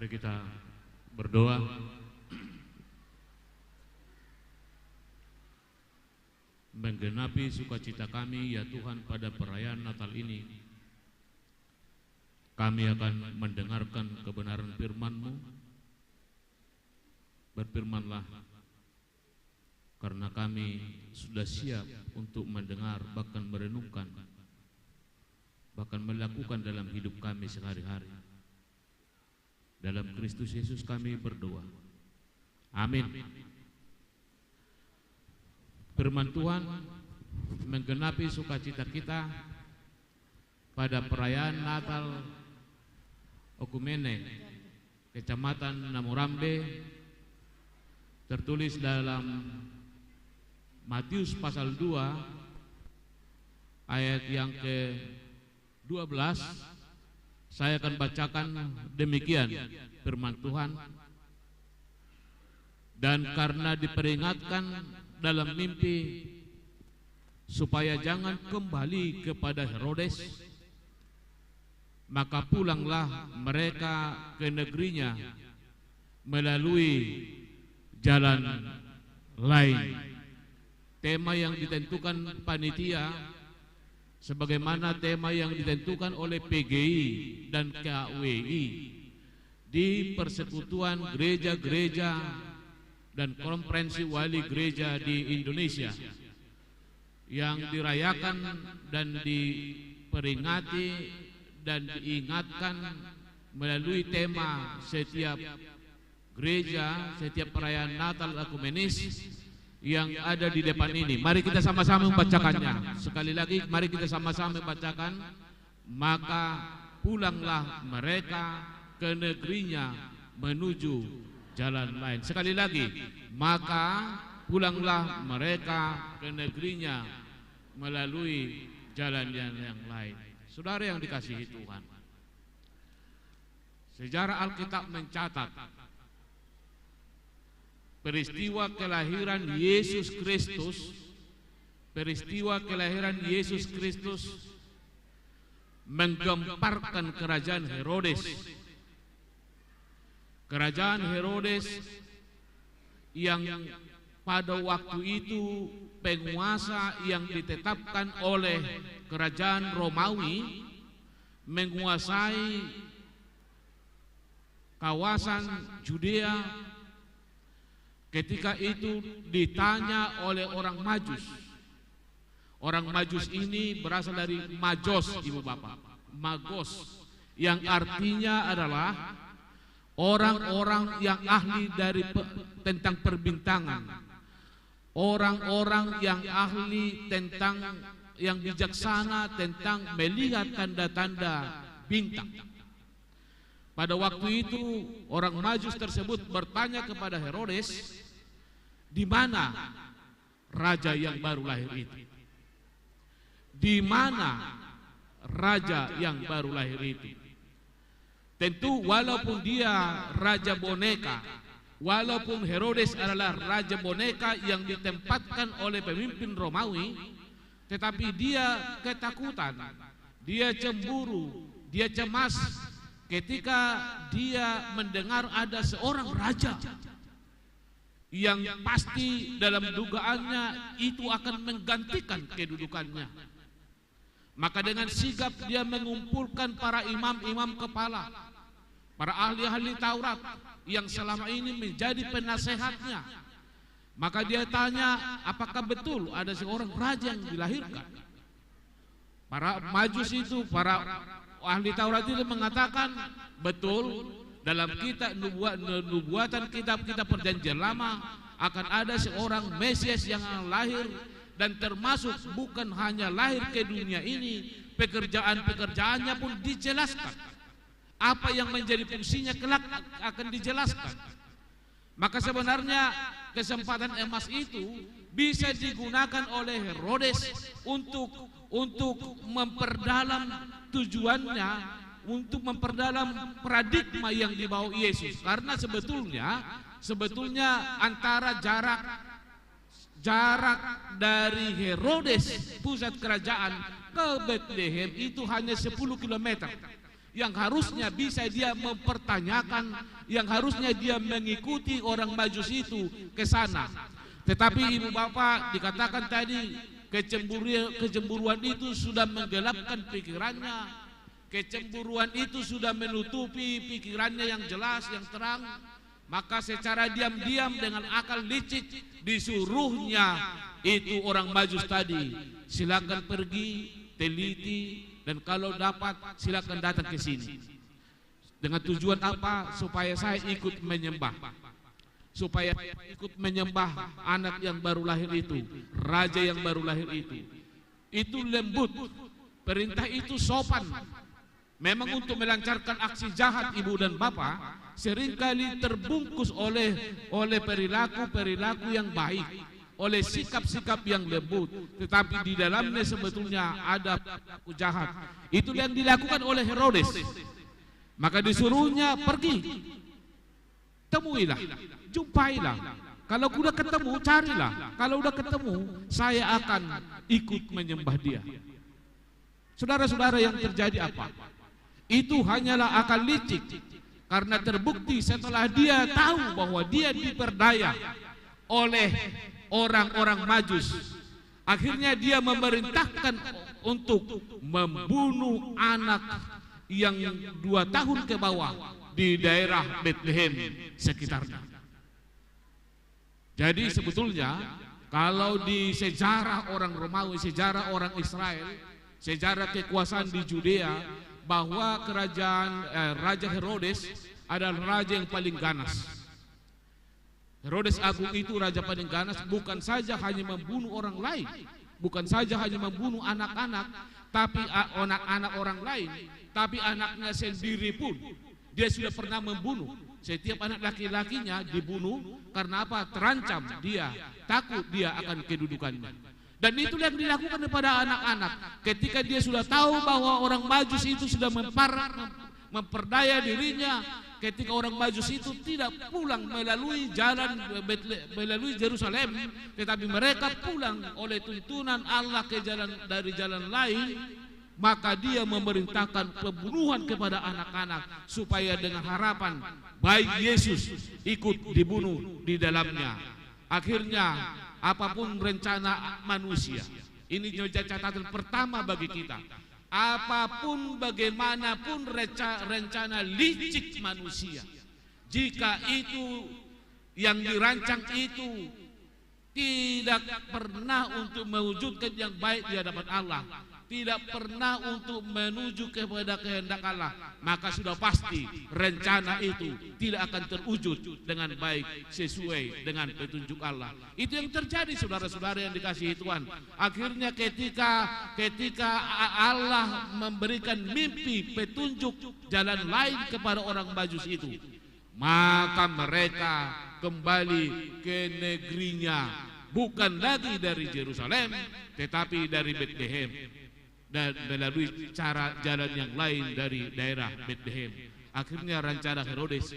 Mari kita berdoa. Menggenapi sukacita kami ya Tuhan pada perayaan Natal ini, kami akan mendengarkan kebenaran firman-Mu. Berfirmanlah, karena kami sudah siap untuk mendengar, bahkan merenungkan, bahkan melakukan dalam hidup kami sehari-hari. Dalam Kristus Yesus kami berdoa. Amin. Firman Tuhan menggenapi sukacita kita pada perayaan Natal Okumene Kecamatan Namorambe, tertulis dalam Matius pasal 2 ayat yang ke-12. Saya akan bacakan demikian firman Tuhan. Dan karena diperingatkan dalam mimpi supaya jangan kembali kepada Herodes, maka pulanglah mereka ke negerinya melalui jalan lain. Tema yang ditentukan panitia sebagaimana tema yang ditentukan oleh PGI dan KWI di persekutuan gereja-gereja dan konferensi wali gereja di Indonesia yang dirayakan dan diperingati dan diingatkan melalui tema setiap gereja, setiap perayaan Natal Ekumenis yang ada di depan ini. Mari kita sama-sama membacakannya. Sekali lagi, mari kita sama-sama membacakan. Maka pulanglah mereka ke negerinya menuju jalan lain. Sekali lagi, maka pulanglah mereka ke negerinya melalui jalan yang lain. Saudara yang dikasihi Tuhan, sejarah Alkitab mencatat peristiwa kelahiran Yesus Kristus, menggemparkan kerajaan Herodes. Kerajaan Herodes yang pada waktu itu penguasa yang ditetapkan oleh kerajaan Romawi menguasai kawasan Judea. Ketika itu ditanya oleh orang Majus. Orang Majus ini berasal dari Magos, Ibu Bapak. Magos yang artinya adalah orang-orang yang ahli tentang perbintangan, orang-orang yang ahli tentang yang bijaksana tentang melihat tanda-tanda bintang. Pada waktu itu orang Majus tersebut bertanya kepada Herodes, di mana raja yang baru lahir itu? Di mana raja yang baru lahir itu? Tentu walaupun dia raja boneka, walaupun Herodes adalah raja boneka yang ditempatkan oleh pemimpin Romawi, tetapi dia ketakutan, dia cemburu, dia cemas ketika dia mendengar ada seorang raja yang pasti dalam dugaannya itu akan menggantikan kedudukannya. Maka dengan sigap dia mengumpulkan para imam-imam kepala, para ahli-ahli Taurat yang selama ini menjadi penasehatnya. Maka dia tanya, apakah betul ada seorang raja yang dilahirkan? Para Majus itu, para ahli Taurat itu mengatakan, betul, dalam kitab nubuatan kitab-kitab perjanjian lama akan ada seorang Mesias yang lahir, dan termasuk bukan hanya lahir ke dunia ini, pekerjaan-pekerjaannya pun dijelaskan. Apa yang menjadi fungsinya kelak akan dijelaskan. Maka sebenarnya kesempatan emas itu bisa digunakan oleh Herodes untuk memperdalam tujuannya, untuk memperdalam paradigma yang dibawa Yesus. Karena sebetulnya antara jarak dari Herodes pusat kerajaan ke Bethlehem itu hanya 10 km. yang harusnya bisa dia mempertanyakan, yang harusnya dia mengikuti orang Majus itu ke sana. Tetapi ibu bapak dikatakan tadi kecemburuan itu sudah menggelapkan pikirannya, kecemburuan itu sudah menutupi pikirannya yang jelas, yang terang. Maka secara diam-diam dengan akal licik disuruhnya itu orang Majus tadi, silakan pergi, teliti, dan kalau dapat silakan datang ke sini. Dengan tujuan apa? Supaya saya ikut menyembah, supaya ikut menyembah anak yang baru lahir itu, raja yang baru lahir itu. Itu lembut, perintah itu sopan. Memang untuk melancarkan aksi jahat ibu dan bapak seringkali terbungkus oleh perilaku yang baik, oleh sikap-sikap yang lembut, tetapi di dalamnya sebetulnya ada perilaku jahat. Itu yang dilakukan oleh Herodes. Maka disuruhnya pergi, temuilah, jumpailah. Kalau udah ketemu, carilah. Kalau udah ketemu, saya akan ikut menyembah dia. Saudara-saudara, yang terjadi apa? Itu hanyalah akal licik, karena terbukti setelah dia tahu bahwa dia diperdaya oleh orang-orang Majus, akhirnya dia memerintahkan untuk membunuh anak yang 2 tahun ke bawah di daerah Bethlehem sekitarnya. Jadi sebetulnya kalau di sejarah orang Romawi, sejarah orang Israel, sejarah kekuasaan di Judea, bahwa kerajaan Raja Herodes adalah raja yang paling ganas. Herodes Agung itu raja paling ganas, bukan saja hanya membunuh orang lain, bukan saja hanya membunuh anak-anak, tapi anak-anak orang lain, tapi anaknya sendiri pun dia sudah pernah membunuh. Setiap anak laki-lakinya dibunuh karena apa? Terancam dia, takut dia akan kedudukannya. Dan itu yang dilakukan kepada anak-anak. Ketika dia sudah tahu bahwa orang Majus itu sudah memperdaya dirinya, ketika orang Majus itu tidak pulang melalui melalui Yerusalem, tetapi mereka pulang oleh tuntunan Allah ke dari jalan lain, maka dia memerintahkan pembunuhan kepada anak-anak supaya dengan harapan baik Yesus ikut dibunuh di dalamnya. Akhirnya apapun rencana manusia, ini catatan pertama bagi kita. Apapun bagaimanapun rencana licik manusia, jika itu yang dirancang itu tidak pernah untuk mewujudkan yang baik di hadapan Allah, tidak pernah untuk menuju kepada kehendak Allah, maka sudah pasti rencana itu tidak akan terwujud dengan baik sesuai dengan petunjuk Allah. Itu yang terjadi, saudara-saudara yang dikasihi Tuhan. Akhirnya ketika Allah memberikan mimpi, petunjuk jalan lain kepada orang Majus itu, maka mereka kembali ke negerinya, bukan lagi dari Yerusalem tetapi dari Bethlehem, dan melalui cara jalan yang lain dari daerah Bethlehem. Akhirnya rencana Herodes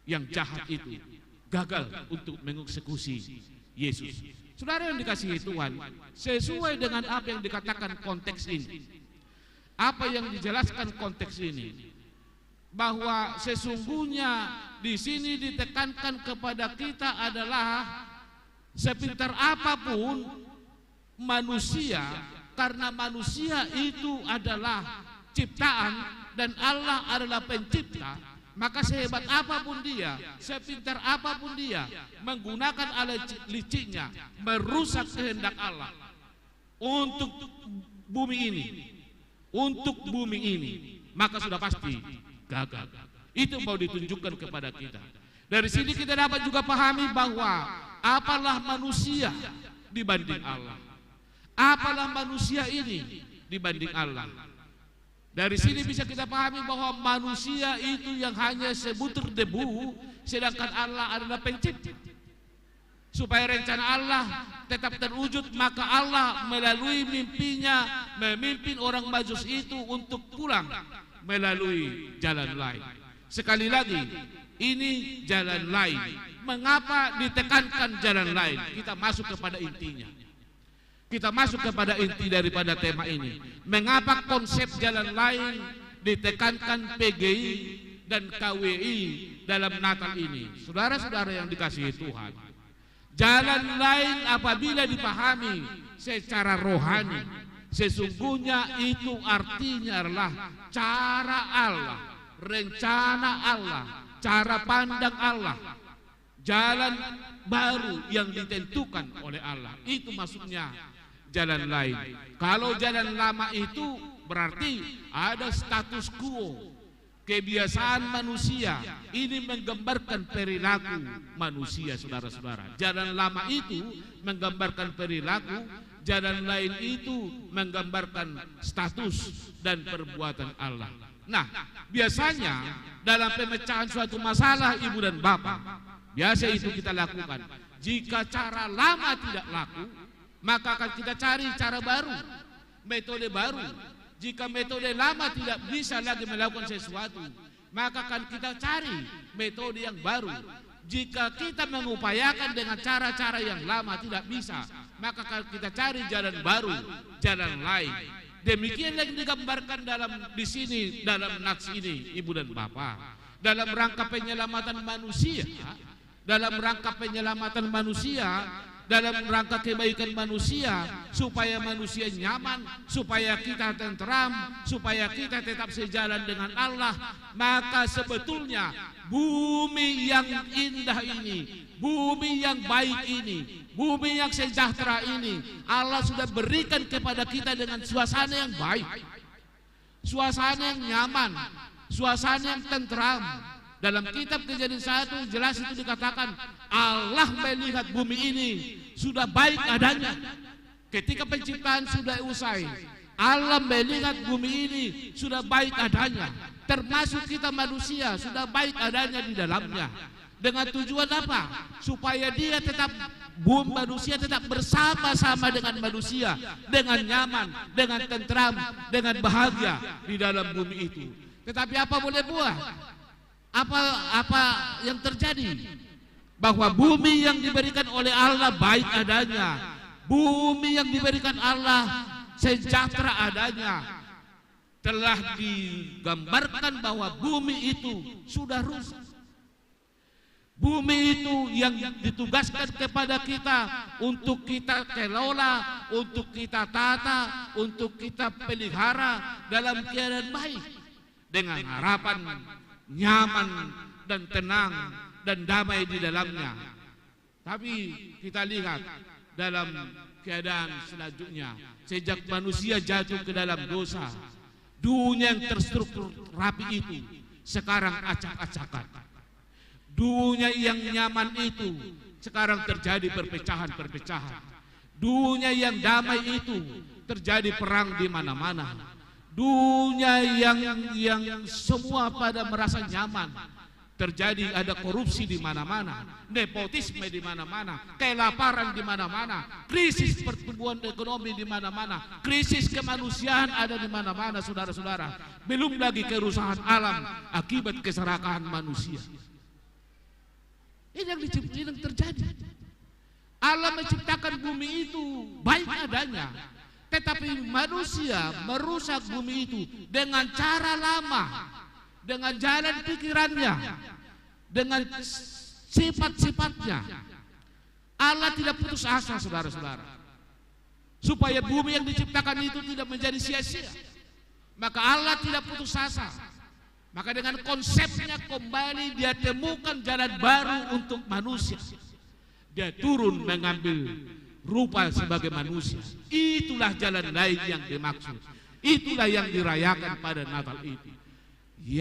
yang jahat itu gagal untuk mengeksekusi Yesus. Saudara yang dikasihi Tuhan, sesuai dengan apa yang dikatakan konteks ini, apa yang dijelaskan konteks ini, bahwa sesungguhnya di sini ditekankan kepada kita adalah sepintar apapun manusia, karena manusia itu adalah ciptaan dan Allah adalah pencipta, maka sehebat apapun dia, sepintar apapun dia, menggunakan alat liciknya merusak kehendak Allah untuk bumi ini, maka sudah pasti gagal. Itu mau ditunjukkan kepada kita. Dari sini kita dapat juga pahami bahwa apalah manusia dibanding Allah. Apalah manusia ini dibanding Allah. Dari sini bisa kita pahami bahwa manusia itu yang hanya sebutir debu, sedangkan Allah adalah pencipta. Supaya rencana Allah tetap terwujud, maka Allah melalui mimpinya memimpin orang Majus itu untuk pulang melalui jalan lain. Sekali lagi, ini jalan lain. Mengapa ditekankan jalan lain? Kita masuk kepada intinya. Kita masuk kepada inti daripada tema ini. Mengapa konsep jalan lain ditekankan PGI dan KWI dalam Natal ini. Saudara-saudara yang dikasihi Tuhan, jalan lain apabila dipahami secara rohani, sesungguhnya itu artinya adalah cara Allah, rencana Allah, cara pandang Allah, jalan baru yang ditentukan oleh Allah. Itu maksudnya jalan lain. Kalau jalan lama itu berarti ada status quo, kebiasaan manusia. Ini menggambarkan perilaku manusia, saudara-saudara. Jalan lama itu menggambarkan perilaku, jalan lain itu menggambarkan status dan perbuatan Allah. Nah, biasanya dalam pemecahan suatu masalah ibu dan bapak, biasa itu kita lakukan. Jika cara lama tidak laku, maka akan kita cari cara baru, metode baru. Jika metode lama tidak bisa lagi melakukan sesuatu, maka akan kita cari metode yang baru. Jika kita mengupayakan dengan cara-cara yang lama tidak bisa, maka akan kita cari jalan baru, jalan lain. Demikian yang digambarkan di sini dalam nats ini, ibu dan bapak, dalam rangka penyelamatan manusia, dalam rangka penyelamatan manusia, dalam rangka kebaikan manusia, supaya manusia nyaman, supaya kita tenteram, supaya kita tetap sejalan dengan Allah. Maka sebetulnya bumi yang indah ini, bumi yang baik ini, bumi yang sejahtera ini, Allah sudah berikan kepada kita dengan suasana yang baik, suasana yang nyaman, suasana yang tenteram. Dalam kitab Kejadian 1 jelas itu dikatakan Allah melihat bumi ini sudah baik adanya. Ketika penciptaan sudah usai, Allah melihat bumi ini sudah baik adanya, termasuk kita manusia sudah baik adanya di dalamnya. Dengan tujuan apa? Supaya dia tetap, bumi manusia tetap bersama-sama dengan manusia, dengan nyaman, dengan tentram, dengan bahagia di dalam bumi itu. Tetapi apa boleh buat? Apa yang terjadi? Bahwa bumi yang diberikan oleh Allah baik adanya, bumi yang diberikan Allah sejahtera adanya, telah digambarkan bahwa bumi itu sudah rusak. Bumi itu yang ditugaskan kepada kita untuk kita kelola, untuk kita tata, untuk kita pelihara dalam keadaan baik, dengan harapan nyaman dan tenang dan damai di dalamnya. Tapi kita lihat dalam keadaan selanjutnya, sejak manusia jatuh ke dalam dosa, dunia yang terstruktur rapi itu sekarang acak-acakan. Dunia yang nyaman itu sekarang terjadi perpecahan-perpecahan. Dunia yang damai itu terjadi perang di mana-mana. Dunia yang semua pada merasa nyaman, terjadi ada korupsi di mana-mana, nepotisme di mana-mana, kelaparan di mana-mana, krisis pertumbuhan ekonomi di mana-mana, krisis kemanusiaan ada di mana-mana, saudara-saudara. Belum lagi kerusakan alam akibat keserakahan manusia. Ini yang terjadi. Allah menciptakan bumi itu baik adanya, tetapi manusia merusak bumi itu dengan cara lama, dengan jalan pikirannya, dengan sifat-sifatnya. Allah tidak putus asa, saudara-saudara, supaya bumi yang diciptakan itu tidak menjadi sia-sia. Maka Allah tidak putus asa. Maka dengan konsepnya kembali dia temukan jalan baru untuk manusia. Dia turun mengambil rupa sebagai manusia. Itulah jalan lain yang dimaksud. Itulah yang dirayakan pada Natal itu.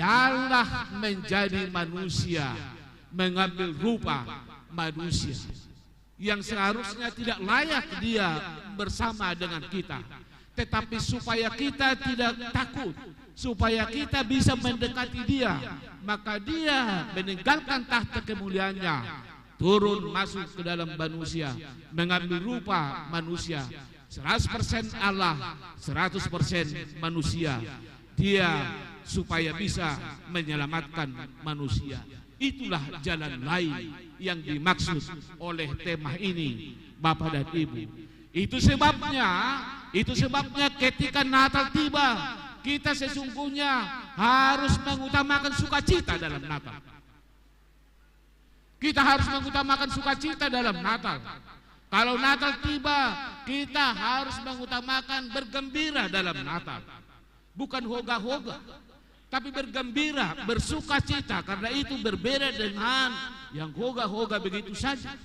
Allah menjadi manusia, mengambil rupa manusia yang seharusnya tidak layak dia bersama dengan kita. Tetapi supaya kita tidak takut, supaya kita bisa mendekati dia, maka dia meninggalkan tahta kemuliaannya, turun masuk ke dalam manusia, mengambil rupa manusia, 100% Allah, 100% manusia. Dia supaya bisa menyelamatkan manusia. Itulah jalan lain yang dimaksud oleh tema ini, Bapak dan Ibu. Itu sebabnya ketika Natal tiba, kita sesungguhnya harus mengutamakan sukacita dalam Natal. Kita harus mengutamakan sukacita dalam Natal. Kalau Natal tiba, kita harus mengutamakan bergembira dalam Natal. Bukan hoga-hoga, tapi bergembira, bersukacita, karena itu berbeda dengan yang hoga-hoga begitu saja.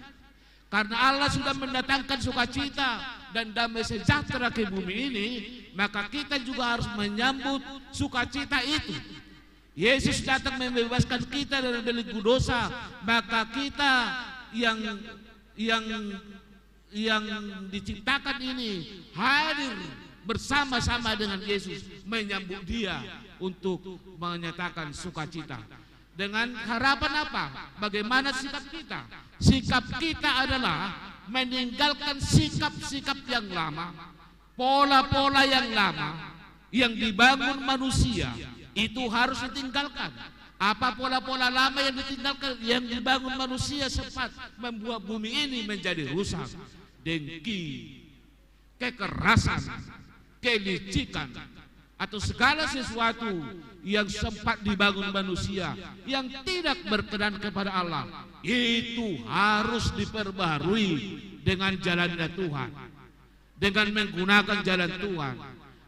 Karena Allah sudah mendatangkan sukacita dan damai sejahtera ke bumi ini, maka kita juga harus menyambut sukacita itu. Yesus datang membebaskan kita dari belenggu dosa, maka kita yang diciptakan ini hadir bersama-sama dengan Yesus, menyambut Dia untuk menyatakan sukacita. Dengan harapan apa? Bagaimana sikap kita? Sikap kita adalah meninggalkan sikap-sikap yang lama, pola-pola yang lama yang dibangun manusia. Itu harus ditinggalkan. Apa pola-pola lama yang ditinggalkan, yang dibangun manusia sempat membuat bumi ini menjadi rusak. Dengki, kekerasan, kelicikan, atau segala sesuatu yang sempat dibangun manusia yang tidak berkenan kepada Allah, itu harus diperbaharui dengan jalannya Tuhan, dengan menggunakan jalan Tuhan,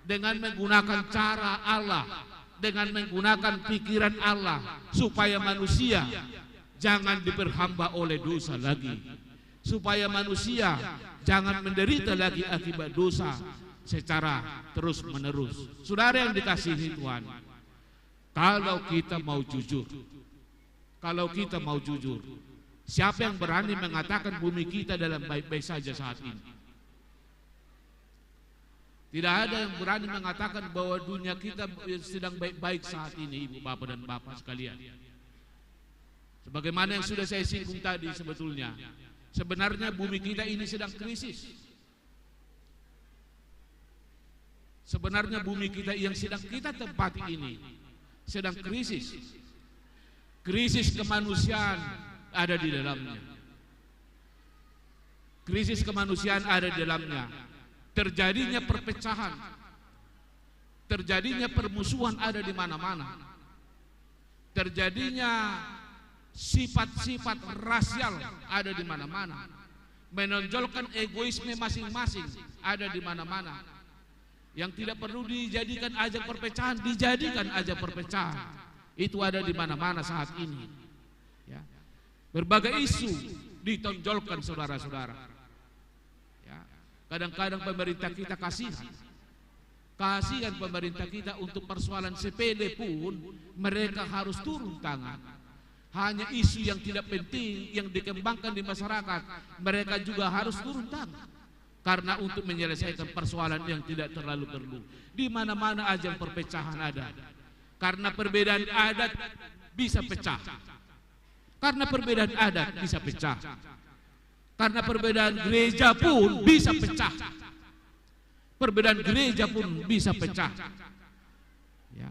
dengan menggunakan cara Allah, dengan menggunakan pikiran Allah, supaya manusia jangan diperhamba oleh dosa lagi, supaya manusia jangan menderita lagi akibat dosa secara terus menerus. Saudara yang dikasihi Tuhan, kalau kita mau jujur, siapa yang berani mengatakan bumi kita dalam baik-baik saja saat ini? Tidak ada yang berani mengatakan bahwa dunia kita sedang baik-baik saat ini, ibu, bapak, dan bapak sekalian. Sebagaimana yang sudah saya singgung tadi, sebenarnya bumi kita ini sedang krisis. Sebenarnya bumi kita yang sedang kita tempati ini sedang krisis. Krisis kemanusiaan ada di dalamnya. Krisis kemanusiaan ada di dalamnya. Terjadinya perpecahan, terjadinya permusuhan ada di mana-mana, terjadinya sifat-sifat rasial ada di mana-mana, menonjolkan egoisme masing-masing ada di mana-mana. Yang tidak perlu dijadikan ajang perpecahan, dijadikan ajang perpecahan. Itu ada di mana-mana saat ini. Ya. Berbagai isu ditonjolkan, saudara-saudara. Kadang-kadang pemerintah kita kasihan pemerintah kita untuk persoalan sepele pun mereka harus turun tangan. Hanya isu yang tidak penting yang dikembangkan di masyarakat, mereka juga harus turun tangan. Karena untuk menyelesaikan persoalan yang tidak terlalu perlu. Di mana-mana ajang perpecahan ada. Karena perbedaan adat bisa pecah. Karena perbedaan adat bisa pecah. Karena perbedaan gereja pun bisa pecah. Perbedaan gereja pun bisa pecah. Ya.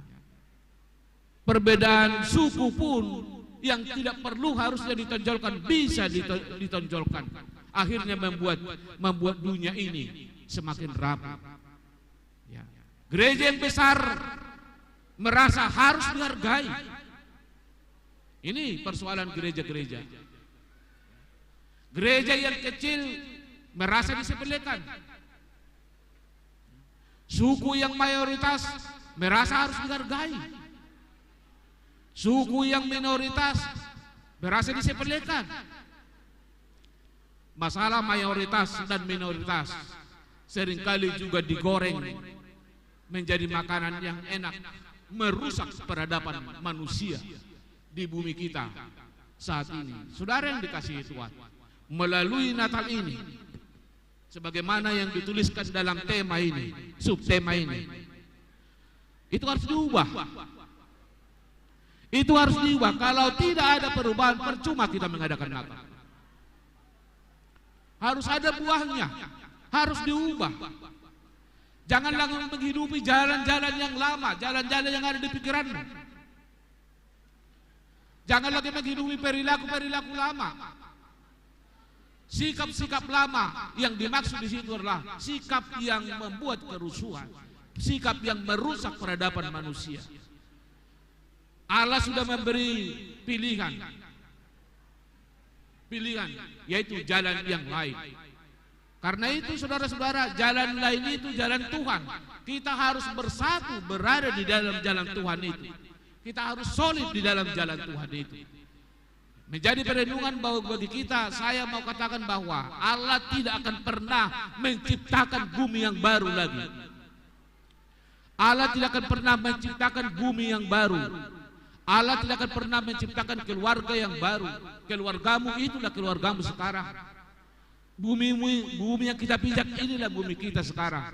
Perbedaan suku pun yang tidak perlu harusnya ditonjolkan bisa ditonjolkan. Akhirnya membuat dunia ini semakin rapuh. Ya. Gereja yang besar merasa harus dihargai. Ini persoalan gereja-gereja. Gereja yang kecil merasa disepelekan. Suku yang mayoritas merasa harus dihargai. Suku yang minoritas merasa disepelekan. Masalah mayoritas dan minoritas seringkali juga digoreng menjadi makanan yang enak, merusak peradaban manusia di bumi kita saat ini. Saudara yang dikasihi Tuhan, melalui Natal ini, sebagaimana yang dituliskan dalam tema ini, subtema ini, itu harus diubah. Itu harus diubah. Kalau tidak ada perubahan, percuma kita mengadakan Natal. Harus ada buahnya, harus diubah. Jangan lagi menghidupi jalan-jalan yang lama, jalan-jalan yang ada di pikiranmu. Jangan lagi menghidupi perilaku-perilaku lama. Sikap-sikap lama yang dimaksud di situ adalah sikap yang membuat kerusuhan, sikap yang merusak peradaban manusia. Allah sudah memberi pilihan, yaitu jalan yang lain. Karena itu saudara-saudara, jalan lain itu jalan Tuhan. Kita harus bersatu berada di dalam jalan Tuhan itu. Kita harus solid di dalam jalan Tuhan itu. Menjadi perenungan bagi kita, saya mau katakan bahwa Allah tidak akan pernah menciptakan bumi yang baru lagi. Allah tidak akan pernah menciptakan bumi yang baru. Allah tidak akan pernah menciptakan keluarga yang baru. Keluargamu itulah keluargamu sekarang. Bumi yang kita pijak inilah bumi kita sekarang.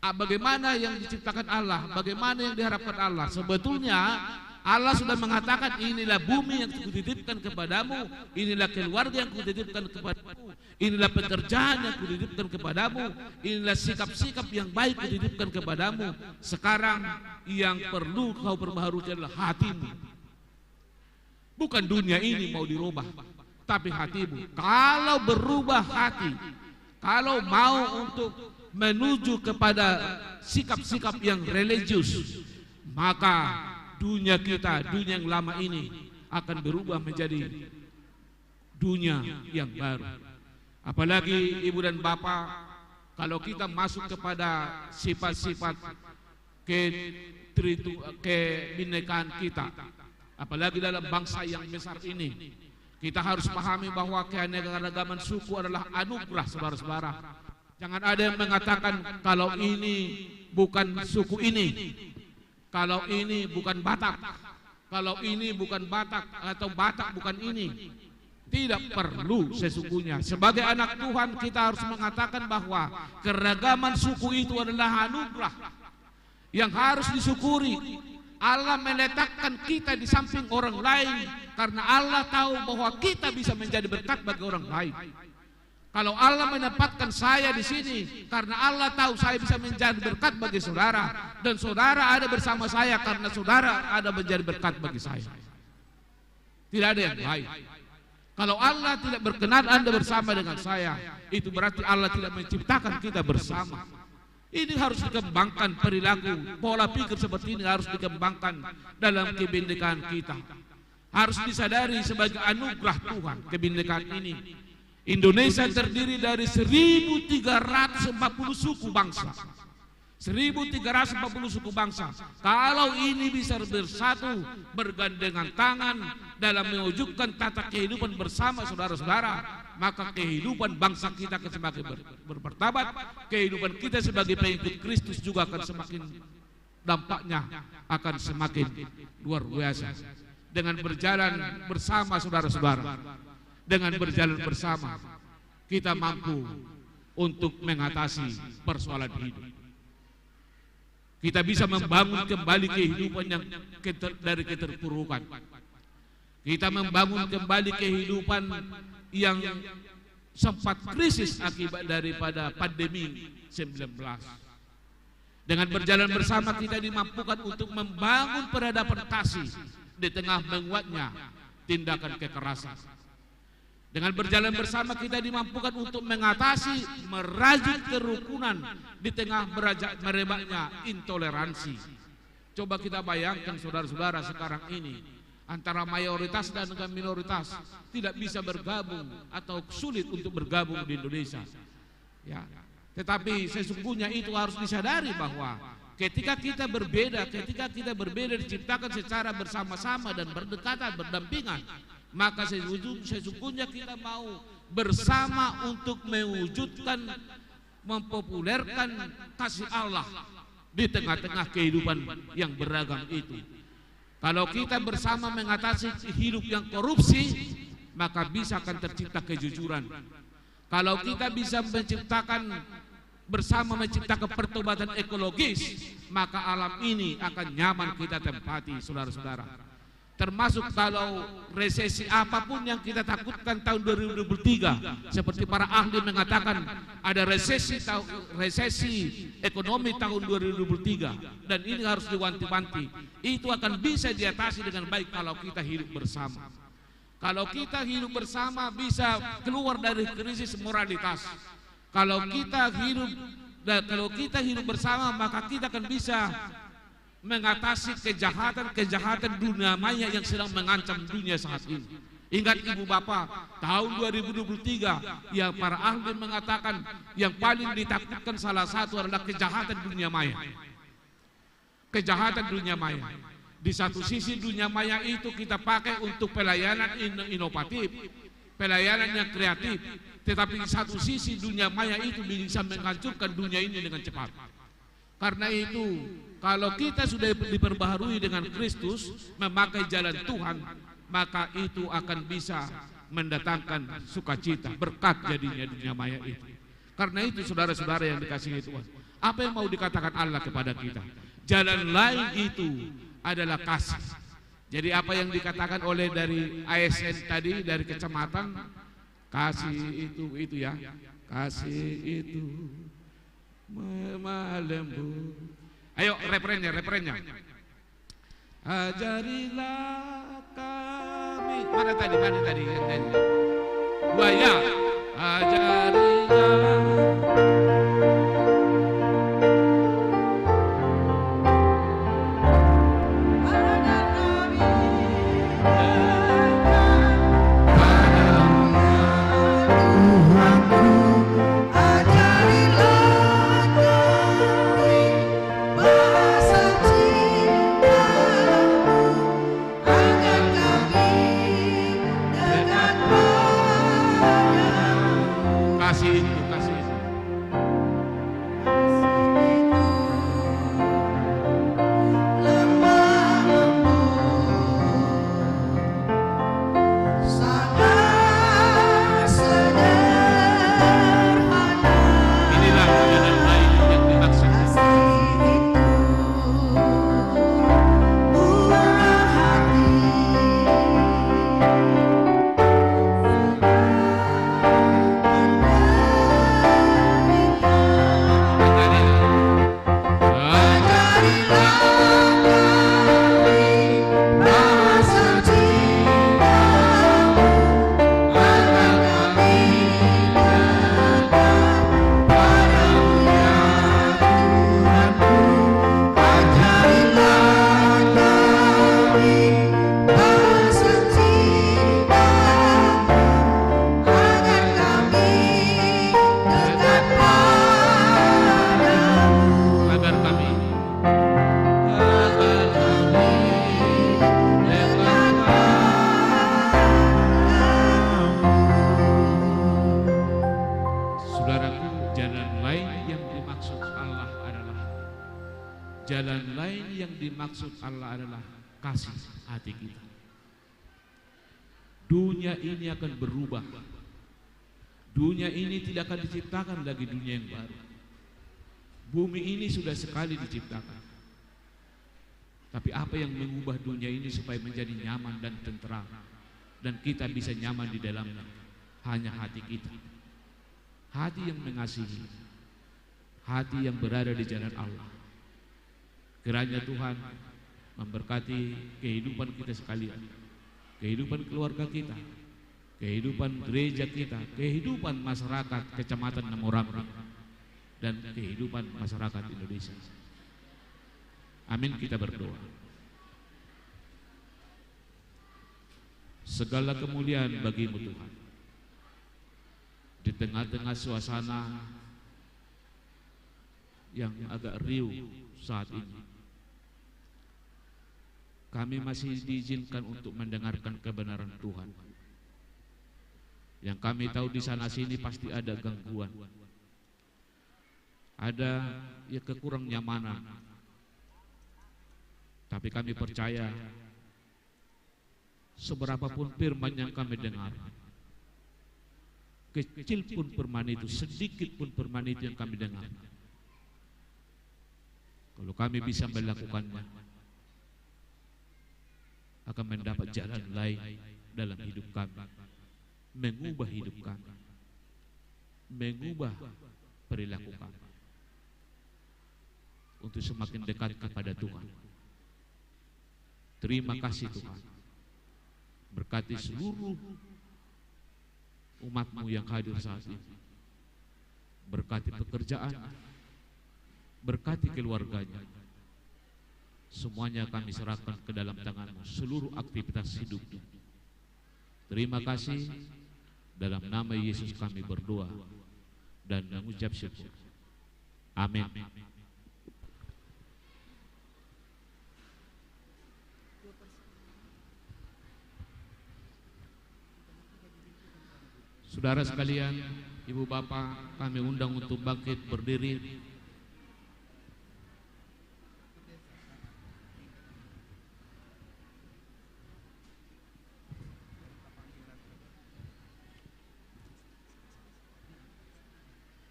Bagaimana yang diciptakan Allah, bagaimana yang diharapkan Allah. Sebetulnya Allah sudah mengatakan, inilah bumi yang kutitipkan kepadamu, inilah keluarga yang kutitipkan kepadamu, inilah pekerjaan yang kutitipkan kepadamu, inilah sikap-sikap yang baik kutitipkan kepadamu. Sekarang yang perlu kau perbaharui adalah hatimu. Bukan dunia ini mau dirubah, tapi hatimu. Kalau berubah hati, kalau mau untuk menuju kepada sikap-sikap yang religius, maka dunia kita, dunia yang lama ini akan berubah menjadi dunia yang baru. Apalagi ibu dan bapak, kalau kita masuk kepada sifat-sifat kebinekaan kita, apalagi dalam bangsa yang besar ini, kita harus pahami bahwa keanekaragaman suku adalah anugerah, saudara-saudara. Jangan ada yang mengatakan kalau ini bukan suku ini, kalau ini bukan Batak, kalau ini bukan Batak, atau Batak bukan ini. Tidak perlu sesungguhnya. Sebagai anak Tuhan kita harus mengatakan bahwa keragaman suku itu adalah anugerah yang harus disyukuri. Allah meletakkan kita di samping orang lain karena Allah tahu bahwa kita bisa menjadi berkat bagi orang lain. Kalau Allah menempatkan saya di sini karena Allah tahu saya bisa menjadi berkat bagi saudara, dan saudara ada bersama saya karena saudara ada menjadi berkat bagi saya. Tidak ada yang lain. Kalau Allah tidak berkenan Anda bersama dengan saya, itu berarti Allah tidak menciptakan kita bersama. Ini harus dikembangkan, perilaku, pola pikir seperti ini harus dikembangkan dalam kebinekaan kita. Harus disadari sebagai anugerah Tuhan kebinekaan ini. Indonesia terdiri dari 1.340 suku bangsa. 1.340 suku bangsa. Kalau ini bisa bersatu, bergandengan tangan dalam mewujudkan tata kehidupan bersama saudara-saudara, maka kehidupan bangsa kita akan semakin bermartabat. Kehidupan kita sebagai pengikut Kristus juga akan semakin, dampaknya akan semakin luar biasa. Dengan berjalan bersama saudara-saudara, dengan berjalan bersama, kita mampu untuk mengatasi persoalan hidup. Kita bisa membangun kembali kehidupan yang dari keterpurukan. Kita membangun kembali kehidupan yang sempat krisis akibat daripada pandemi 19. Dengan berjalan bersama kita dimampukan untuk membangun peradaban kasih di tengah menguatnya tindakan kekerasan. Dengan berjalan bersama kita dimampukan untuk mengatasi merajut kerukunan di tengah merebaknya intoleransi. Coba kita bayangkan saudara-saudara sekarang ini, antara mayoritas dan minoritas tidak bisa bergabung atau sulit untuk bergabung di Indonesia. Ya. Tetapi sesungguhnya itu harus disadari bahwa ketika kita berbeda diciptakan secara bersama-sama dan berdekatan, berdampingan, maka sesungguhnya kita mau bersama untuk mewujudkan, mempopulerkan kasih Allah di tengah-tengah kehidupan yang beragam itu. Kalau kita bersama mengatasi hidup yang korupsi, maka bisa akan tercipta kejujuran. Kalau kita bisa bersama menciptakan pertobatan ekologis, maka alam ini akan nyaman kita tempati, saudara-saudara. Termasuk kalau resesi apapun yang kita takutkan tahun 2023, seperti para ahli mengatakan ada resesi ekonomi tahun 2023, dan ini harus diwanti-wanti. Itu akan bisa diatasi dengan baik kalau kita hidup bersama. Kalau kita hidup bersama bisa keluar dari krisis moralitas. Kalau kita hidup Dan kalau kita hidup bersama, maka kita akan bisa mengatasi kejahatan dunia maya yang sedang mengancam dunia saat ini. Ingat ibu bapak, tahun 2023 yang para ahli mengatakan yang paling ditakutkan salah satu adalah kejahatan dunia maya. Kejahatan dunia maya. Di satu sisi dunia maya itu kita pakai untuk pelayanan inovatif, pelayanan yang kreatif. Tetapi di satu sisi dunia maya itu bisa menghancurkan dunia ini dengan cepat. Karena itu, kalau kita sudah diperbaharui dengan Kristus, memakai jalan Tuhan, maka itu akan bisa mendatangkan sukacita, berkat jadinya dunia maya itu. Karena itu saudara-saudara yang dikasihi Tuhan, apa yang mau dikatakan Allah kepada kita? Jalan lain itu adalah kasih. Jadi apa yang dikatakan oleh dari ASN tadi, dari kecamatan, kasih itu ya, kasih itu melembut. Ayo refrennya. Ajarilah kami. Mana tadi yang tadi? Buaya. Ajarilah. Jalan lain yang dimaksud Allah adalah kasih hati kita. Dunia ini akan berubah. Dunia ini tidak akan diciptakan lagi dunia yang baru. Bumi ini sudah sekali diciptakan. Tapi apa yang mengubah dunia ini supaya menjadi nyaman dan tentram dan kita bisa nyaman di dalamnya? Hanya hati kita. Hati yang mengasihi. Hati yang berada di jalan Allah. Kiranya Tuhan memberkati kehidupan kita sekalian, kehidupan keluarga kita, kehidupan gereja kita, kehidupan masyarakat Kecamatan Namorambi, dan kehidupan masyarakat Indonesia. Amin, kita berdoa. Segala kemuliaan bagimu Tuhan. Di tengah-tengah suasana yang agak riuh saat ini, kami masih diizinkan untuk mendengarkan kebenaran Tuhan. Yang kami tahu di sana sini pasti ada gangguan, ada ya kekurang nyamanan. Tapi kami percaya seberapapun firman yang kami dengar, kecil pun firman itu, sedikit pun firman itu yang kami dengar, kalau kami bisa melakukannya, akan mendapat jalan lain dalam hidup kami, mengubah hidup kami, mengubah perilaku kami untuk semakin dekat kepada Tuhan. Terima kasih Tuhan. Berkati seluruh umat-Mu yang hadir saat ini. Berkati pekerjaan, berkati keluarganya. Semuanya kami serahkan ke dalam tangan-Mu, seluruh aktivitas hidupnya. Terima kasih, dalam nama Yesus kami berdoa dan mengucap syukur. Amin. Saudara sekalian, ibu bapak, kami undang untuk bangkit berdiri.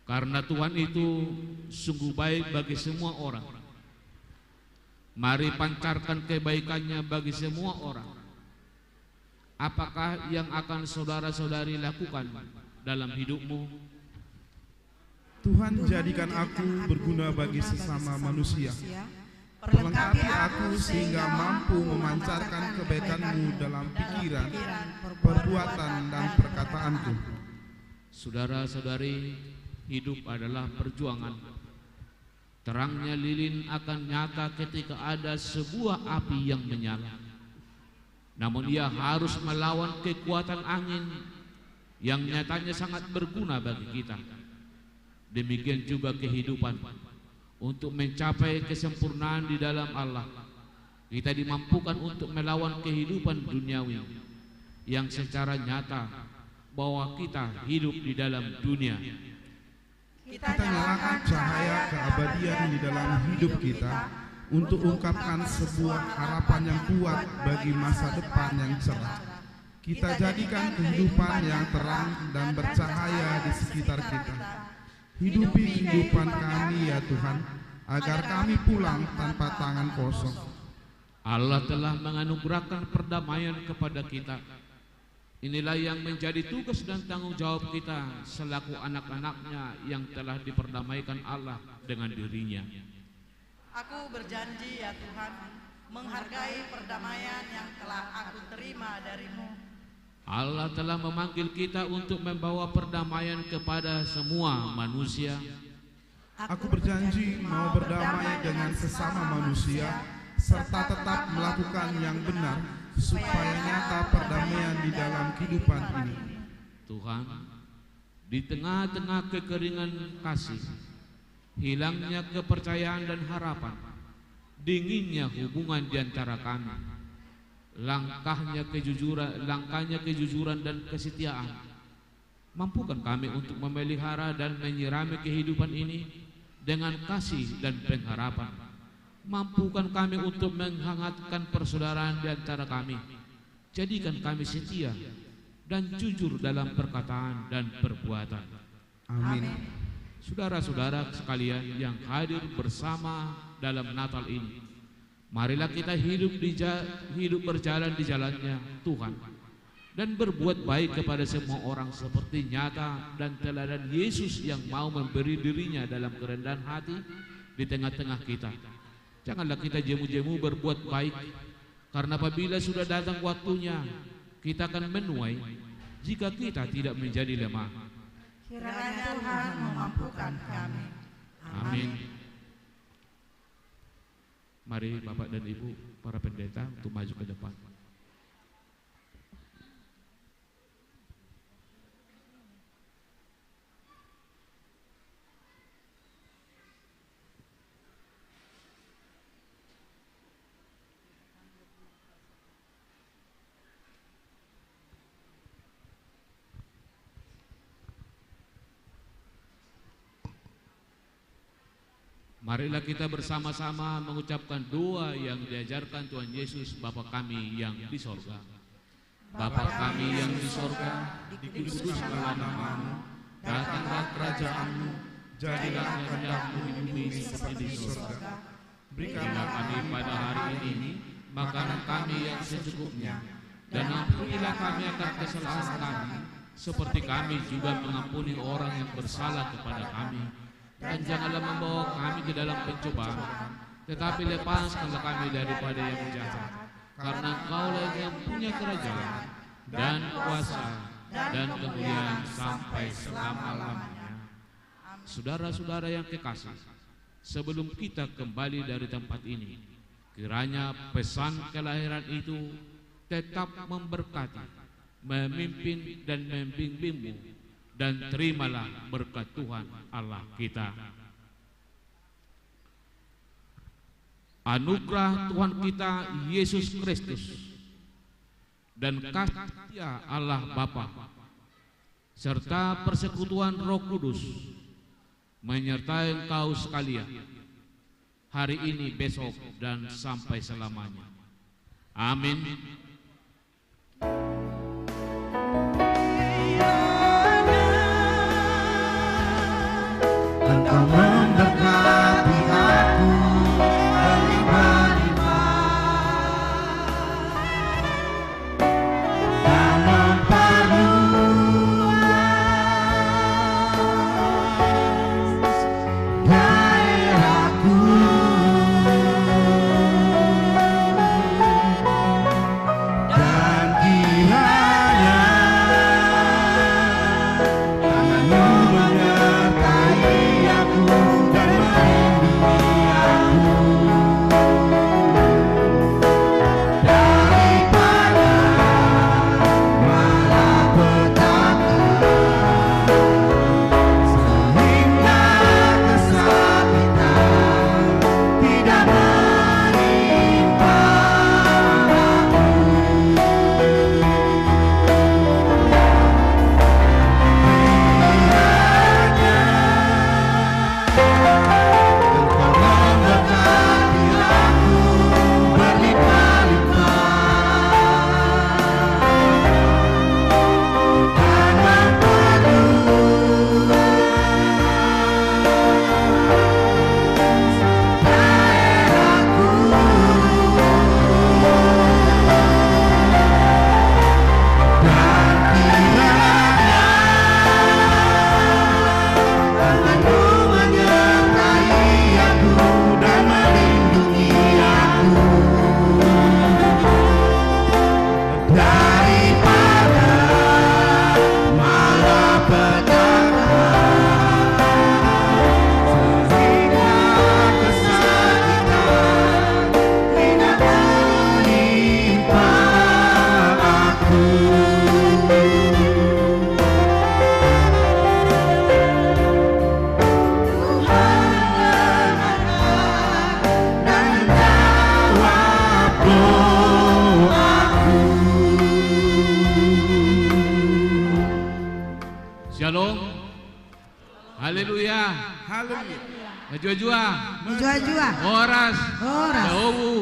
Karena Tuhan itu sungguh baik bagi semua orang. Mari pancarkan kebaikannya bagi semua orang. Apakah yang akan saudara-saudari lakukan dalam hidupmu? Tuhan, jadikan aku berguna bagi sesama manusia. Perlengkapi aku sehingga mampu memancarkan kebaikan-Mu dalam pikiran, perbuatan, dan perkataanku. Saudara-saudari, hidup adalah perjuangan. Terangnya lilin akan nyata ketika ada sebuah api yang menyala. Namun ia harus melawan kekuatan angin yang nyatanya sangat berguna bagi kita. Demikian juga kehidupan. Untuk mencapai kesempurnaan di dalam Allah, kita dimampukan untuk melawan kehidupan duniawi yang secara nyata bahwa kita hidup di dalam dunia. Kita nyalakan cahaya keabadian di dalam hidup kita untuk ungkapkan sebuah harapan yang kuat bagi masa depan yang cerah. Kita jadikan kehidupan yang terang dan bercahaya di sekitar kita. Hidupi kehidupan kami ya Tuhan, agar kami pulang tanpa tangan kosong. Allah telah menganugerahkan perdamaian kepada kita. Inilah yang menjadi tugas dan tanggung jawab kita selaku anak-anaknya yang telah diperdamaikan Allah dengan dirinya. Aku berjanji ya Tuhan, menghargai perdamaian yang telah aku terima dari-Mu. Allah telah memanggil kita untuk membawa perdamaian kepada semua manusia. Aku berjanji mau berdamai dengan sesama manusia, serta tetap melakukan yang benar, supaya nyata perdamaian di dalam kehidupan ini. Tuhan, di tengah-tengah kekeringan kasih, hilangnya kepercayaan dan harapan, dinginnya hubungan di antara kami, langkahnya kejujuran dan kesetiaan, mampukan kami untuk memelihara dan menyirami kehidupan ini dengan kasih dan pengharapan. Mampukan kami untuk menghangatkan persaudaraan di antara kami. Jadikan kami setia dan jujur dalam perkataan dan perbuatan. Amin. Saudara-saudara sekalian yang hadir bersama dalam Natal ini, marilah kita hidup berjalan di jalannya Tuhan dan berbuat baik kepada semua orang seperti nyata dan teladan Yesus yang mau memberi dirinya dalam kerendahan hati di tengah-tengah kita. Janganlah kita jemu-jemu berbuat baik, karena apabila sudah datang waktunya, kita akan menuai jika kita tidak menjadi lemah. Kiranya Tuhan memampukan kami. Amin. Mari Bapak dan Ibu, para pendeta untuk maju ke depan. Marilah kita bersama-sama mengucapkan doa yang diajarkan Tuhan Yesus Bapa kami yang di sorga. Bapa kami yang di sorga, dikuduskanlah nama-Mu, datanglah kerajaan-Mu, jadilah kehendak-Mu di bumi seperti di sorga. Berikanlah kami pada hari ini makanan kami yang secukupnya, dan ampunilah kami akan kesalahan kami, seperti kami juga mengampuni orang yang bersalah kepada kami. Dan janganlah membawa kami ke dalam pencobaan, tetapi lepaskanlah kami daripada yang jahat. Karena Engkaulah yang punya kerajaan dan kuasa dan kemuliaan sampai selama-lamanya. Saudara-saudara yang kekasih, sebelum kita kembali dari tempat ini, kiranya pesan kelahiran itu tetap memberkati, memimpin dan membimbingmu, dan terimalah berkat Tuhan Allah kita. Anugerah Tuhan kita Yesus Kristus dan kasih Allah Bapa serta persekutuan Roh Kudus menyertai engkau sekalian hari ini, besok, dan sampai selamanya. Amin. Engkau memberkati aku dan memperluas daerahku, dan kiranya tangan-Mu menyertai aku dan melindungi aku daripada malapetaka, sehingga kesakitan tidak menimpa aku. Engkau memberkati aku berlimpah-limpah dan memperluas daerahku, dan kiranya tangan-Mu menyertai aku dan melindungi aku daripada malapetaka, sehingga kesakitan tidak menimpa aku. Dan jawab doaku. Shalom. Haleluya. Haleluya. Najua-jua. Jua-jua. Horas. Horas. Jawobu.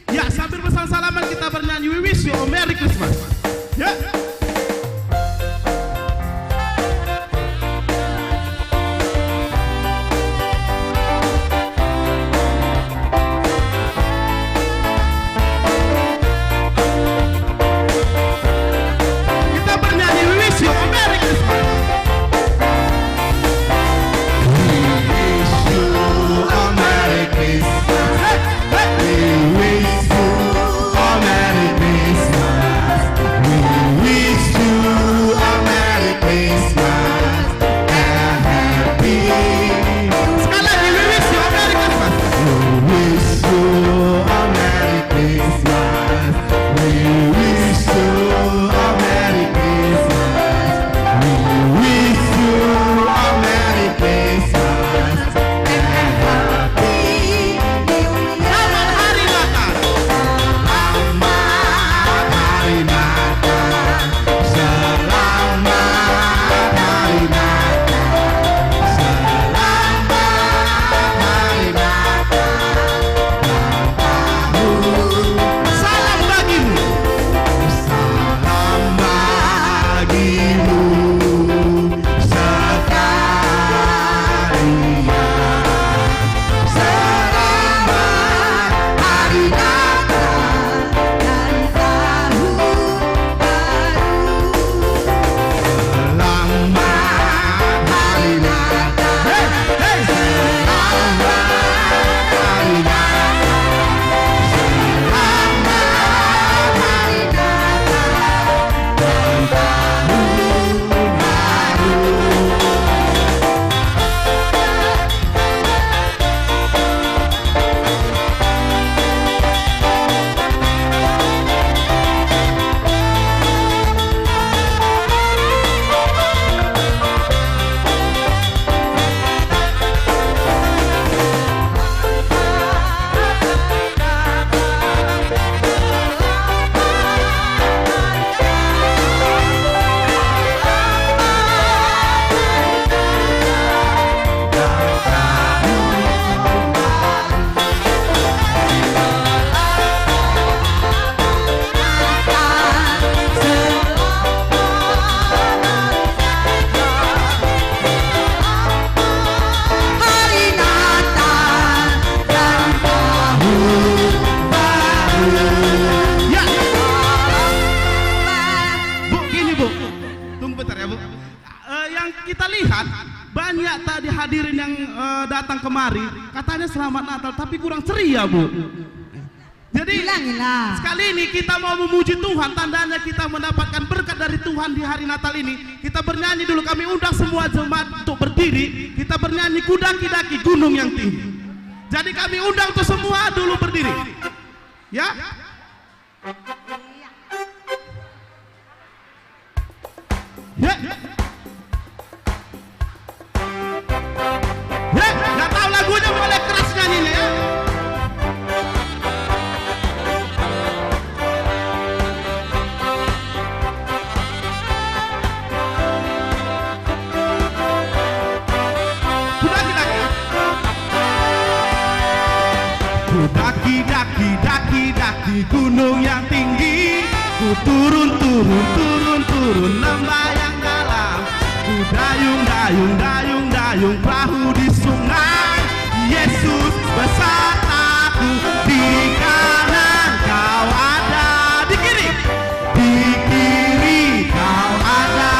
Ya, sambil bersalaman kita bernyanyi We Wish You a Merry Christmas. Ya. Kita bernyanyi We Wish You a Merry Christmas. We wish you a Merry Christmas. We wish you a Merry Christmas. We wish banyak tadi hadirin yang datang kemari, katanya selamat Natal, tapi kurang ceria, Bu. Jadi sekali ini kita mau memuji Tuhan, tandanya kita mendapatkan berkat dari Tuhan di hari Natal ini. Kita bernyanyi dulu, kami undang semua jemaat untuk berdiri. Kita bernyanyi Kudaki-daki gunung yang tinggi. Jadi kami undang untuk semua dulu berdiri. Ya. Ya. Ya, nggak tahu lagunya boleh keras nyanyinya ya. Daki gunung yang tinggi, ku turun lembah yang dalam, ku dayung perahu di sungai. Yesus besertaku, di kanan kau ada, di kiri kau ada,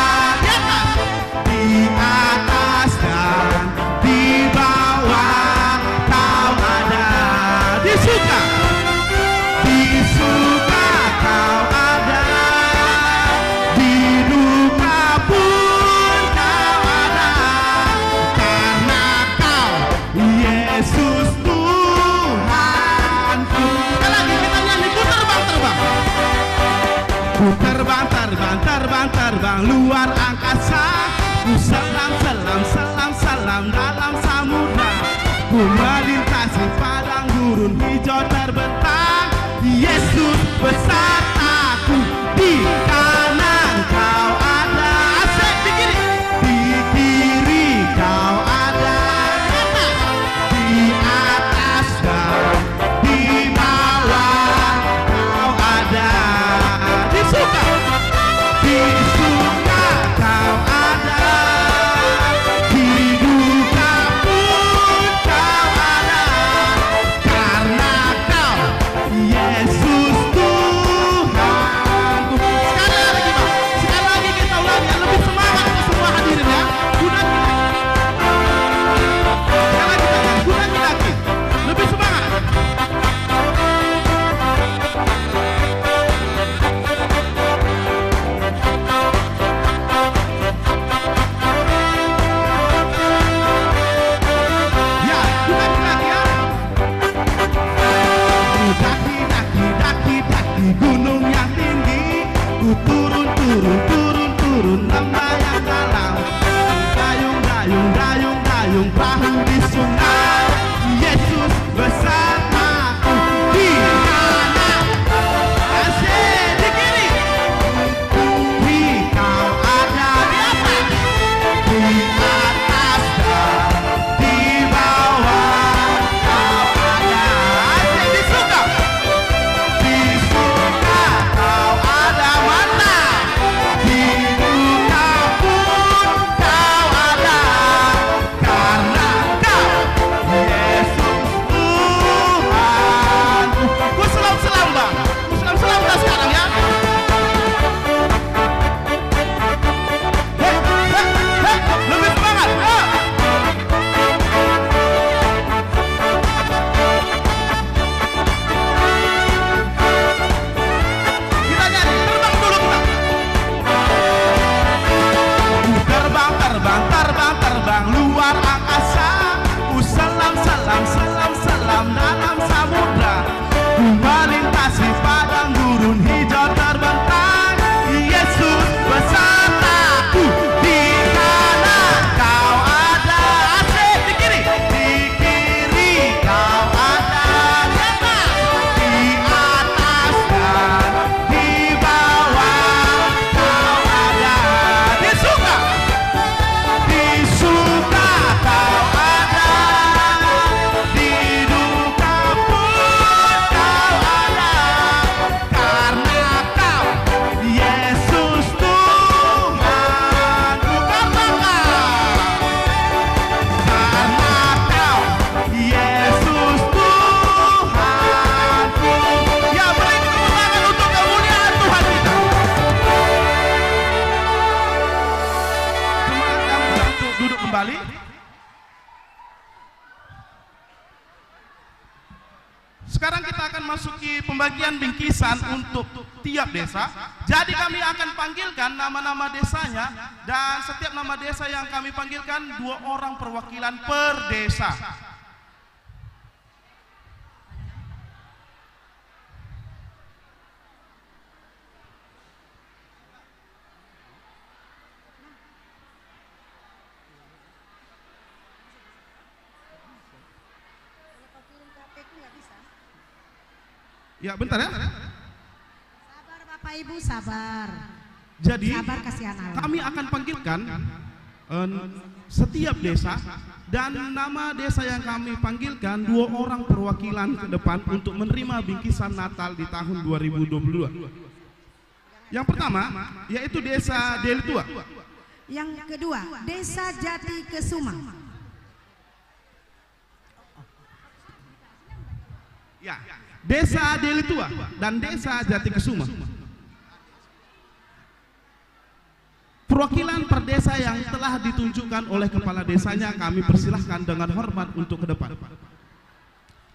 di atas dan di bawah kau ada, di suka kau ada, di duka pun kau ada, karena kau Yesus Tuhanku. Sekali lagi kita nyanyi, ku terbang luar angkasa, ku selam dalam samudra, ku melintasi padang gurun hijau terbentang. Yesus besertaku, di kanan kau ada, asik di kiri kau ada, di atas dan di bawah kau ada, di suka kau ada, di duka pun kau ada, karena kau Yesus Tuhanku. Sekali lagi kita ulangi, yang lebih semangat untuk semua hadirin ya. Kudaki-daki, lebih semangat. Ya, kudaki-daki ya. Daki gunung yang tinggi, ku turun lembah yang dalam, dayung perahu di sungai. Yesus bersamaku, di kanan asik, di kiri kau ada, di atas dan di bawah kau ada, asik, di suka kau ada, mana di duka pun kau ada, karena kau Sekarang kita akan masuki pembagian bingkisan untuk tiap desa. Jadi kami akan panggilkan nama-nama desanya, dan setiap nama desa yang kami panggilkan 2 orang perwakilan per desa. Ya, bentar ya. Sabar Bapak Ibu, sabar. Jadi sabar, kasihan Allah. Kami akan panggilkan setiap desa, dan nama desa yang kami panggilkan 2 orang perwakilan ke depan untuk menerima bingkisan Natal di tahun 2022. Yang pertama yaitu Desa Deli Tua. Yang kedua, Desa Jati Kesuma. Ya, Desa Deli Tua dan Desa Jati Kesuma. Perwakilan per desa yang telah ditunjukkan oleh kepala desanya kami persilahkan dengan hormat untuk ke depan.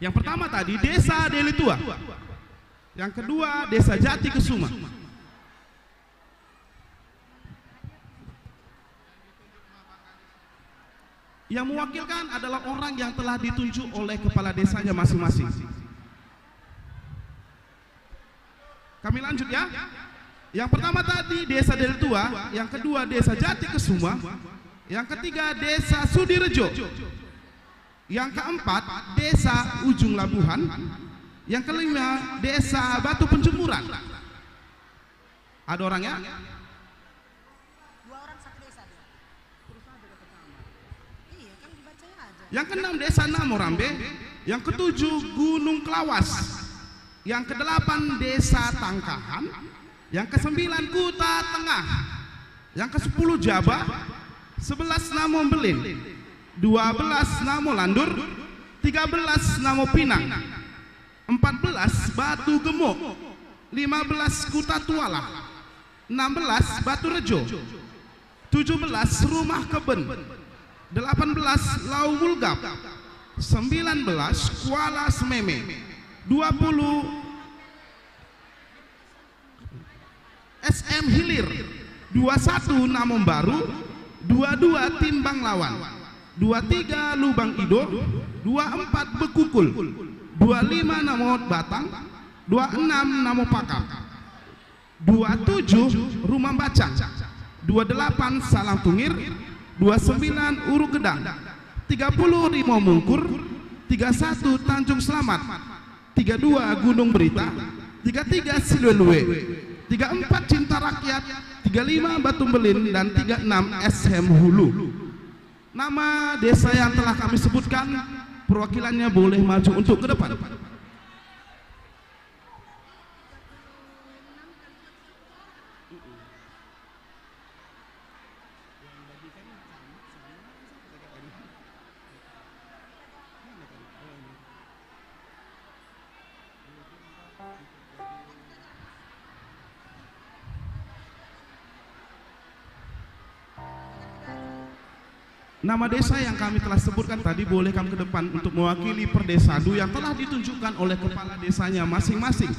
Yang pertama tadi Desa Deli Tua. Yang kedua Desa Jati Kesuma. Yang mewakilkan adalah orang yang telah ditunjuk oleh kepala desanya masing-masing. Kami lanjut ya. Yang pertama tadi Desa Deli Tua, yang kedua Desa Jati Kesuma, yang ketiga Desa Sudirejo, yang keempat Desa Ujung Labuhan, yang kelima Desa Batu Penjemuran. Ada orangnya? Yang keenam Desa Namorambe, yang ketujuh Gunung Kelawas, yang kedelapan Desa Tangkahan, yang kesembilan Kuta Tengah, yang ke-10 Jaba, 11 Namo Belin, 12 Namo Landur, 13 Namo Pinang, 14 Batu Gemuk, 15 Kuta Tuala, 16 Batu Rejo, 17 Rumah Keben, 18 Lau Mulgap, 19 Kuala Sememe, 20 SM Hilir, 21 Namom Baru, 22 Timbang Lawan, 23 Lubang Ido, 24 Bekukul, 25 Namo Batang, 26 Namo Pakam, 27 Rumah Bacang, 28 Salang Tungir, 29 Uru Gedang, 30 Rimo Mungkur, 31 Tanjung Selamat, 32 Gunung Berita, 33 Silelue, 34 Cinta Rakyat, 35 Batu Belin, dan 36 SM Hulu. Nama desa yang telah kami sebutkan, perwakilannya boleh maju untuk ke depan. Nama desa yang kami telah sebutkan tadi boleh kami ke depan untuk mewakili perdesadu yang telah ditunjukkan oleh kepala desanya masing-masing.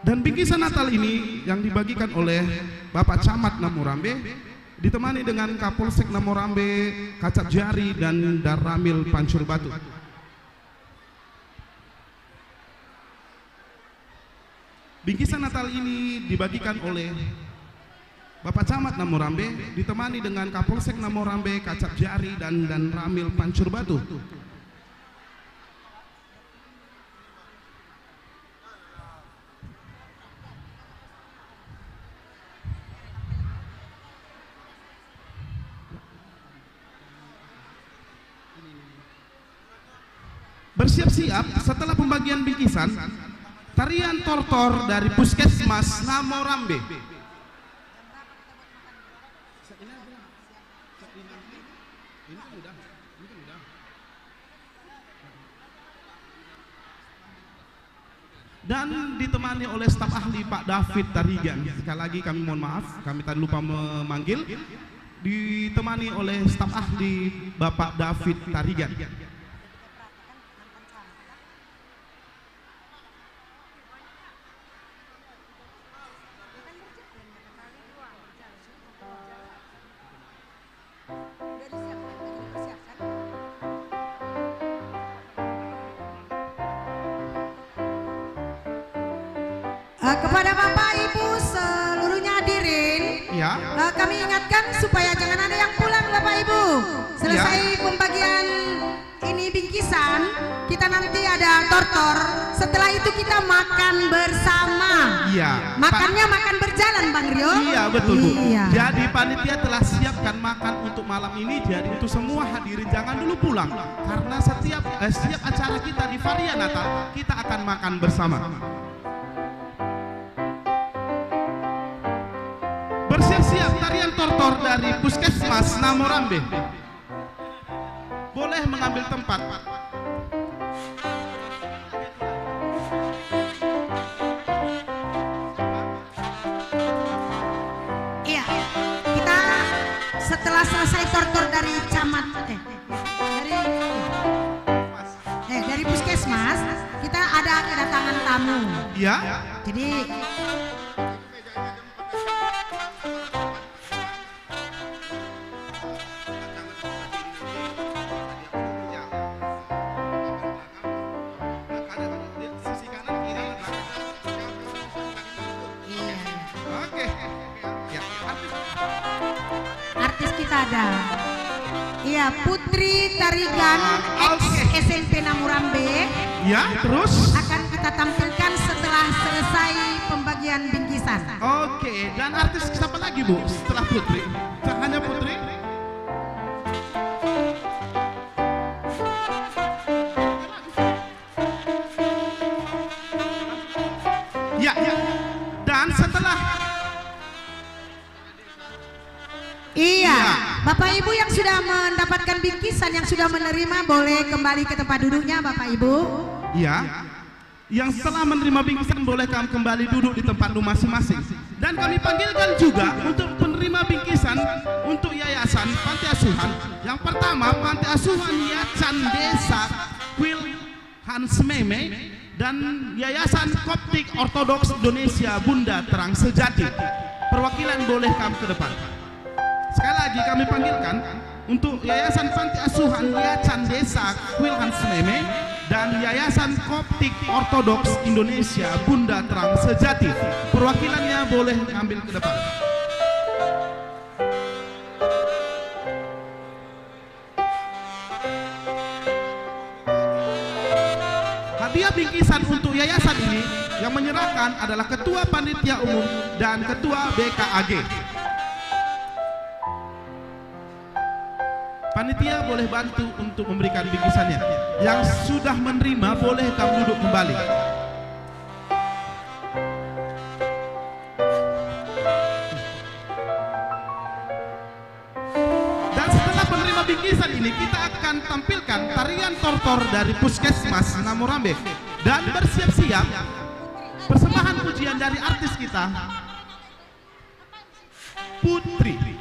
Dan bingkisan Natal ini yang dibagikan oleh Bapak Camat Namorambe ditemani dengan Kapolsek Namorambe, Kacap Jari, dan Daramil Pancur Batu. Bingkisan Natal ini dibagikan oleh Bapak Camat Namorambe ditemani dengan Kapolsek Namorambe, Kacap Jari, dan Ramil Pancur Batu. Bersiap-siap setelah pembagian bingkisan, tarian tortor dari Puskesmas Namorambe. dan ditemani oleh staf ahli Pak David Tarigan. Sekali lagi kami mohon maaf, kami tadi lupa memanggil. Ditemani oleh staf ahli Bapak David Tarigan. Kepada Bapak Ibu seluruhnya hadirin, ya. Kami ingatkan supaya jangan ada yang pulang Bapak Ibu. Selesai pembagian ini bingkisan, kita nanti ada tortor. Setelah itu kita makan bersama. Iya. Makannya makan berjalan Bang Rio. Iya betul Bu. Iya. Jadi panitia telah siapkan makan untuk malam ini. Jadi untuk semua hadirin jangan dulu pulang, karena setiap acara kita di varian Natal kita akan makan bersama. Bersiap-siap tarian tortor dari Puskesmas Namorambe. Boleh mengambil tempat. Iya, kita setelah selesai tortor dari camat, dari Puskesmas, kita ada kedatangan tamu. Iya. Jadi ada. Iya, Putri Tarigan SMP Namorambe. Ya, terus akan kita tampilkan setelah selesai pembagian bingkisan. Oke, dan artis siapa lagi Bu setelah Putri? Hanya Putri? Ya, ya. Dan setelah Iya, Bapak Ibu yang sudah mendapatkan bingkisan, yang sudah menerima boleh kembali ke tempat duduknya Bapak Ibu. Iya. Yang setelah menerima bingkisan boleh kembali duduk di tempat masing-masing. Dan kami panggilkan juga untuk penerima bingkisan untuk Yayasan Panti Asuhan. Yang pertama, Panti Asuhan Yacan Desa Kuil Hans Meme dan Yayasan Koptik Ortodoks Indonesia Bunda Terang Sejati. Perwakilan boleh kami ke depan. Sekali lagi kami panggilkan untuk Yayasan Panti Asuhan Yacan Desa Kuil Hans Meme dan Yayasan Koptik Ortodoks Indonesia Bunda Terang Sejati. Perwakilannya boleh ambil ke depan. Hadiah bingkisan untuk yayasan ini yang menyerahkan adalah Ketua Panitia Umum dan Ketua BKAG. Panitia boleh bantu untuk memberikan bingkisannya. Yang sudah menerima boleh kamu duduk kembali. Dan setelah penerima bingkisan ini, kita akan tampilkan tarian tortor dari Puskesmas Namorambe. Dan bersiap-siap persembahan pujian dari artis kita, Putri.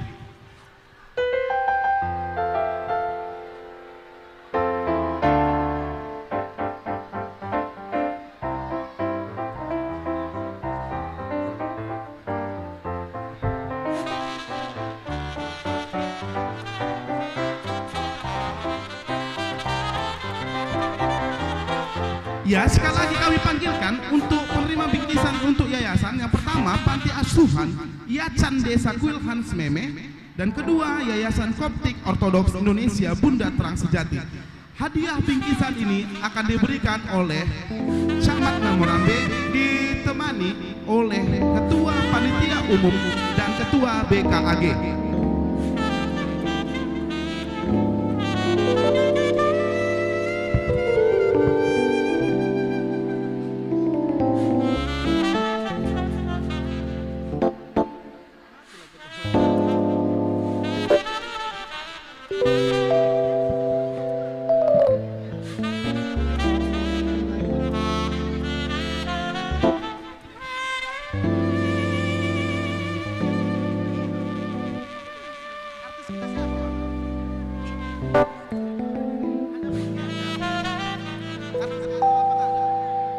Ya, sekali lagi kami panggilkan untuk penerima bingkisan untuk yayasan. Yang pertama, Panti Asuhan Yacan Desa Kuil Hans Meme, dan kedua, Yayasan Koptik Ortodoks Indonesia Bunda Terang Sejati. Hadiah bingkisan ini akan diberikan oleh Camat Namorambe ditemani oleh Ketua Panitia Umum dan Ketua BKAG.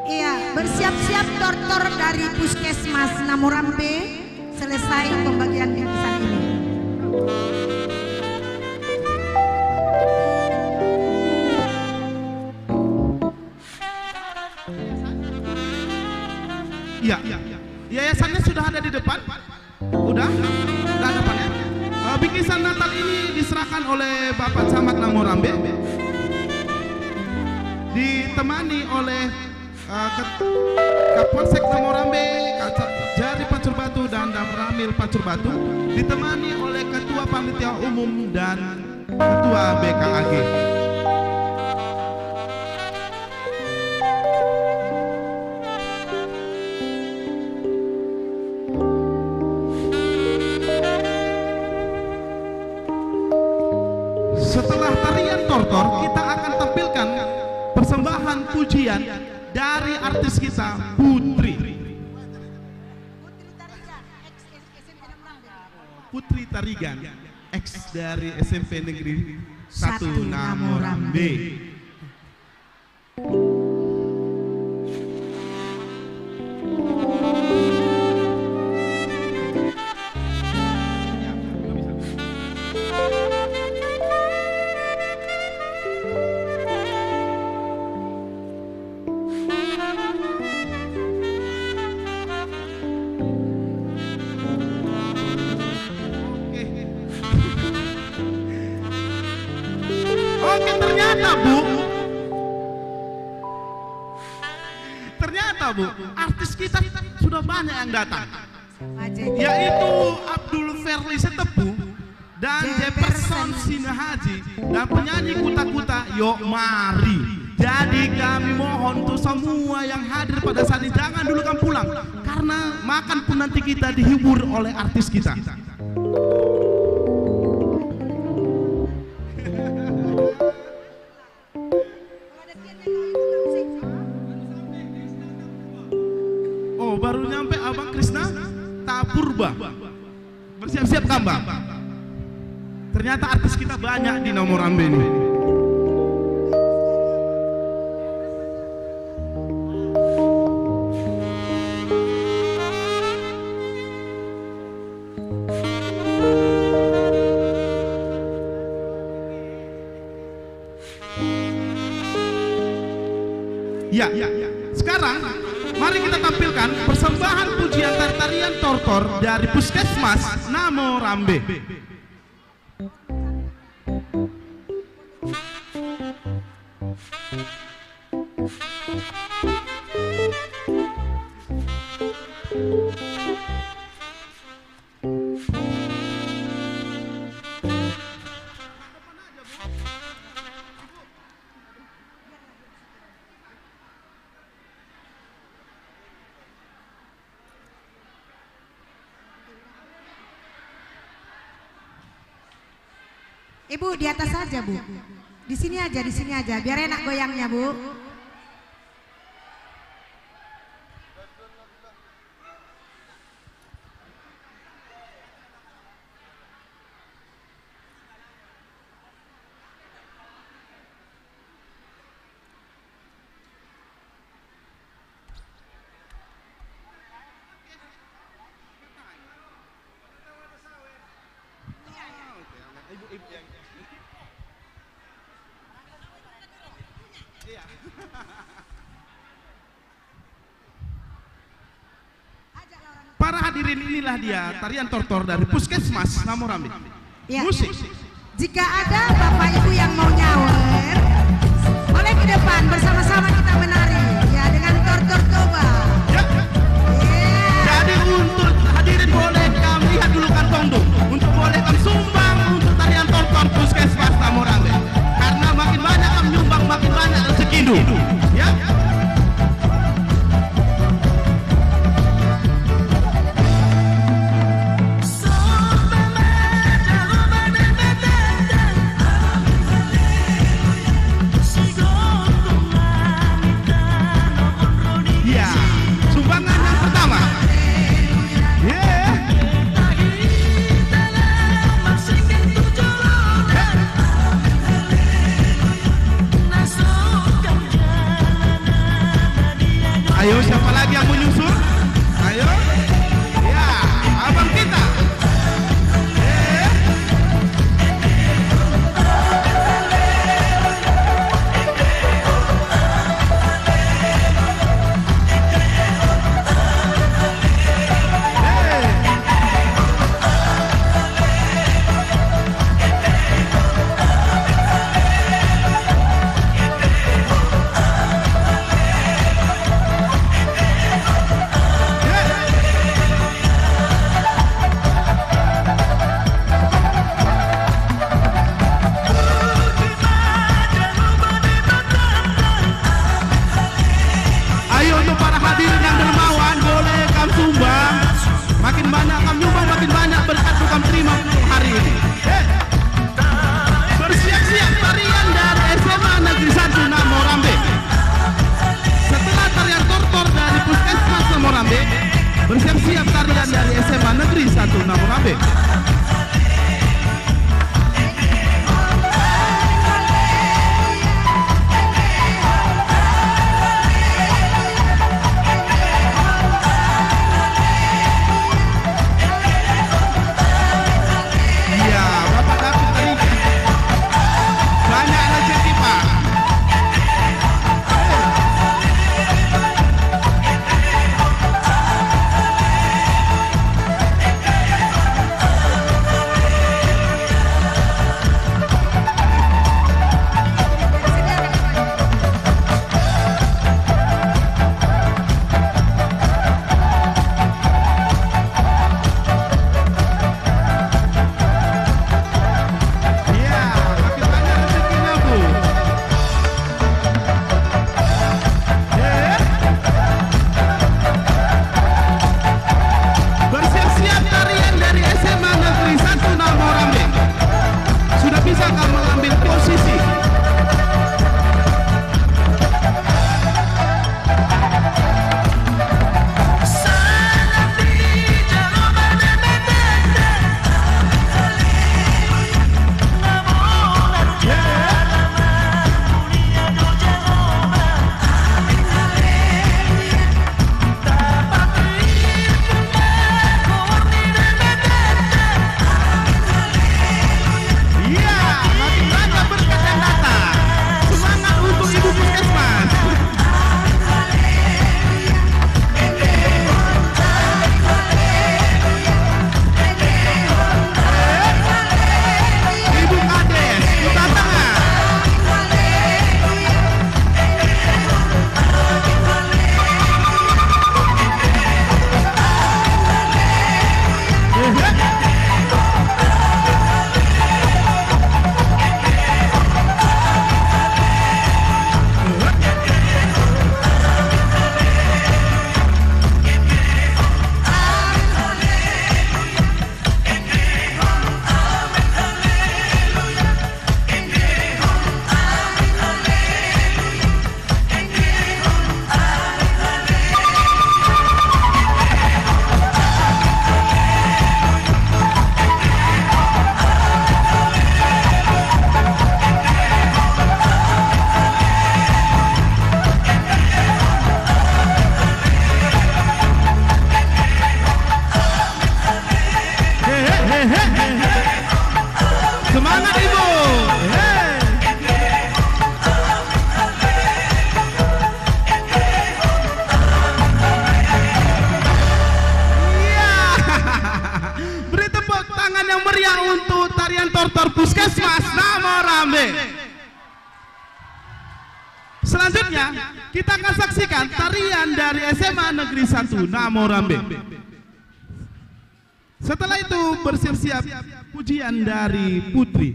Iya, bersiap-siap dokter dari Puskesmas Namorambe selesai pembagian bingkisan ini. Iya, yayasannya sudah ada di depan. Udah ada depan ya. Bingkisan Natal ini diserahkan oleh Bapak Camat Namorambe, ditemani oleh Kapolsek Namorambe, Jari Pacur Batu dan Ramil Pacur Batu, ditemani oleh Ketua Panitia Umum dan Ketua BKAG. Setelah tarian tortor, kita akan tampilkan persembahan pujian dari artis kita, Putri. Putri Tarigan, ex dari SMP Negeri 1 Namorambe. Oke, ternyata Bu, artis kita sudah banyak yang datang, yaitu Abdul Verli Setepu dan Jefferson Sinahaji dan penyanyi Kuta-Kuta Yok Mari. Jadi kami mohon untuk semua yang hadir pada saat ini jangan dulu kan pulang, karena makan pun nanti kita dihibur oleh artis kita. Oh, baru nyampe Abang Krisna Tapurba. Bersiap-siap Kambang. Ternyata artis kita banyak di Namorambe ini. Ya, sekarang mari kita tampilkan persembahan pujian tarian tortor dari Puskesmas Namorambe. Ibu di atas saja Bu, di sini aja, biar enak goyangnya Bu. Para hadirin, inilah dia tarian tortor dari Puskesmas Namorambe. Ya. Musik. Jika ada Bapak Ibu yang mau nyawer, boleh ke depan bersama-sama kita menari ya dengan tortor coba. Ya. Jadi untuk hadirin boleh kami lihat dulu kantong dong, untuk boleh kami sumbang untuk tarian tortor Puskesmas Namorambe. Karena makin banyak kami nyumbang, makin banyak rezeki dulu. Ya. selanjutnya kita akan saksikan tarian dari SMA Negeri 1 Namorambe. Setelah itu bersiap-siap pujian dari Putri.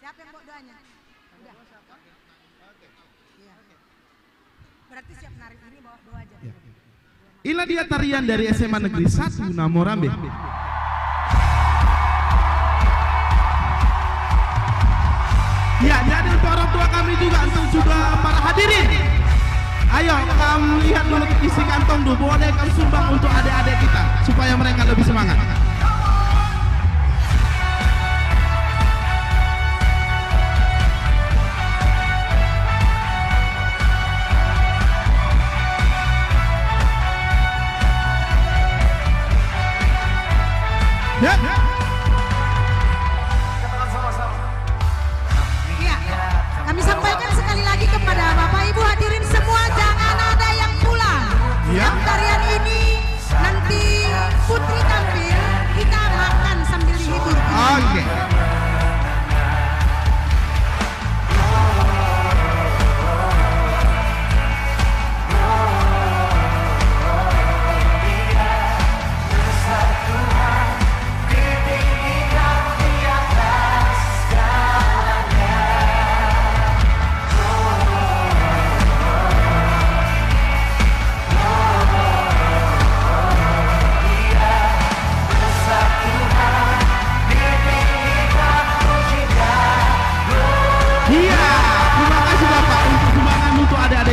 Siapa yang bawa doanya? Udah. Iya. Berarti siap nari ini bawa doa aja. Inilah dia tarian dari SMA Negeri 1 Namorambe. Ya, jadi untuk orang tua kami juga, untuk juga para hadirin. Ayo, kamu lihat dulu isi kantong dulu, boleh kamu sumbang untuk adik-adik kita supaya mereka lebih semangat. Ya. Iya, kami sampaikan sekali lagi kepada Bapak Ibu hadirin semua, jangan ada yang pulang. Ya. Tarian ini nanti Putri tampil, kita makan sambil dihibur. Oke.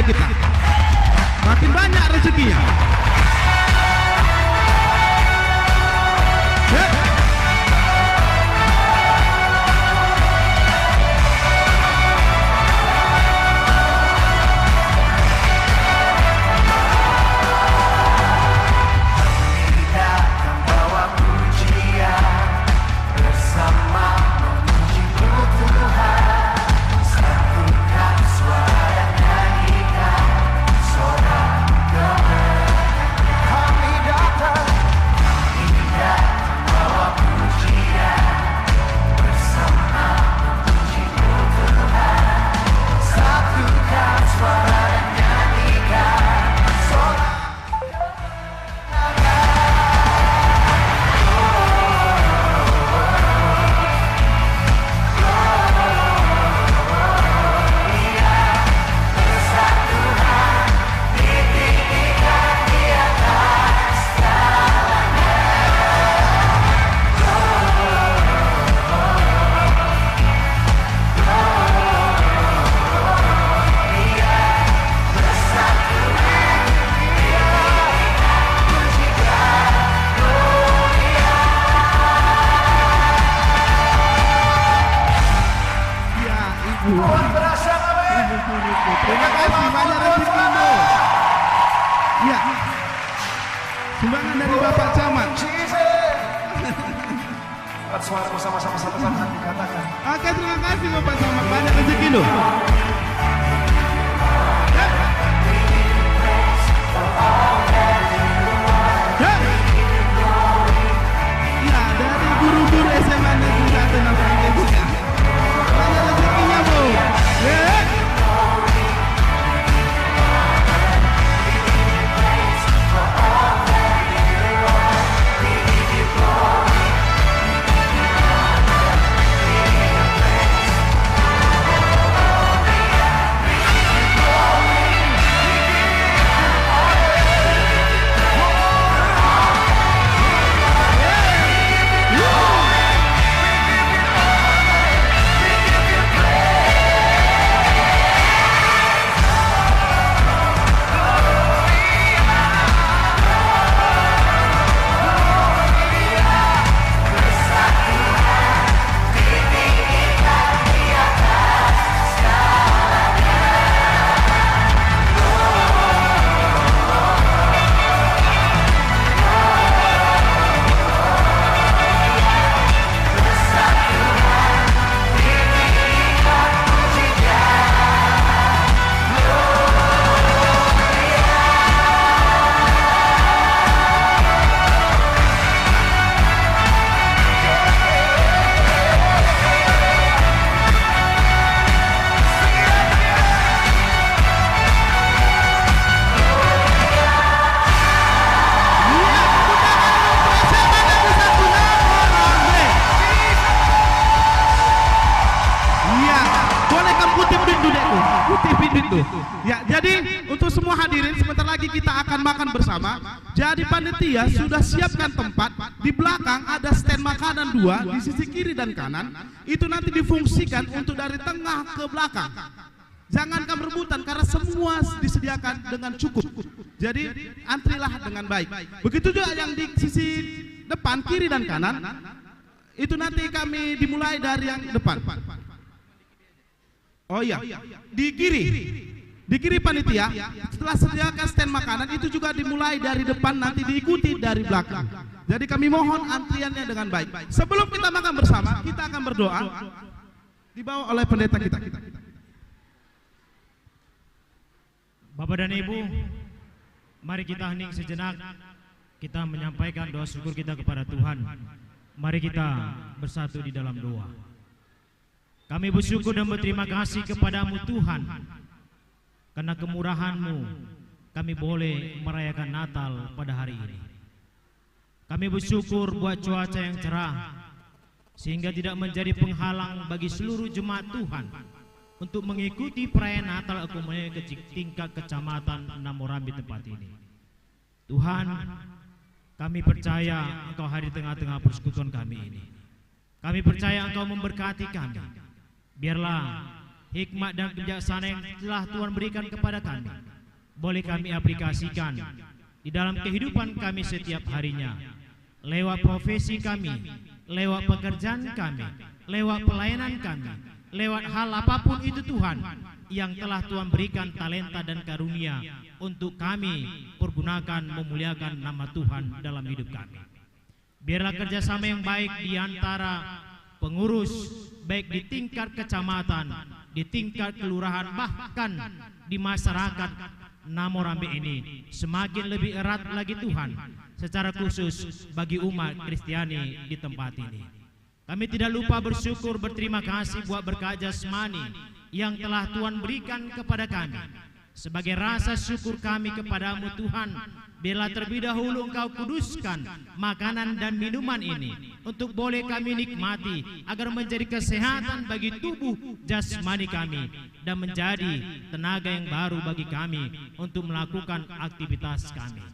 Kita makin banyak rezekinya. Terima kasih banyak rezeki. Ya, sumbangan dari Bapak Camat. Oke, terima kasih Bapak Camat, banyak rezeki loh. Ya, dari guru-guru SMA Negeri 1 Namorambe juga. Banyak rezekinya, Bu. gitu. Ya, jadi untuk semua hadirin sebentar lagi kita akan makan bersama. Jadi panitia sudah siapkan tempat. Di belakang ada stand makanan 2 di sisi kiri dan kanan. Itu nanti difungsikan untuk dari tengah ke belakang. Jangankan rebutan karena semua disediakan dengan cukup. Jadi antrilah dengan baik. Begitu juga yang di sisi depan kiri dan kanan. Itu nanti kami dimulai dari yang depan. Oh iya, di kiri panitia setelah sediakan stand makanan itu juga dimulai dari depan nanti diikuti dari belakang. Jadi kami mohon antriannya dengan baik. Sebelum kita makan bersama, kita akan berdoa dibawa oleh pendeta kita. Bapak dan Ibu, mari kita hening sejenak. Kita menyampaikan doa syukur kita kepada Tuhan. Mari kita bersatu di dalam doa. Kami bersyukur dan berterima kasih kepadamu Tuhan, karena kemurahan-Mu kami boleh merayakan Natal pada hari ini. Kami bersyukur buat cuaca yang cerah, sehingga tidak menjadi penghalang bagi seluruh jemaat Tuhan untuk mengikuti perayaan Natal Ekumene ke tingkat kecamatan Namorambe tempat ini. Tuhan, kami percaya Engkau hadir di tengah-tengah persekutuan kami ini. Kami percaya Engkau memberkati kami. Biarlah hikmat dan kebijaksanaan yang telah Tuhan berikan kepada kami boleh kami aplikasikan di dalam kehidupan kami setiap harinya, lewat profesi kami, lewat pekerjaan kami, lewat pelayanan kami, lewat hal apapun itu Tuhan yang telah Tuhan berikan talenta dan karunia untuk kami pergunakan memuliakan nama Tuhan dalam hidup kami. Biarlah kerjasama yang baik di antara pengurus, baik di tingkat kecamatan, di tingkat kelurahan, bahkan di masyarakat Namorambe ini semakin lebih erat lagi Tuhan, secara khusus bagi umat Kristiani di tempat ini. Kami tidak lupa bersyukur, berterima kasih buat berkat jasmani yang telah Tuhan berikan kepada kami. Sebagai rasa syukur kami kepadamu Tuhan, biarlah terlebih dahulu Engkau kuduskan makanan dan minuman ini untuk boleh kami nikmati, agar menjadi kesehatan bagi tubuh jasmani kami dan menjadi tenaga yang baru bagi kami untuk melakukan aktivitas kami.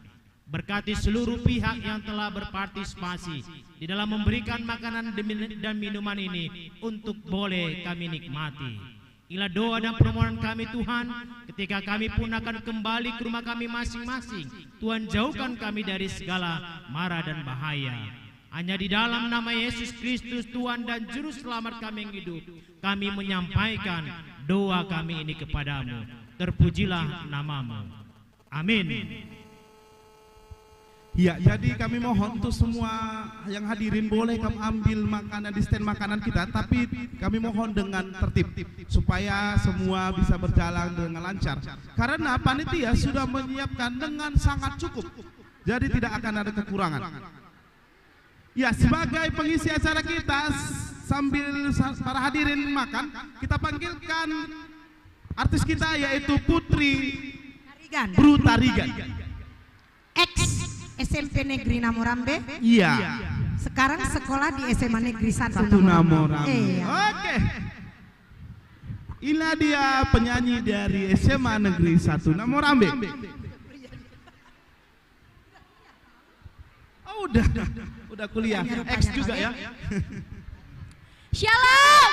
Berkati seluruh pihak yang telah berpartisipasi di dalam memberikan makanan dan minuman ini untuk boleh kami nikmati. Inilah doa dan permohonan kami Tuhan, ketika kami pun akan kembali ke rumah kami masing-masing. Tuhan, jauhkan kami dari segala mara dan bahaya. Hanya di dalam nama Yesus Kristus Tuhan dan Juru Selamat kami yang hidup, kami menyampaikan doa kami ini kepadamu. Terpujilah namamu. Amin. Ya, jadi kami mohon untuk semua yang hadirin boleh kami ambil makanan di stand makanan kita, tapi kami mohon dengan tertib supaya semua bisa berjalan dengan lancar. Karena panitia sudah menyiapkan dengan sangat cukup, jadi tidak akan ada kekurangan. Ya, sebagai pengisi acara kita sambil para hadirin makan, kita panggilkan artis kita yaitu Putri Brutarigan. SMP Negeri Namorambe. Iya. Sekarang sekolah di SMA Negeri 1 Namorambe. Iya. Oke. Inilah dia penyanyi dari SMA Negeri 1 Namorambe. Oh, udah kuliah. X juga ya. Shalom.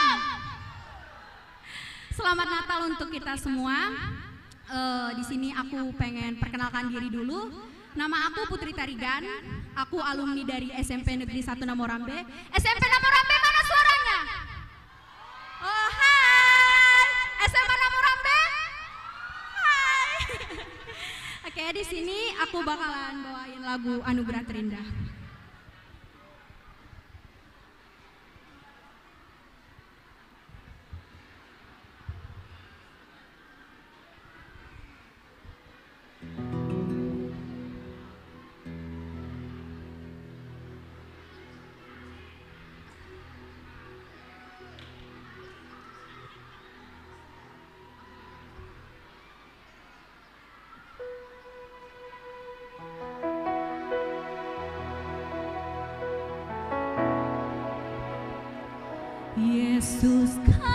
Selamat Natal untuk kita semua. Di sini aku pengen perkenalkan diri dulu. Nama aku Putri Tarigan, aku alumni dari SMP Negeri 1 Namorambe. SMP Namorambe mana suaranya? Oh hai, SMA Namorambe. Hai. Oke, di sini aku bakalan bawain lagu Anugerah Terindah. Yesus, Kau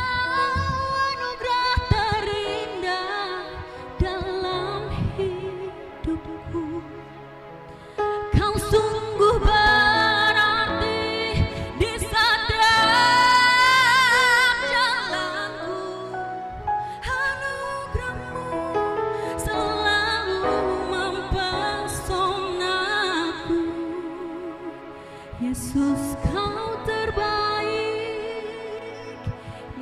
anugerah terindah Yesus kau terbaik,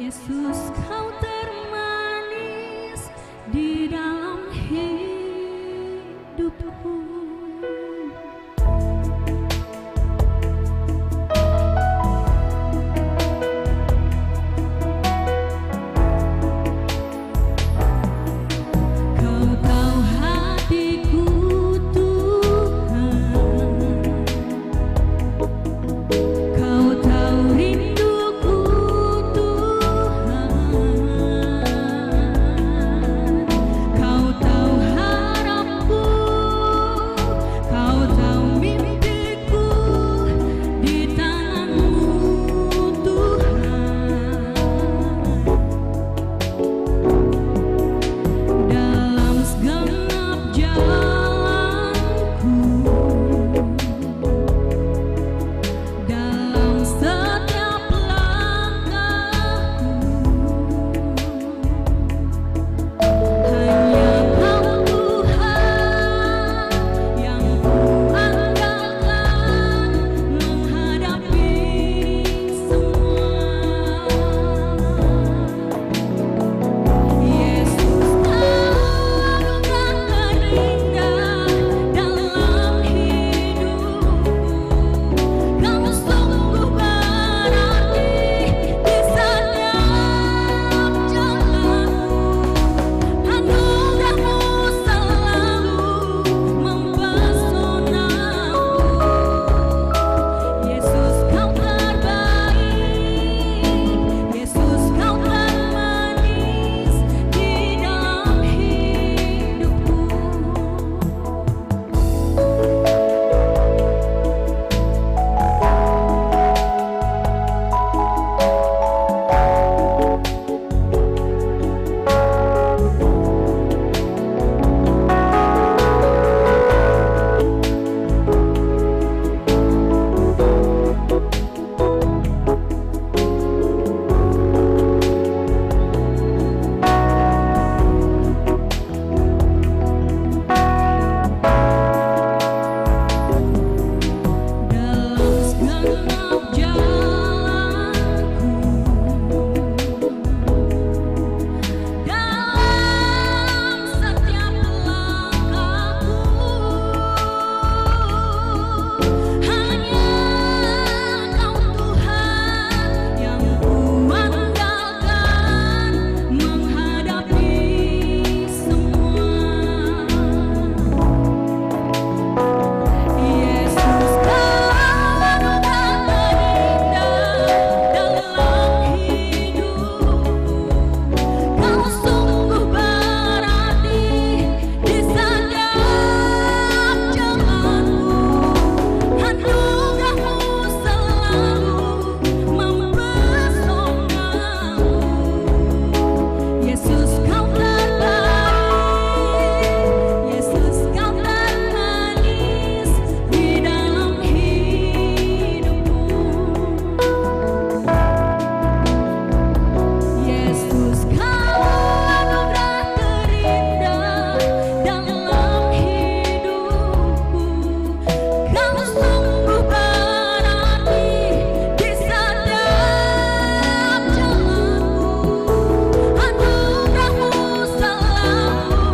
Yesus kau termanis di dalam hidupku. Kau tahu hatiku Tuhan, Kau tahu rinduku Tuhan, Kau tahu harapku, Kau tahu mimpiku di tangan-Mu Tuhan. Dalam segenap jalanku, dalam setiap langkahku, hanya Kau Tuhan yang kuandalkan menghadapi semua. Yesus anugerah terindah dalam hidupku, Kau sungguh berarti di setiap jalanku. Anugerah-Mu selalu mempesonaku. Yesus Kau terbaik, Yesus Kau termanis di dalam hidupku. Dalam segenap jalanku, dalam setiap langkahku, hanya Kau Tuhan yang kuandalkan menghadapi semua. Yesus Kau anugerah terindah dalam hidupku, Kau sungguh berarti di setiap jalanku. Anugerah-Mu selalu mempesonaku. Yesus Kau terbaik, Yesus Kau termanis di dalam hidupku. Yesus Kau anugerah terindah dalam hidupku, Kau sungguh berarti di setiap jalanku. Anugerah-Mu selalu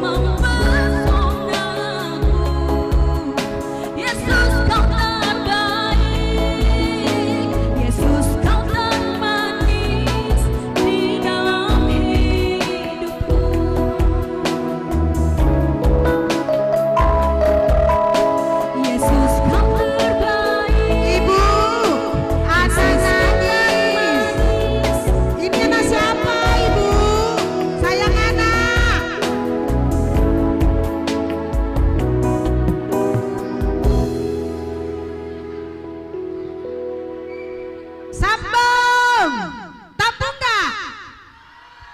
mempesonaku. Yesus Kau terbaik, Yesus Kau termanis di dalam hidupku. Yesus Kau terbaik. Ibu, anak nangis. Ini anak siapa, Ibu? Sayang anak. Sambung. Tampung nggak?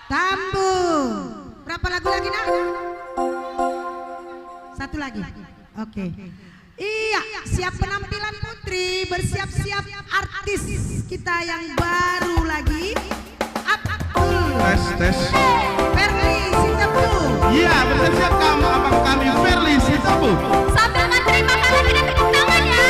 Tambung. Berapa lagu lagi, Nak? Satu lagi. Oke. Iya, siap penampilan putri, bersiap-siap artis kita yang baru lagi. Abdul. Tes. Ferli Sitabu. Iya, bersiap-siap kamu abang kami Ferli Sitabu. Sambil menerima kalian tidak tepuk tangan ya.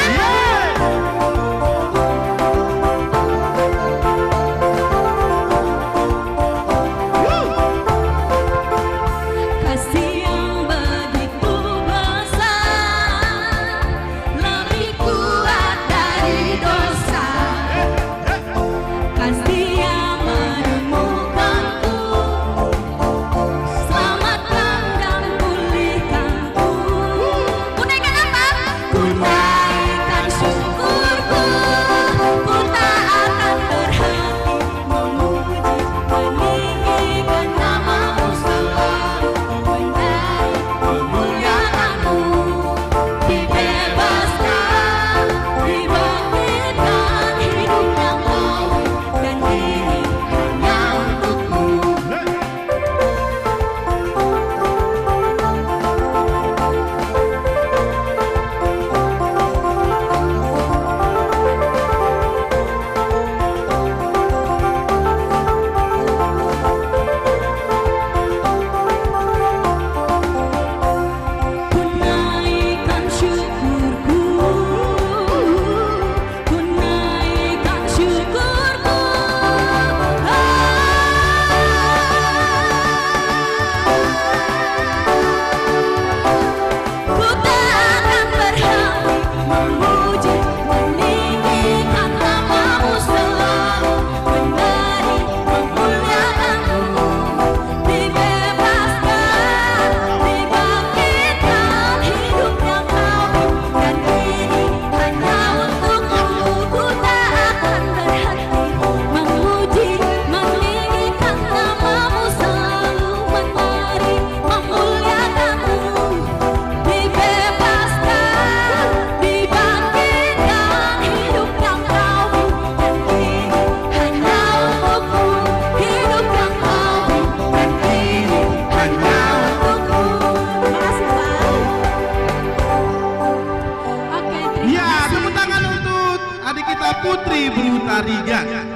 Putri Brutarigan.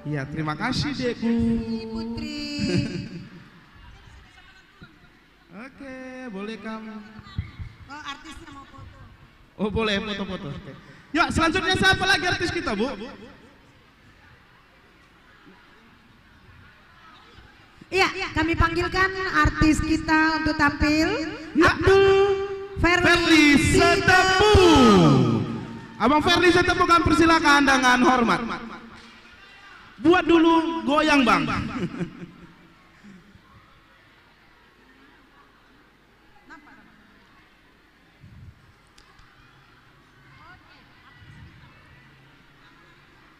Ya, terima kasih Dekku. Putri. Oke, boleh kamu. Oh, artisnya mau foto. Oh, boleh foto-foto. Oke. Yuk, selanjutnya siapa lagi artis kita, Bu? Iya, kami panggilkan artis kita untuk tampil. Abdul Ferli Setepu. Abang Ferli Setepu, kami persilakan dengan hormat. Buat dulu goyang, Bang.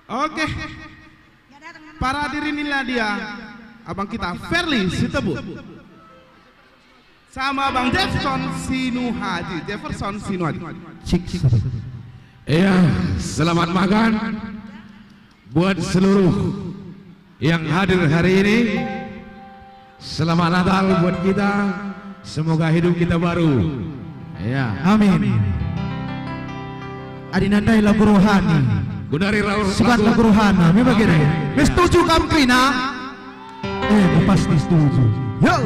Oke. Para hadirin, inilah dia abang kita Ferli Setepu sama Bang Jefferson Sinuhaji. Iya, selamat makan buat seluruh yang hadir hari ini. Selamat Natal buat kita. Semoga hidup kita baru. Ya. Amin. Adinandai lagu rohani. Gunari Sebat lagu rohana. Me bagainya. Me setuju Kamprina? Pasti setuju. Yo.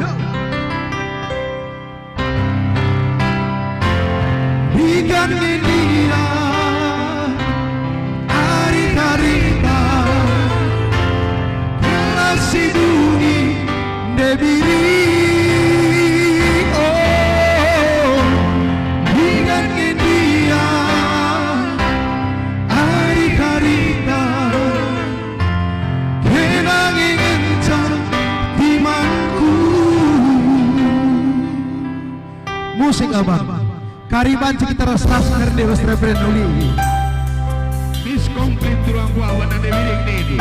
Ikan dia hari-harita kasih bumi debiri. Oh, ikan dia hari-harita kenangi kencang dimangku. Musik abang Kariban sekitar selas nerde was referen uli. Bis komplit turang buawan dan dewiring nedi.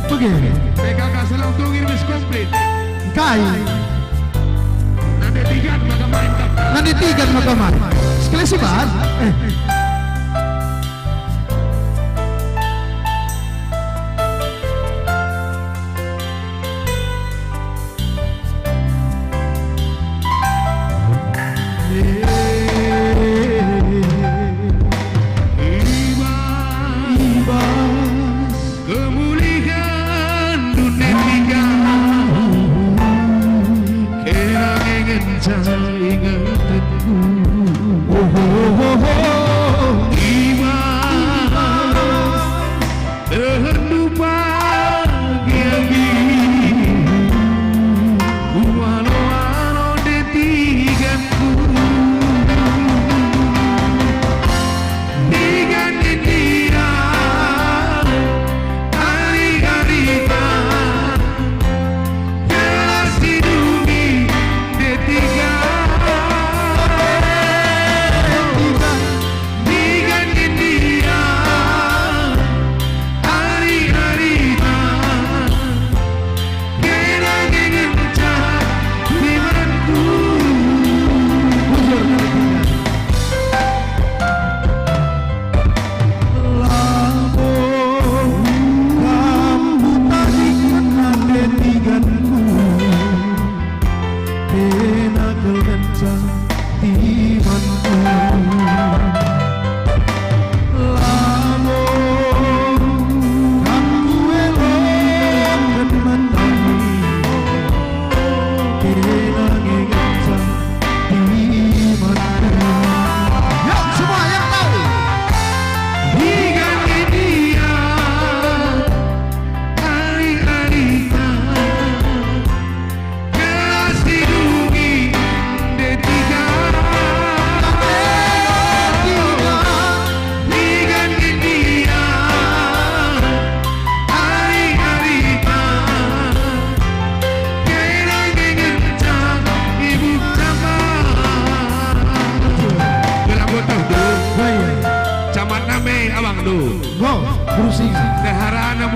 Begini. PKK selang tungir bis komplit. Kai. Nanti tiga maka main kapal. Nanti tiga maka main. Sekali sih bahas.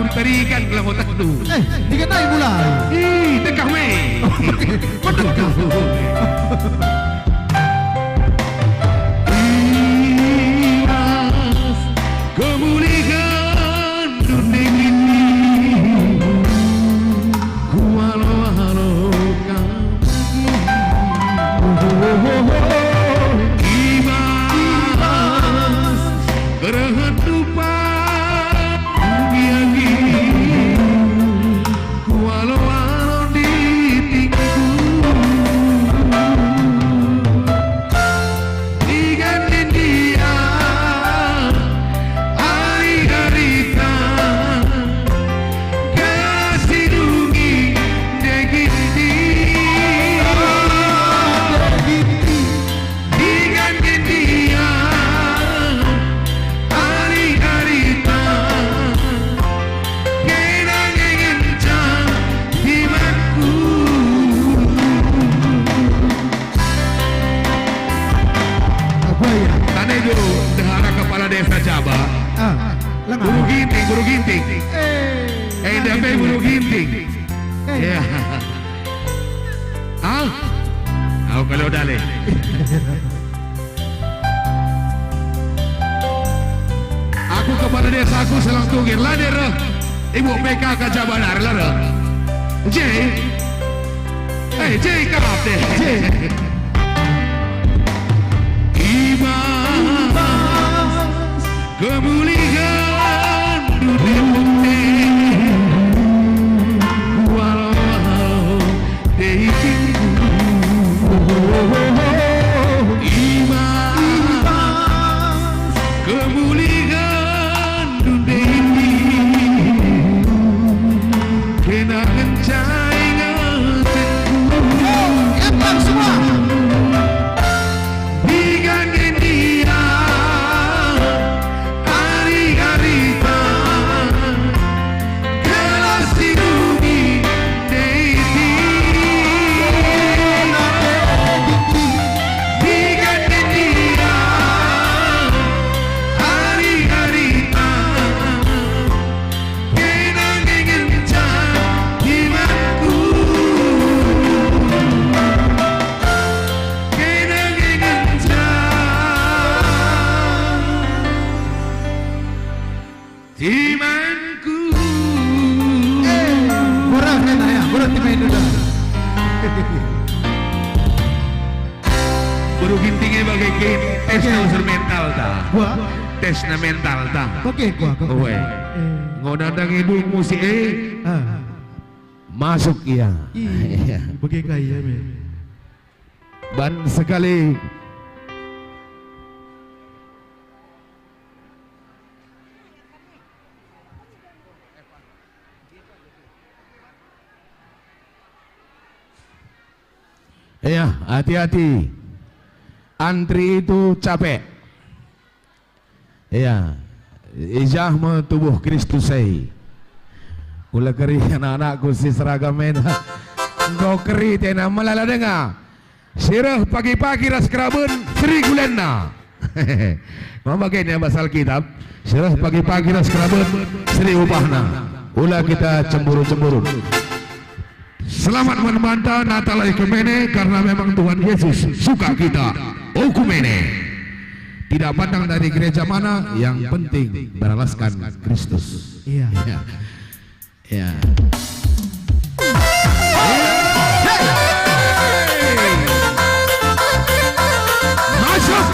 Tarikan kelah otak tu. Dikenai mulai. Tekah meh. Tekah. Kemuliaan dunia ini kualo-halokan Imas berhentupan Buru ginting, buru ginting. Dapat buru ginting. Ya. Kalau dah le. Aku kepada desaku selang tungir lader. Ibu PK Kaca Banar lara. J. J kerap deh. Iman kemuliaan dunia walau iman kemuliaan dunia kenangan cahaya semua digangin dia hari-hari kelas hidungi deiti digangin dia hari-hari kenangan imanku imanku Murah kena ya, murah tiba itu dah. Baru gintingnya bagai game tes unsur mental ta. Tes na mental ta. Oke, gua. Oke. Ngodadang ibu musik masuk iya. Iya. Bagi kaya men. Ban sekali ya, hati-hati. Antri itu capek. Ya, ijah tubuh Kristus saya. Kula keri anak-anakku si seragam merah. Engkau keri tena melala dengar. Sirah pagi-pagi ras kerabun Sri Gulena. Mama kena bahasa Alkitab. Sirah pagi-pagi ras kerabun Sri Upahna. Ulah kita cemburu-cemburu. Selamat membantah Natal Ekumene karena memang Tuhan Yesus suka kita. Okumene. Tidak pandang dari gereja mana, yang penting beralaskan Kristus. Iya. Ya. Masuk.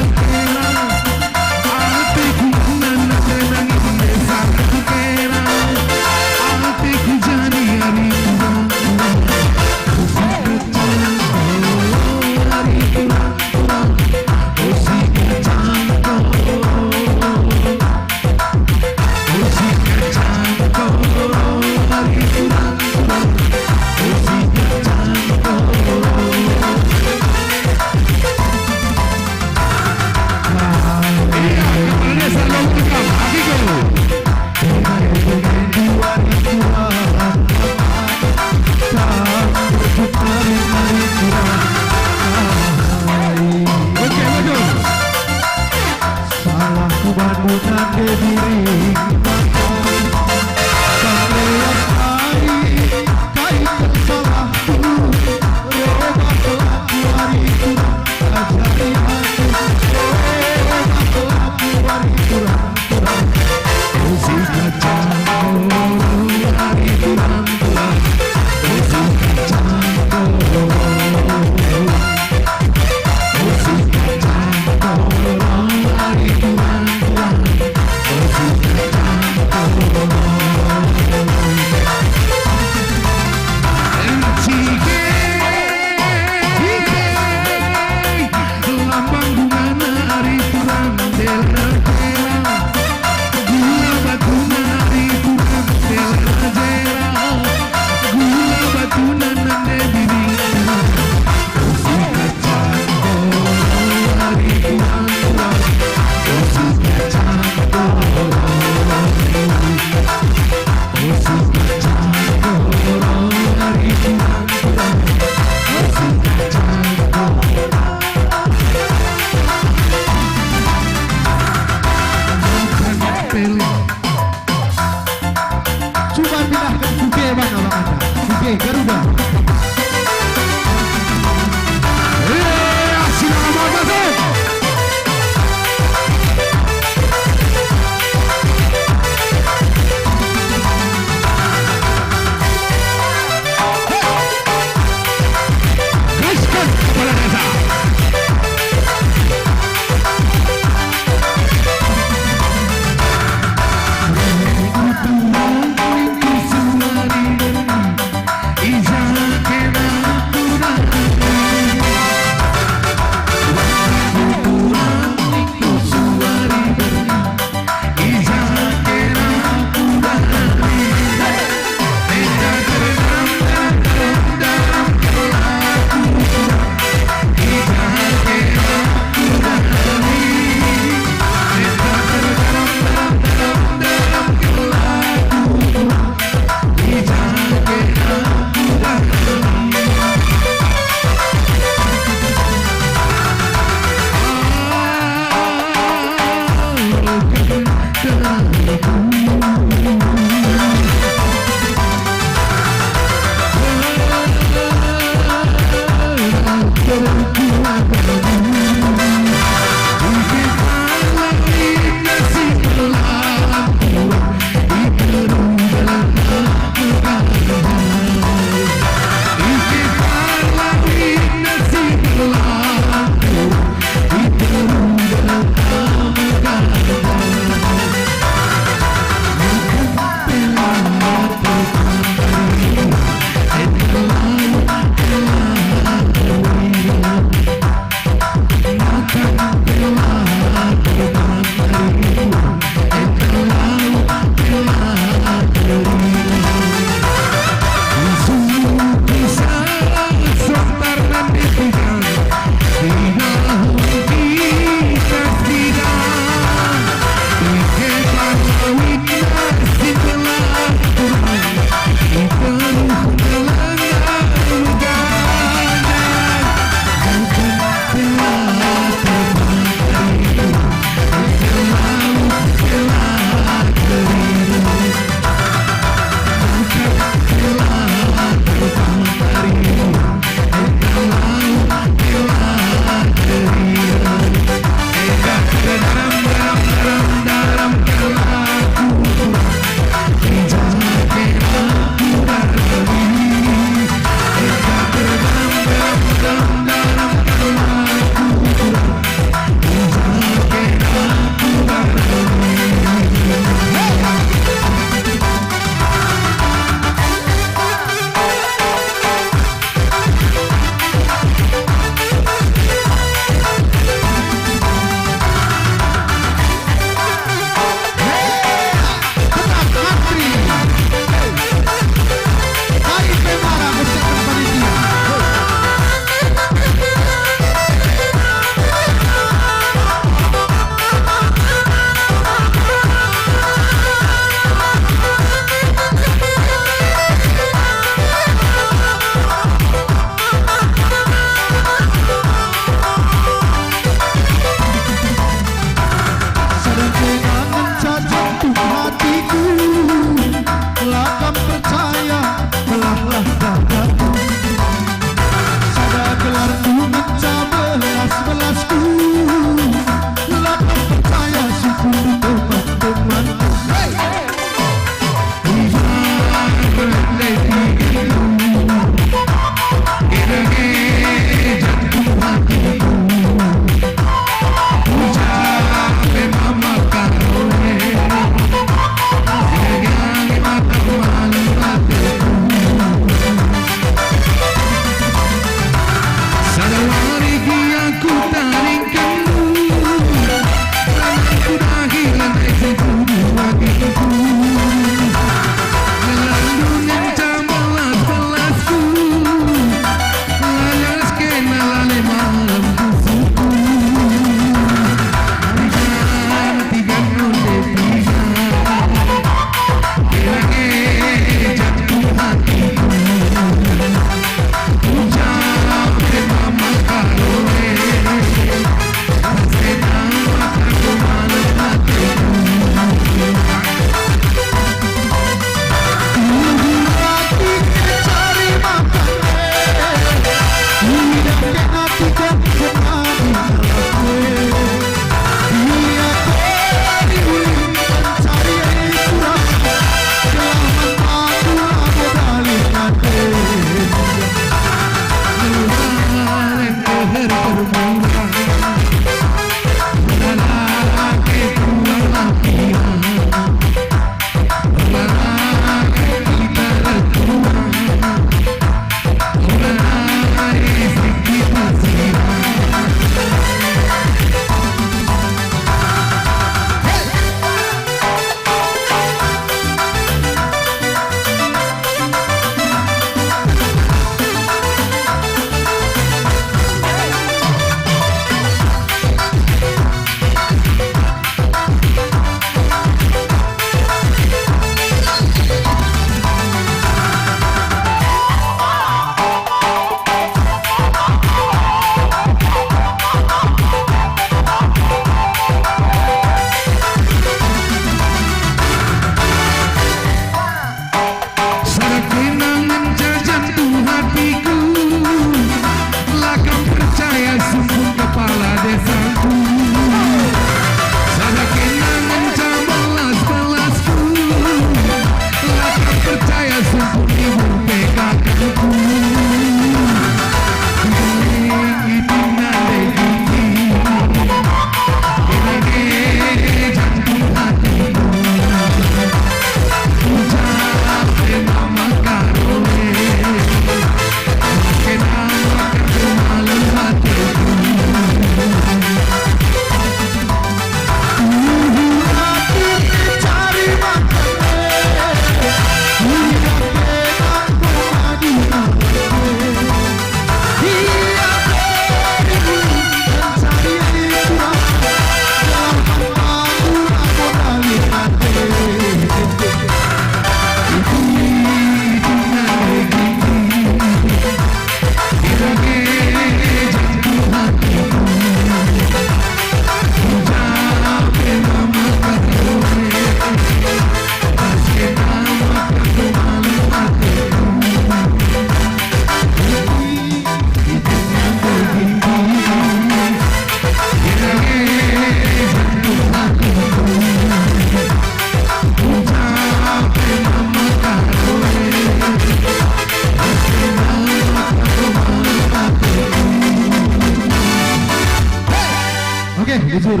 bujur.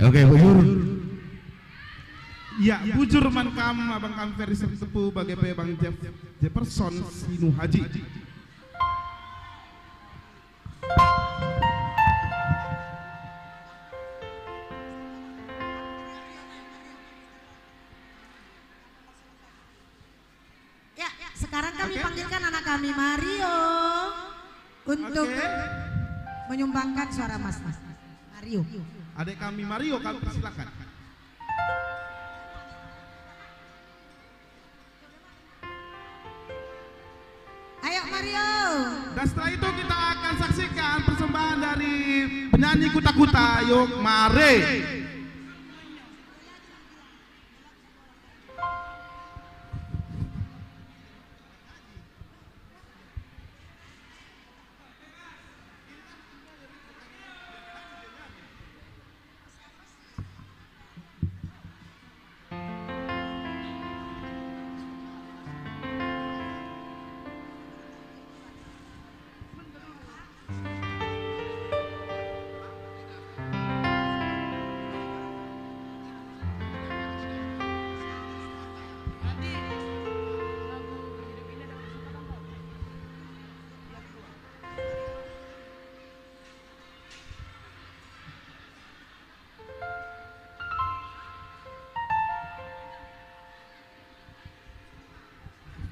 Oke, bujur. Ya, bujur man kam abang kam Ferry Sepu bagai Bang Jefferson Sinu Haji. Ya, sekarang kami panggilkan anak kami Mario untuk menyumbangkan suara Mas. Mario. Adik kami Mario, kami silakan. Ayo Mario. Dan setelah itu kita akan saksikan persembahan dari penyanyi Kuta-Kuta. Yuk, mari.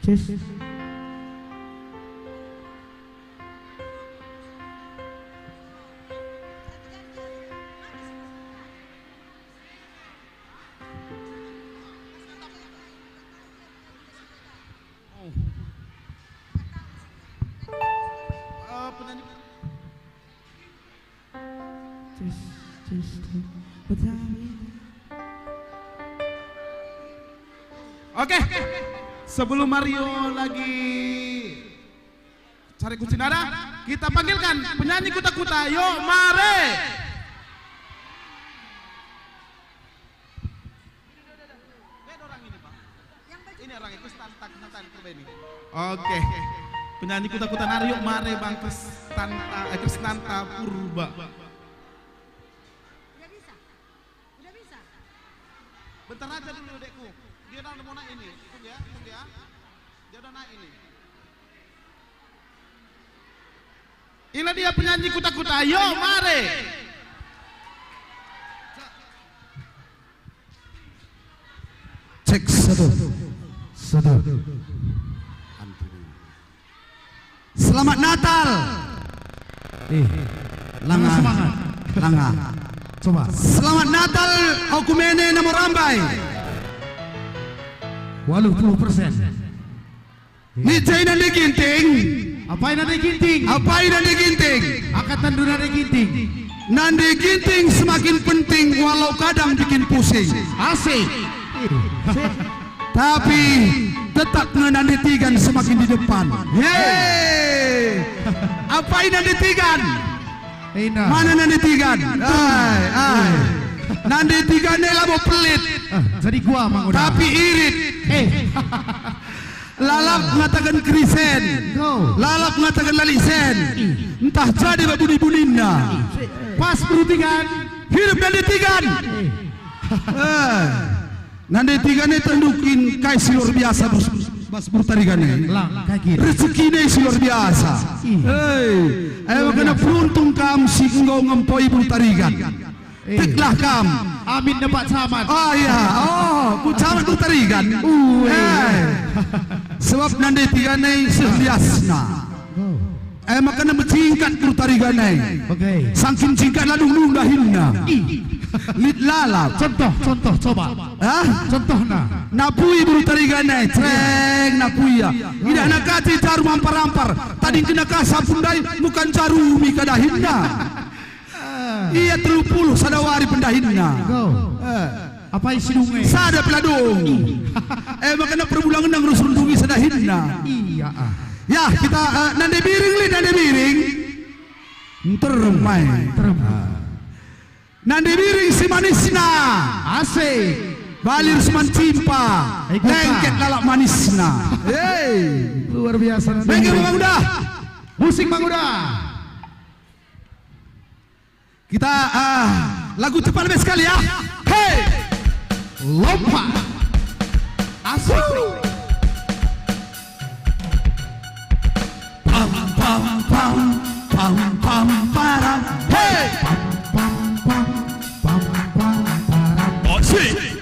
Cheers. Oke, sebelum Mario lagi cari kunci nada, kita panggilkan penyanyi Kuta-Kuta. Yuk, mari. Oke, penyanyi Kuta-Kuta Nario, mari Bang Krisnanta Purba. Udah bisa. Bentar aja dulu dekku. Dia udah mau naik ini. Tunggu ya. Dia udah naik ini. Ini dia penyanyi Kuta-Kuta. Yo, mari. Cek satu. Selamat Natal. Langa. Coba. Selamat Natal, Okumene Namorambai. 80%. Nijay na diginting. Apain na diginting? Angkatan dulu na diginting. Nandi ginting semakin penting walau kadang bikin pusing. Asik. Tapi tetap nandi tigan semakin di depan. Yeay. Apain nandi tigan? Mana nandi tigan? Ay. Nandi tigan ni labo pelit. Jadi gua mang udah. Tapi irit. Lalap mengatakan krisen. Lalap mengatakan lalisen. Entah jadi babuni-buninda. Pas berutigan. Hidup nandi tigan. Nandi tigan ni tendukin kaisi luar biasa Mas Burtarigan ni. Rezeki ni luar biasa. Ayo kena beruntung kam si engkau ngempoi Burtarigan. Teklah kam. Amin dapat selamat. Oh iya. Ku camat Burtarigan. Sebab nandi tigan ni sebiasna. Makanya mencingkat Burtarigan ni. Saking cingkat ladung dahilna. Lit lalap. Contoh coba. Contoh Napui Burtarigan ni. Treng napui ya. Tidak nak kati caru mampar-ampar. Tadi kena kasar pundai bukan caru mi kadahinna. Ia 30 sadawari pendahinna. Apa isi dungai? Sada peladung. Makanya perbulangan nang rusundungi sadahinna. Iya. Ya kita nande biring. Termai. Nande biring si manisna. Asik. Balir seman cimpa. Lengket lalak manisna. Luar biasa. Bengkel Bang Uda. Musik Bang Uda. Kita Lagu cepat lebih sekali ya. Hey, lompat. Asik. Pam pam pam pam pam param. Hey. Pam pam pam pam pam param. Asik.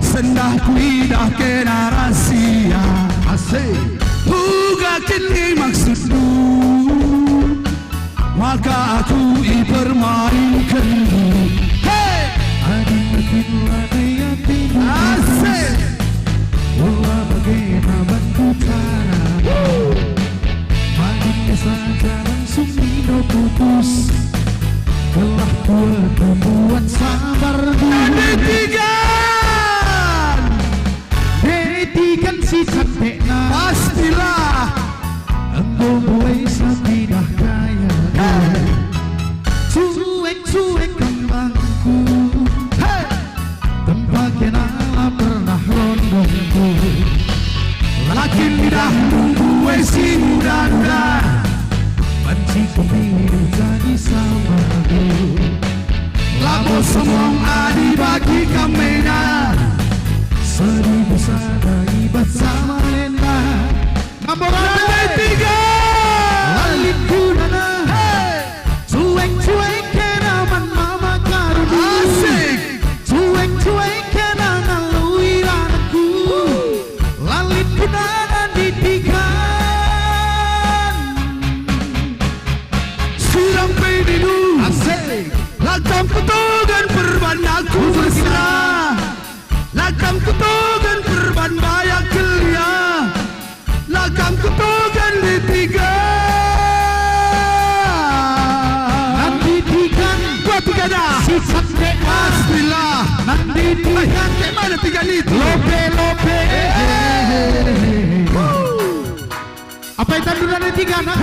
Sendahku idah kena rahasia. Asik. Buka kini maksudmu, maka aku permainkanmu. Hey, asik. Wah, bagaimana bantu cara? Baginya saja langsung hidup putus. Telah buat sabar Detikan si cantiknya. Pastilah engkau mulai sabidah kaya. Cuek-cuek kembangku. Tempat kenal pernah rondongku. Lakin lidahmu gue si muda-muda. Benci hidup jadi samaku. Labo semong adi bagi kamena. Seribu sadai bersama lenda. Nomor 3 Lalitku nana. Cuek-cuek kenaman mama karuni. Asik. Cuek-cuek kenangan lui anakku. Lalitku nana ditikan. Siram pedidu. Asik. Lakam kutugan perban aku berserah. Lakam kutugan perban bayak kelia. Lakam kutugan ditiga. Nanti tigan gua tiga dah. Si sampai Bismillah. Nanti tigan ke mana tiga itu? Lope. Apa yang tadi nanti tiga nak?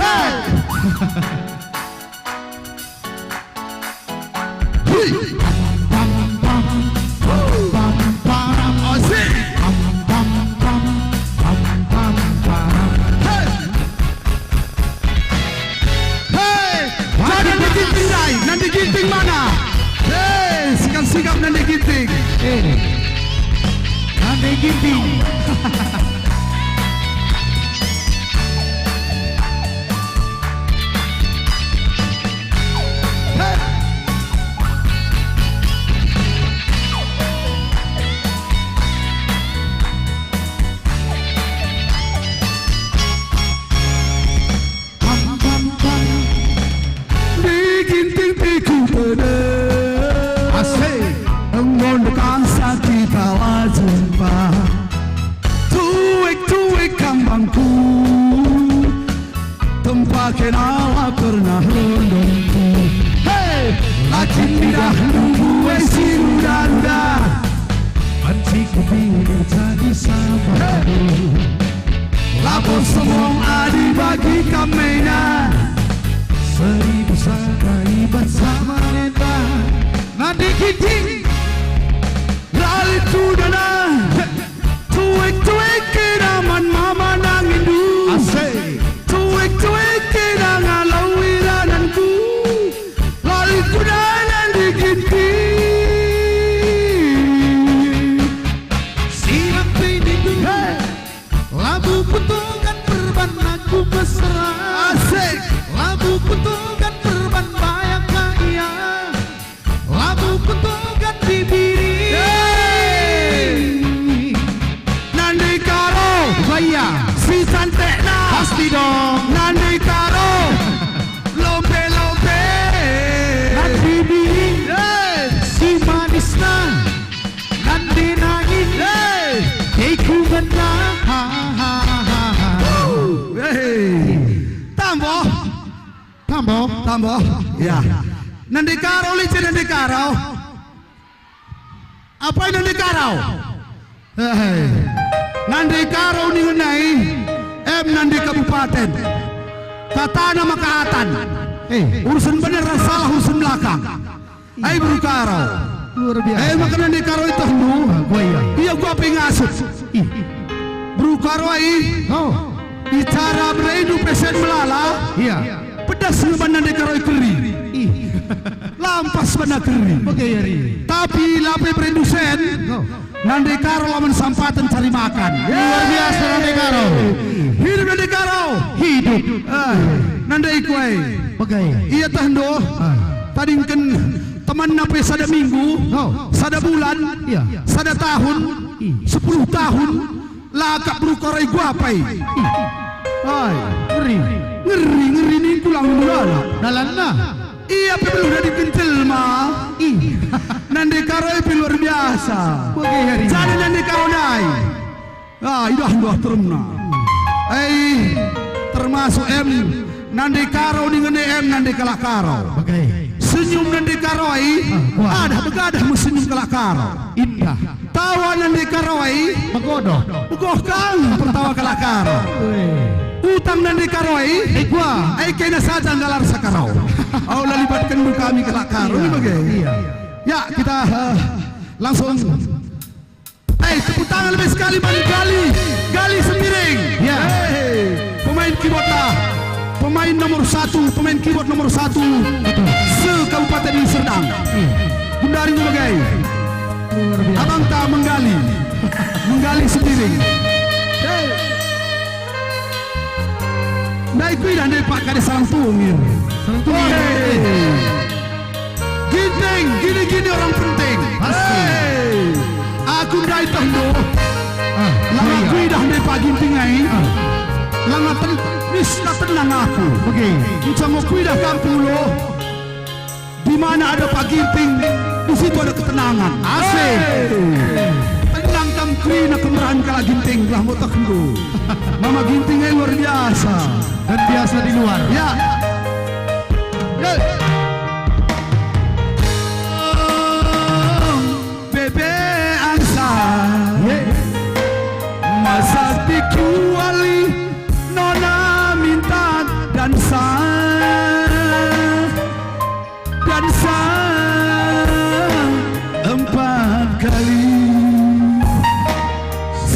Nanti ginting mana? Hei, sikap-sikap nanti ginting. Nanti ginting. Asik. Engkau dekasa kita jumpa. Tuik-tuik kambangku. Tempat kenal pernah rondongku. Hey, lakin tidak nunggu si muda-muda. Benci hidup jadi samaku. Lapor semong adi bagi kamena. Seribu sadai bersama lenda. Nanti ginting Lalitku dana. Cuek-cuek kenaman mama nangindu. Asik. Cuek-cuek kenangan lawirananku. Lalitku dana diginting. Siap pedidu. Labu putukan perban aku berserah. Asik. Labu putukan perban bayak kaya. Labu putukan bibiri. Nandi karo Baya si cantik na. Pasti dong. Nandi karo Lope-lope. Nandi bibiri si manis na. Nandi nangin Keiku benda. Tambo. Ya. Nanti karo licin nanti karo. Apa yang nanti karo? Nanti karo ni ngenai. Nanti kabupaten. Kata nama kaatan. Urusan bener salah urusan belakang. Ayo buru karo. Luar biasa. Makanan di karo itu lu. Gua iya. Iya gua pengasut. Bro karo ai. Oh. Bicara bereidu pesen melala. Iya. Pedas ngebanan di karo keri. Lampas bana keri. Bagayari. Tapi lape berindusen. Nande karo lawan sampatan cari makan. Luar biasa nande karo. Hidup nande karo. Hidup. Nande ikuai. Bagay. Iya tahndo. Tadingken teman nape sada minggu, sada bulan, sada tahun, 10 tahun, lakak berukorai gua apai. Ay, ngeri. Ngeri ni pulang mulala. Dalanna. Iya perlu dari kentel mah. Nande karo luar biasa. Bagayari. Jadi nande karo dai. Idah terumna. Termasuk nande karo dengan nande kalah karo. Bagay. Senyum nande karo ada begadah senyum kalah karo. Indah. Tawa nande karo begodoh. Begoh kang pertawa kalah karo. Utang nande karo gua kena saja ngalar sakarau. Au lalibatkan kami kalah karo ni bagai. Ya kita langsung tepuk tangan lebih sekali bagi Gali Sembiring. Ya. Pemain keyboard lah. Pemain nomor 1, pemain keyboard nomor 1 se-Kabupaten Deli Serdang. Gundari bagai. Abang tak menggali Sembiring. Naik kuih dan Pak Kades Sarangtungir. Ginting, gini orang penting. Aku dah itu lama kuih dah Pak Ginting lama tenang aku. Oke. Kita mau kuih dah kampung lo. Di mana ada Pak Ginting, di situ ada ketenangan. Asik. Tenang kam kuih nak kemerahan kala Ginting lah mau tak kendo. Mama Ginting luar biasa dan biasa di luar. Ya. Bebe angsa. Masa dikuali nona minta dansa. Dansa 4 kali.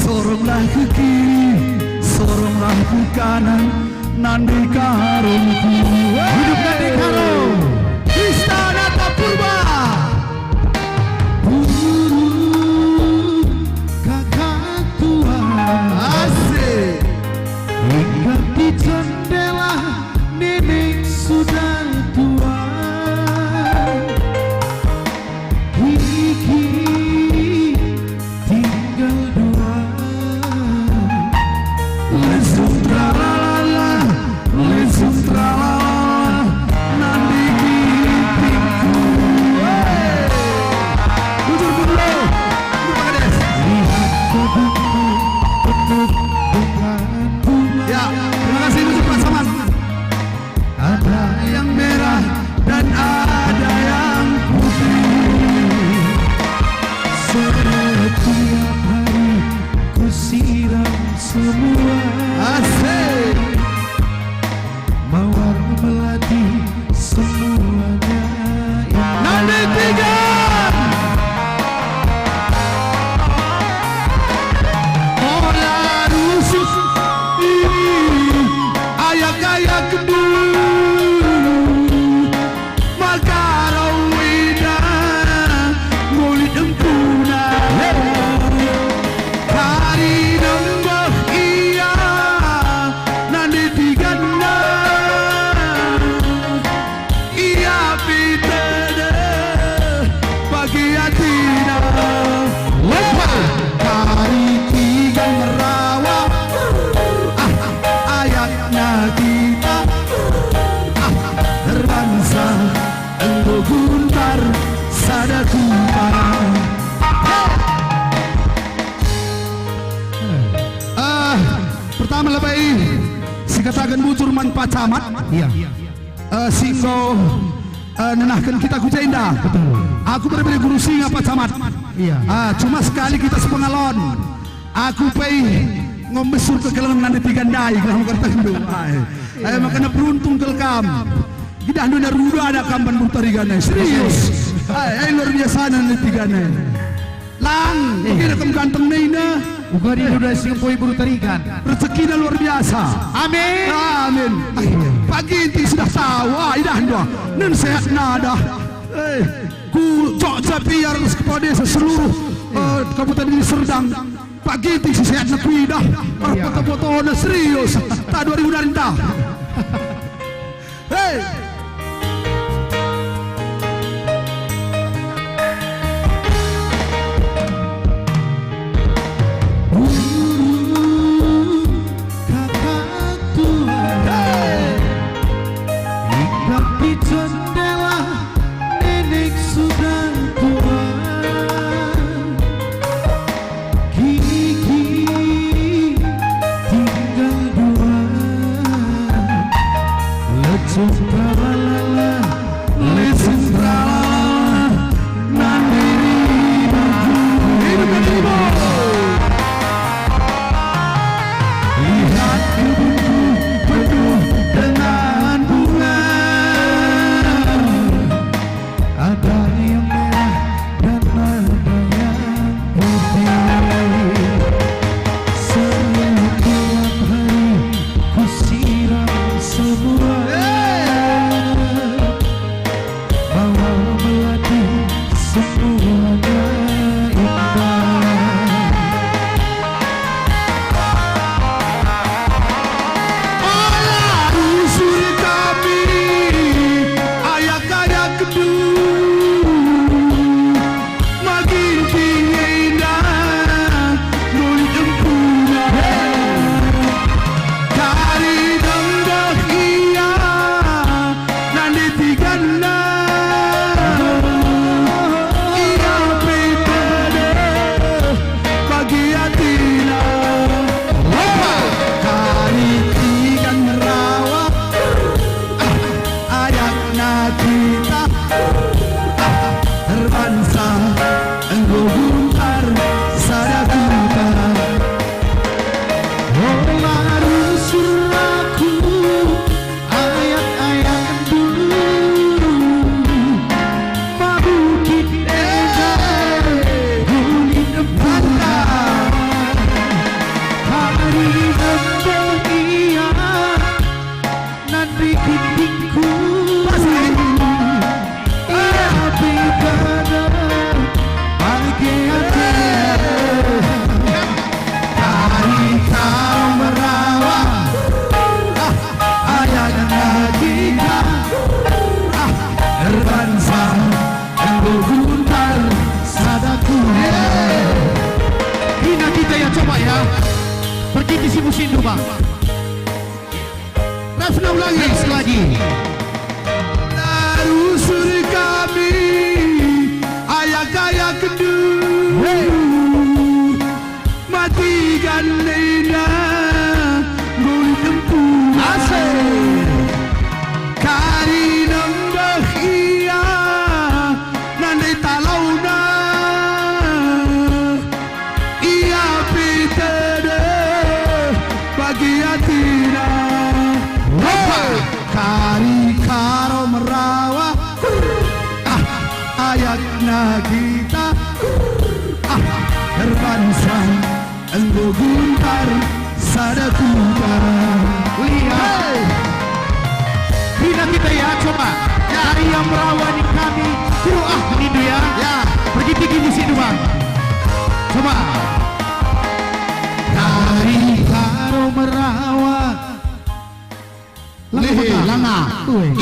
Soronglah ke kiri, soronglah ke kanan. Nandi karungku. Hidup Nandi Karo. Istana Tapurba. Kakak tua. Asik. Ingat di jendela nenek sudah tua. Gigi tinggal 2. Lesung tralala, lesung tralala, Nandi Gintingku. Jujur dulu, Pak Kades. Lihat tubuhku penuh dengan bunga. Ya, terima kasih untuk Pak Saman. Ada yang merah dan ada yang putih. Setiap hari ku siram semua. Asik. Mawar melati semuanya. Nandi 3. Ola rusuk ayak-ayak kedua. Makarau indah mulit empuna. Hari nembah iya Nandi 3 iya pitede bagi atina. Hari 3 merawat ayatnya kita terbangsa engkau guntar sadaku parang. Pertama lebih si katakan bujur man pacamat. Iya. Singgo nenahkan kita kucenda. Betul. Aku berbeda guru singa pacamat. Iya. Cuma sekali kita sepengalon. Aku pay ngombesur ke kelengan Nandi 3 dai kalau kata Hindu. Makanya beruntung kelkam. Kita anu ruda ada kampan butari gana serius. Luar biasa nanti tiga nih. Lang, begini kamu ganteng nih nah. Uga di Indonesia poi buru tarikan. Rezekinya luar biasa. Amin. Amin. Pagi ini sudah tahu, idah doa. Nen sehat nada. Ku cok biar kepada seluruh kabupaten ini Serdang. Pagi ini sehat nak idah. Foto-foto serius. Tak 2000 dari dah. Hey.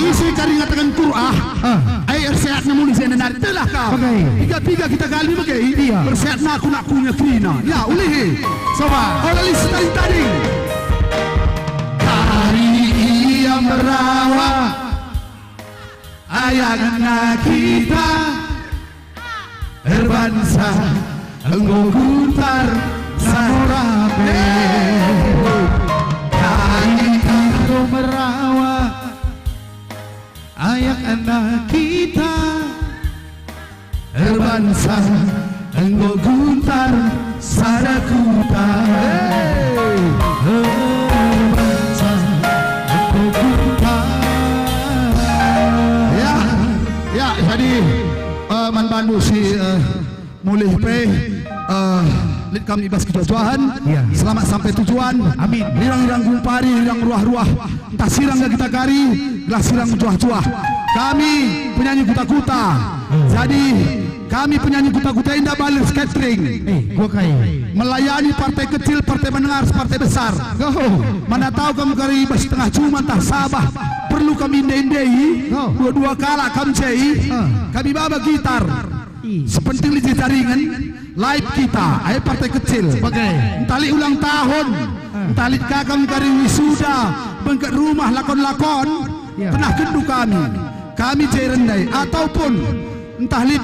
Isi kari ngatakan Qur'ah. Air sehat namun di sana telah kau. Tiga kita kali bagai. Bersehat nak punya krina. Ya ulih. Coba. Oleh listari tadi. Hari ia merawat ayahnya kita berbangsa engkau kuntar samorabe. Hari kau merawat anak kita berbangsa engkau guntar sadakuta berbangsa engkau guntar. Ya jadi kami ibas kejujuan. Iya. Selamat sampai tujuan. Amin. Lirang-lirang gumpari, lirang ruah-ruah. Entah sirang gak kita kari, gelas sirang cuah-cuah. Kami penyanyi kuta-kuta. Jadi kami penyanyi kuta-kuta indah balir catering. Gua kaya. Melayani partai kecil, partai menengah, partai besar. Mana tahu kamu kari ibas setengah cuma tak sabah. Perlu kami indai-indai. Dua-dua kala kami cei. Kami bawa gitar. Sepenting di jaringan live kita, ayo partai kecil. Entali ulang tahun, entali kakam kari wisuda, bengket rumah lakon-lakon, pernah kendu kami rendai ataupun entah lid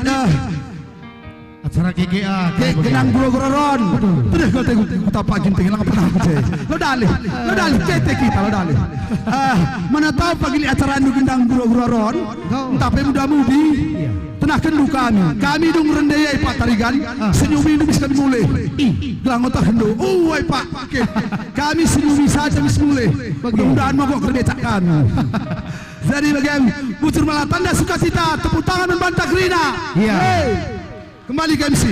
acara GGA genang guro-guroron. Terus kau tengok tapak ginting lang pernah aku cai. Lo dalih tete kita lo dalih. Mana tahu pagi li acara anu gendang guro-guroron, entah pe muda-mudi. Tenah kendu kami dong rendai Pak Tarigan, senyumi itu bisa dimulai. Gelang otak kendu, Pak, kami senyumi saja bisa mulai. Mudah-mudahan mogok kerbecak kami. Jadi bagaimana? Bucur malah tanda sukacita, tepuk tangan dan bantah kerina. Hey, kembali ke MC.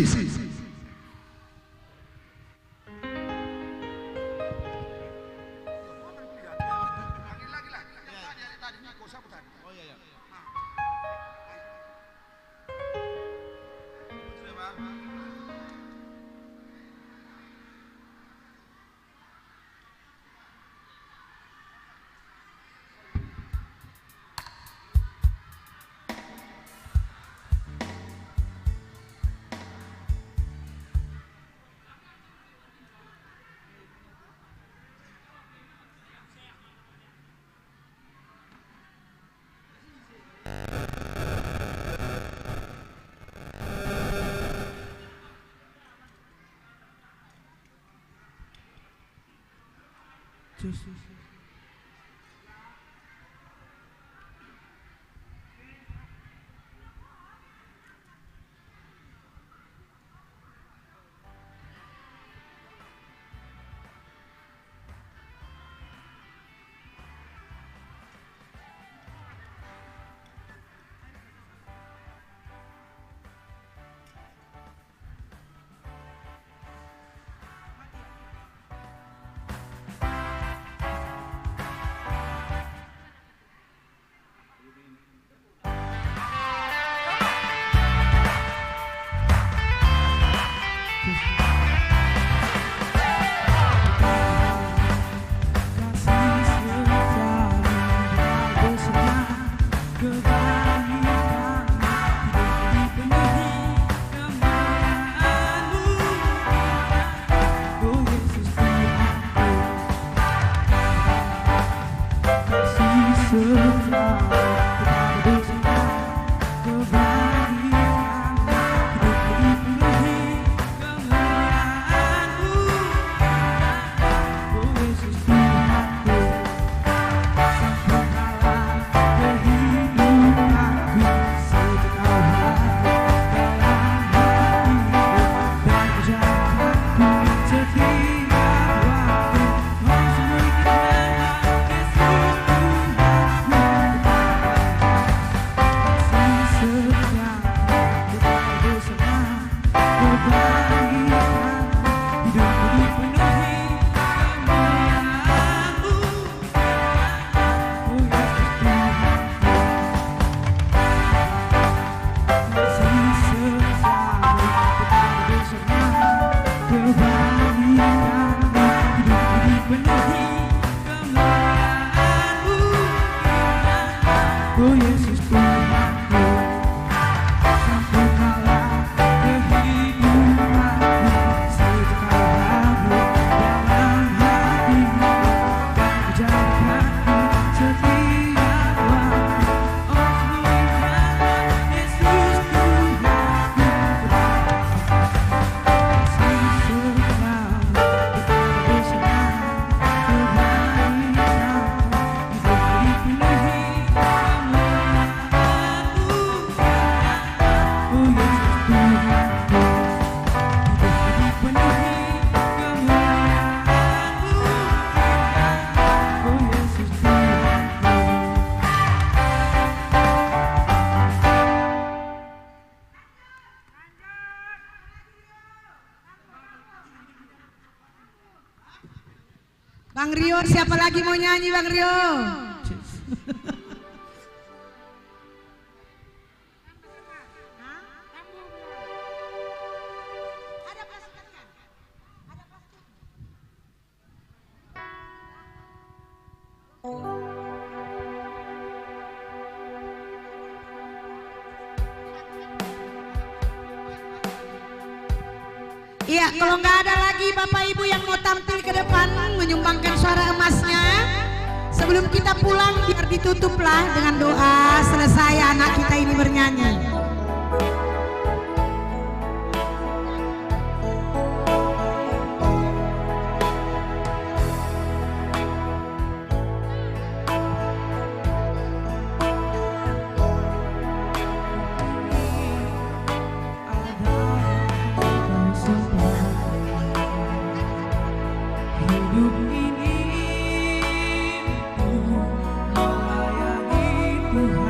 Bang Rio, siapa lagi mau nyanyi Bang Rio? Iya, kalau nggak ada lagi Bapak Ibu yang mau tampil ke depan menyumbangkan suara emasnya, sebelum kita pulang biar ditutuplah dengan doa selesai anak kita ini bernyanyi. Hidup ini melayani Tuhan.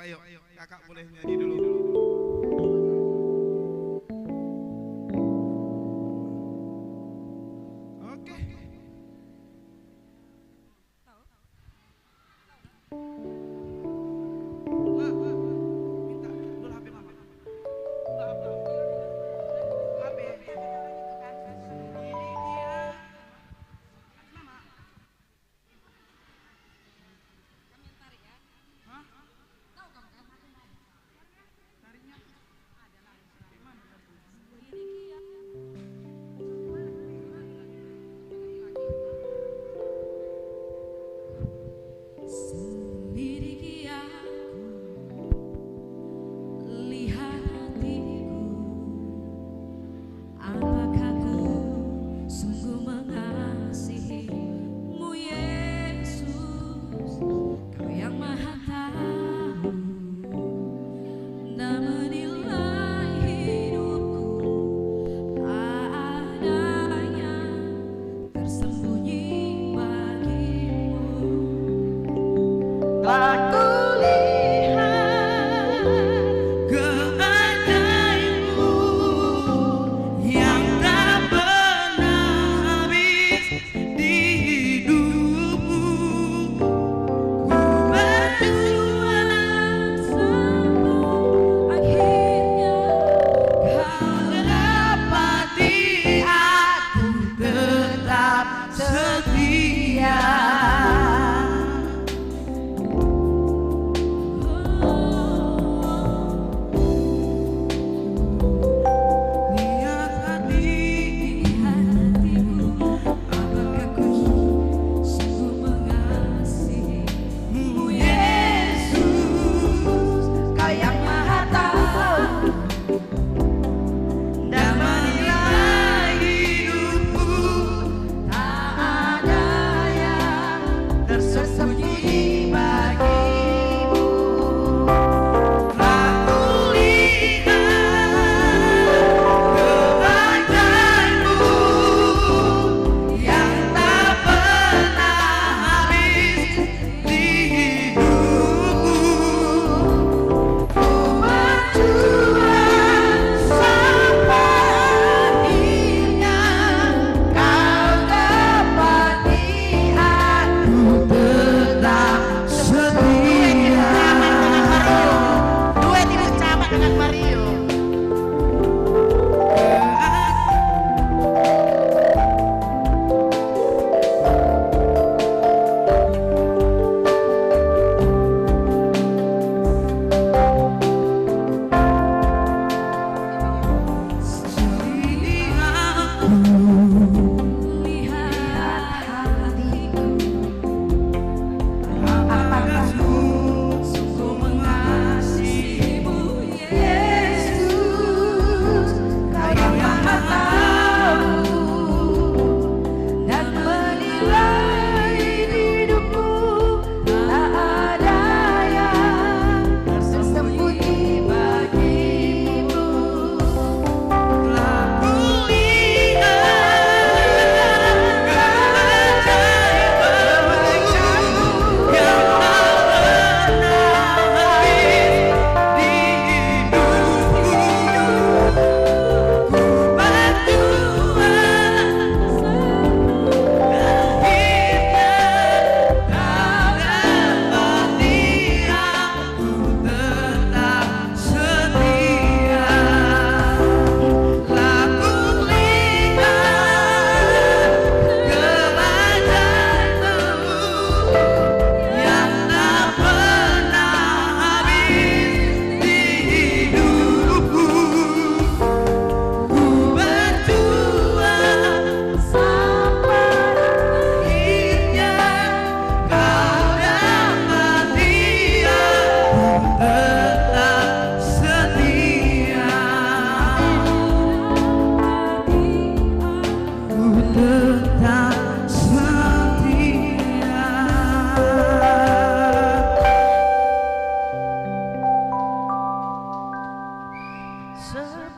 ayo, kakak boleh nyanyi dulu. Oke.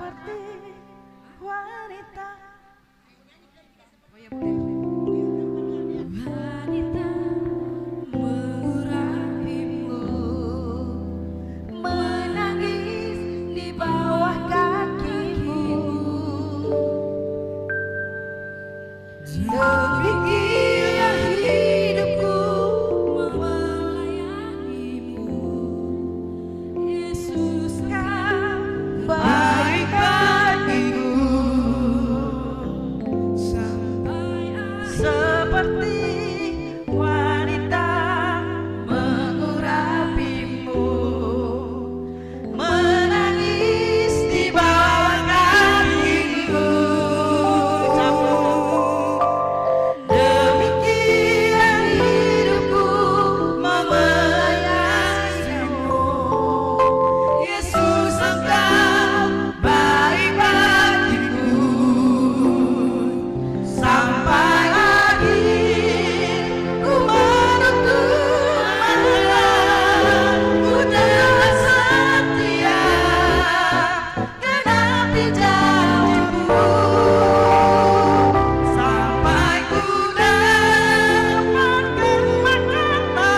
seperti wanita. Wanita mengurapimu, menangis di bawah kakimu. Demikian hidupku melayanimu, Yesus kau baik bagiku. Seperti wanita mengurapimu, menangis di bawah kakiku. Demikian hidupku melayanimu, Yesus engkau baik bagiku. Sampai akhir ku menuntut ku dengan setia genapi janjimu. Sampai ku dapatkan mahkota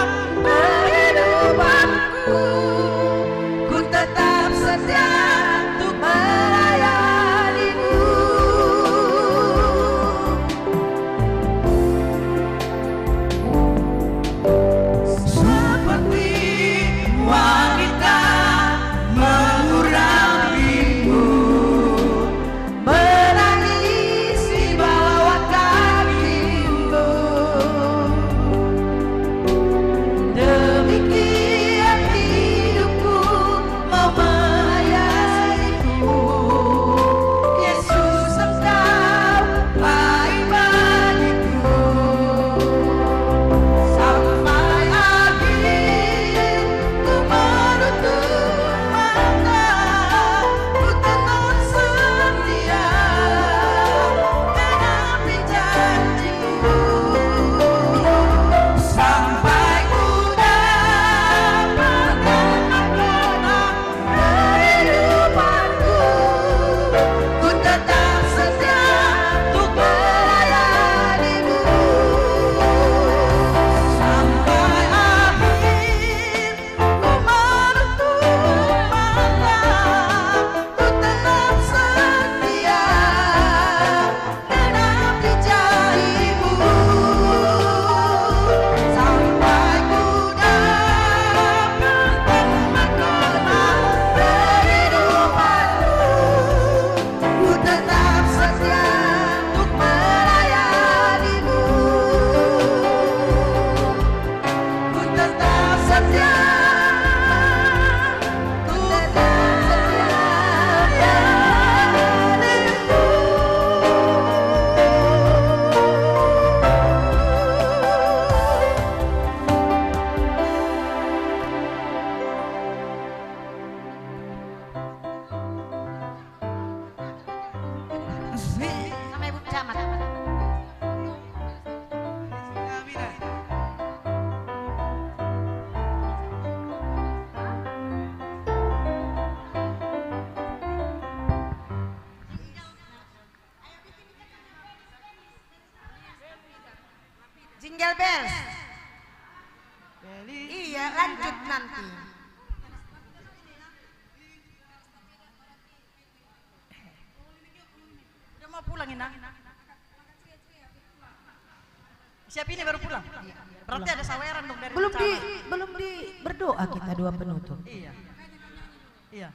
kehidupanku, ku tetap setia untuk melayanimu. Seperti wanita mengurapimu, menangis di bawah kakimu. Demikian hidupku melayanimu, Yesus engkau baik bagiku. Sampai akhir ku menutup mata, ku tetap setia genapi janjimu. Sampai ku dapatkan mahkota kehidupanku, ku tetap setia untuk melayanimu. Sampai akhir ku menutup mata, ku tetap setia genapi janjimu. Sampai ku dapatkan mahkota kehidupanku, ku tetap setia untuk melayanimu. Ku tetap setia, ku tetap setia padamu. Sama Ibu Camat. Jingle bells. Iya, lanjut nanti. Udah mau pulang, Inang? Siap ini baru pulang? Berarti ada saweran dong dari Belum Camat. berdoa kita dua penutup. Iya. Iya.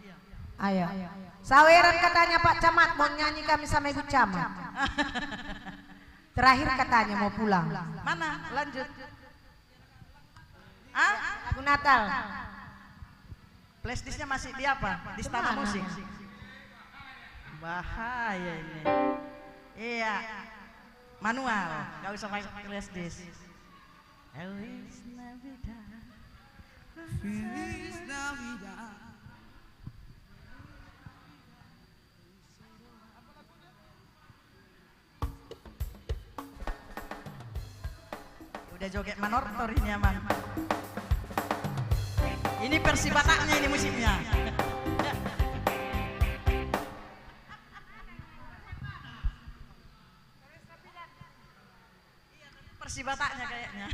Ayo. Saweran katanya Pak Camat mau nyanyi kami sama Ibu Camat. Terakhir katanya mau pulang. Mana? Lanjut. Lagu Natal. Flashdisknya masih di apa? Di Stama Kemana? Musik. Bahaya ini. Iya. Manual, nggak usah pakai flashdisk. Feliz Navidad. Feliz Navidad. Udah joget manortor ini aman. Ini versi Bataknya ini musiknya. Masih Bataknya kayaknya.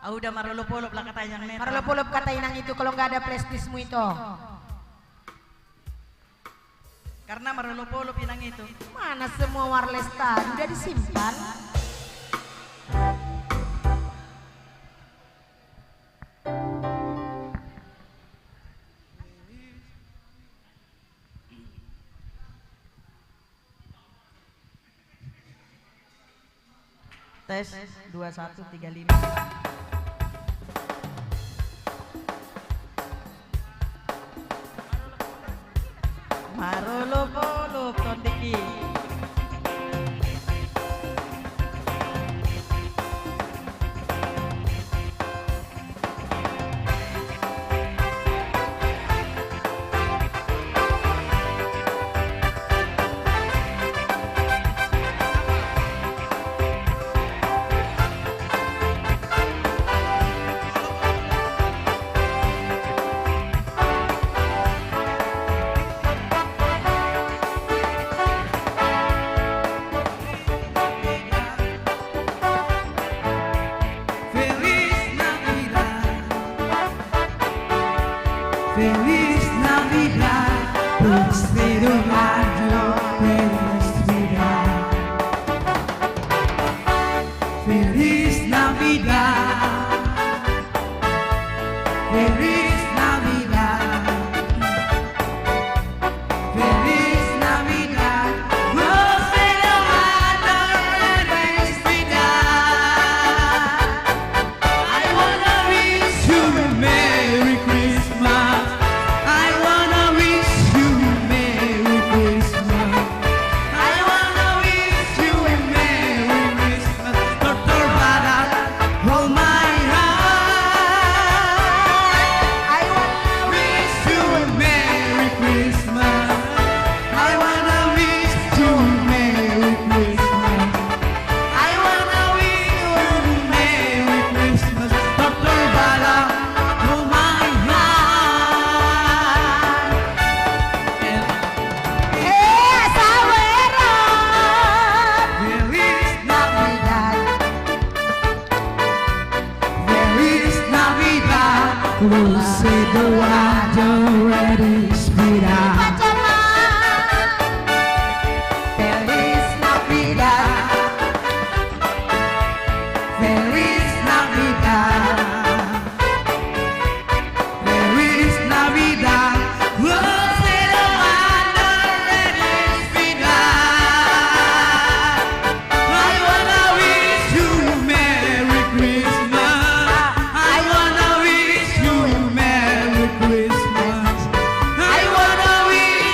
Ah udah marolopolop lah kata yang netral. Marolopolop kata inang itu kalau nggak ada prestismu itu. Karena marolopolop inang itu. Mana semua wireless tadi udah disimpan. Tes 2135. Marolopolop tondeki. Feliz Navidad, próspero año, feliz Navidad. Feliz Navidad, feliz Navidad, feliz Navidad, próspero año, feliz Navidad. I wanna wish you a Merry Christmas. I wanna wish you a Merry Christmas. I wanna wish you a Merry Christmas. Dr. Barat, hold my hand. I wanna wish you a Merry Christmas. I wanna wish you a Merry Christmas. I wanna wish you a Merry Christmas. Dr. Barat, hold my hand. Feliz Navidad, feliz Navidad, dulce doa respirar. Feliz Navidad, feliz Navidad, feliz Navidad, dulce doa respirar. I wanna wish you a Merry Christmas. I wanna wish you a Merry Christmas. I wanna wish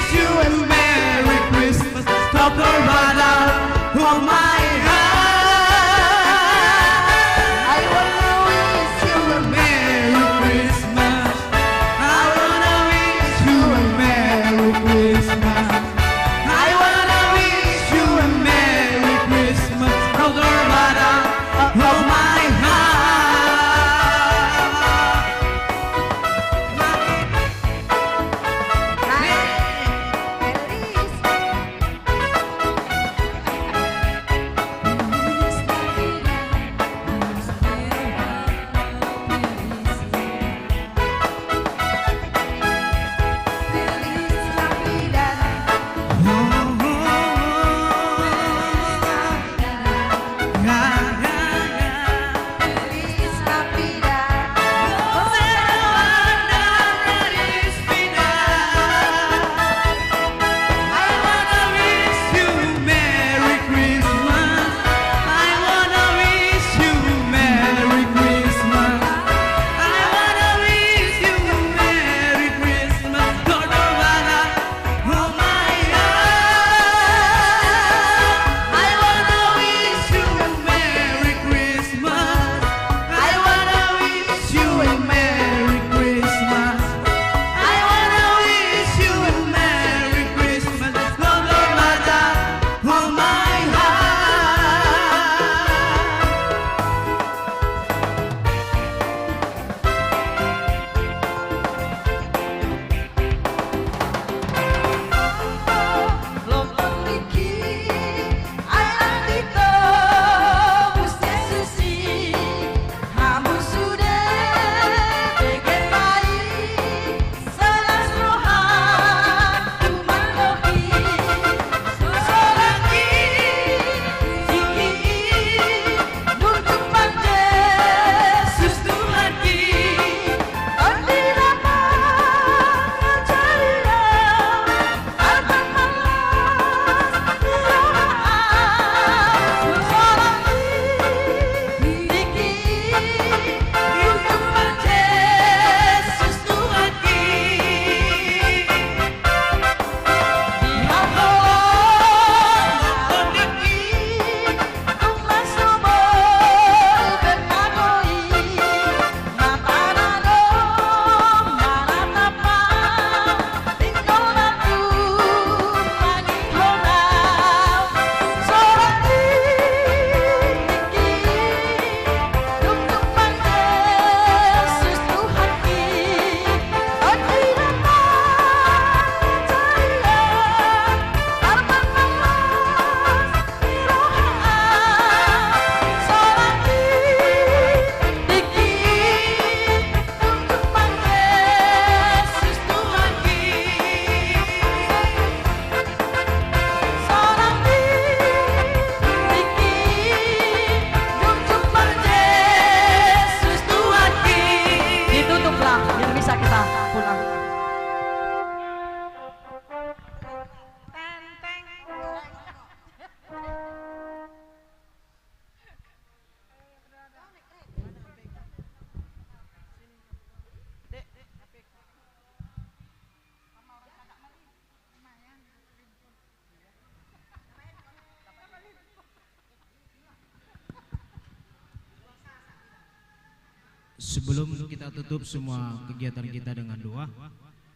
Sebelum kita tutup semua kegiatan kita dengan doa,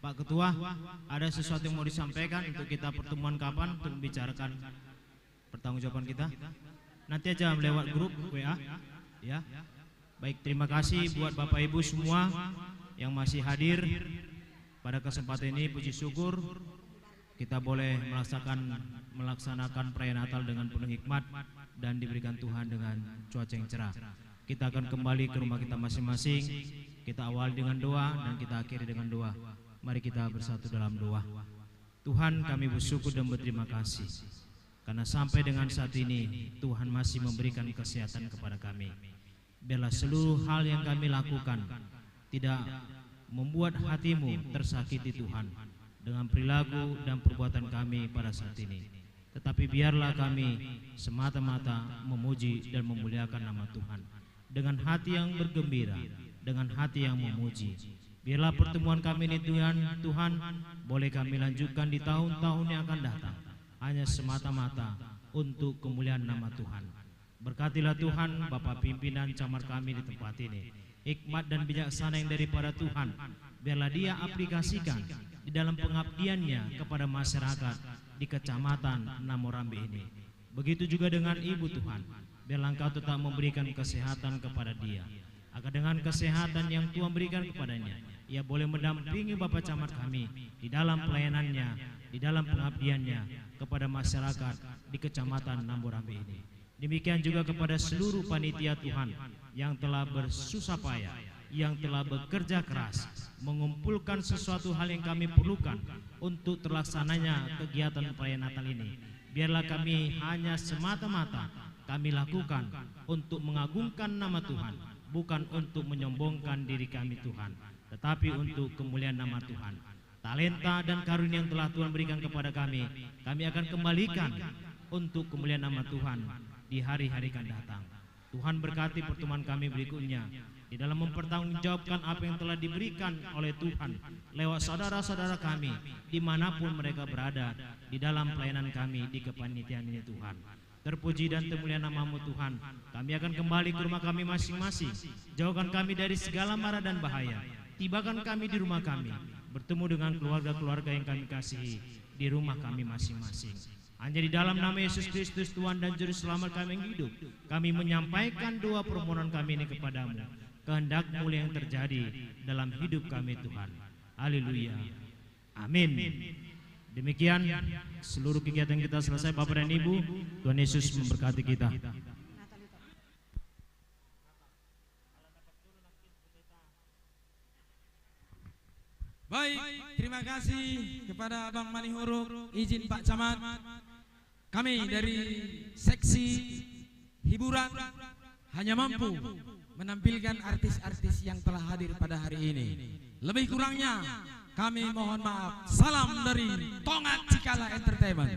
Pak Ketua, ada sesuatu yang mau disampaikan untuk kita pertemuan kapan untuk membicarakan pertanggungjawaban kita? Nanti aja lewat grup WA, ya. Baik, terima kasih buat Bapak Ibu semua yang masih hadir pada kesempatan ini. Puji syukur kita boleh melaksanakan perayaan Natal dengan penuh hikmat dan diberikan Tuhan dengan cuaca yang cerah. Kita akan kembali ke rumah kita masing-masing. Kita awali dengan doa dan kita akhiri dengan doa. Mari kita bersatu dalam doa. Tuhan, kami bersyukur dan berterima kasih karena sampai dengan saat ini Tuhan masih memberikan kesehatan kepada kami. Biarlah seluruh hal yang kami lakukan tidak membuat hatimu tersakiti Tuhan dengan perilaku dan perbuatan kami pada saat ini. Tetapi biarlah kami semata-mata memuji dan memuliakan nama Tuhan dengan hati yang bergembira, dengan hati yang memuji. Biarlah pertemuan kami ini Tuhan boleh kami lanjutkan di tahun-tahun yang akan datang, hanya semata-mata untuk kemuliaan nama Tuhan. Berkatilah Tuhan Bapak pimpinan camat kami di tempat ini, hikmat dan bijaksana yang daripada Tuhan, biarlah dia aplikasikan di dalam pengabdiannya kepada masyarakat di Kecamatan Namorambe ini. Begitu juga dengan Ibu Tuhan, biarlah Engkau tetap memberikan kesehatan kepada dia, agar dengan kesehatan yang Tuhan berikan kepadanya, ia boleh mendampingi Bapak Camat kami di dalam pelayanannya, di dalam pengabdiannya kepada masyarakat di Kecamatan Namorambe ini. Demikian juga kepada seluruh panitia Tuhan yang telah bersusah payah, yang telah bekerja keras mengumpulkan sesuatu hal yang kami perlukan untuk terlaksananya kegiatan perayaan Natal ini. Biarlah kami hanya semata-mata kami lakukan untuk mengagungkan nama Tuhan, bukan untuk menyombongkan diri kami Tuhan, tetapi untuk kemuliaan nama Tuhan. Talenta dan karunia yang telah Tuhan berikan kepada kami akan kembalikan untuk kemuliaan nama Tuhan di hari-hari akan datang. Tuhan berkati pertemuan kami berikutnya di dalam mempertanggungjawabkan apa yang telah diberikan oleh Tuhan lewat saudara-saudara kami dimanapun mereka berada di dalam pelayanan kami di kepanitiaan ini Tuhan. Terpuji dan termulia nama-Mu Tuhan. Kami akan kembali ke rumah kami masing-masing. Jauhkan kami dari segala mara dan bahaya. Tibakan kami di rumah kami, bertemu dengan keluarga-keluarga yang kami kasihi di rumah kami masing-masing. Hanya di dalam nama Yesus Kristus Tuhan dan Juru Selamat kami yang hidup, kami menyampaikan doa permohonan kami ini kepadamu. Kehendak-Mu yang terjadi dalam hidup kami Tuhan. Haleluya. Amin. Demikian seluruh kegiatan kita selesai Bapak dan Ibu. Tuhan Yesus memberkati kita. Baik, terima kasih kepada Bang Mani Huruf. Izin Pak Camat, kami dari seksi hiburan hanya mampu menampilkan artis-artis yang telah hadir pada hari ini. Lebih kurangnya kami mohon maaf. Salam dari Tongat Cikala Entertainment.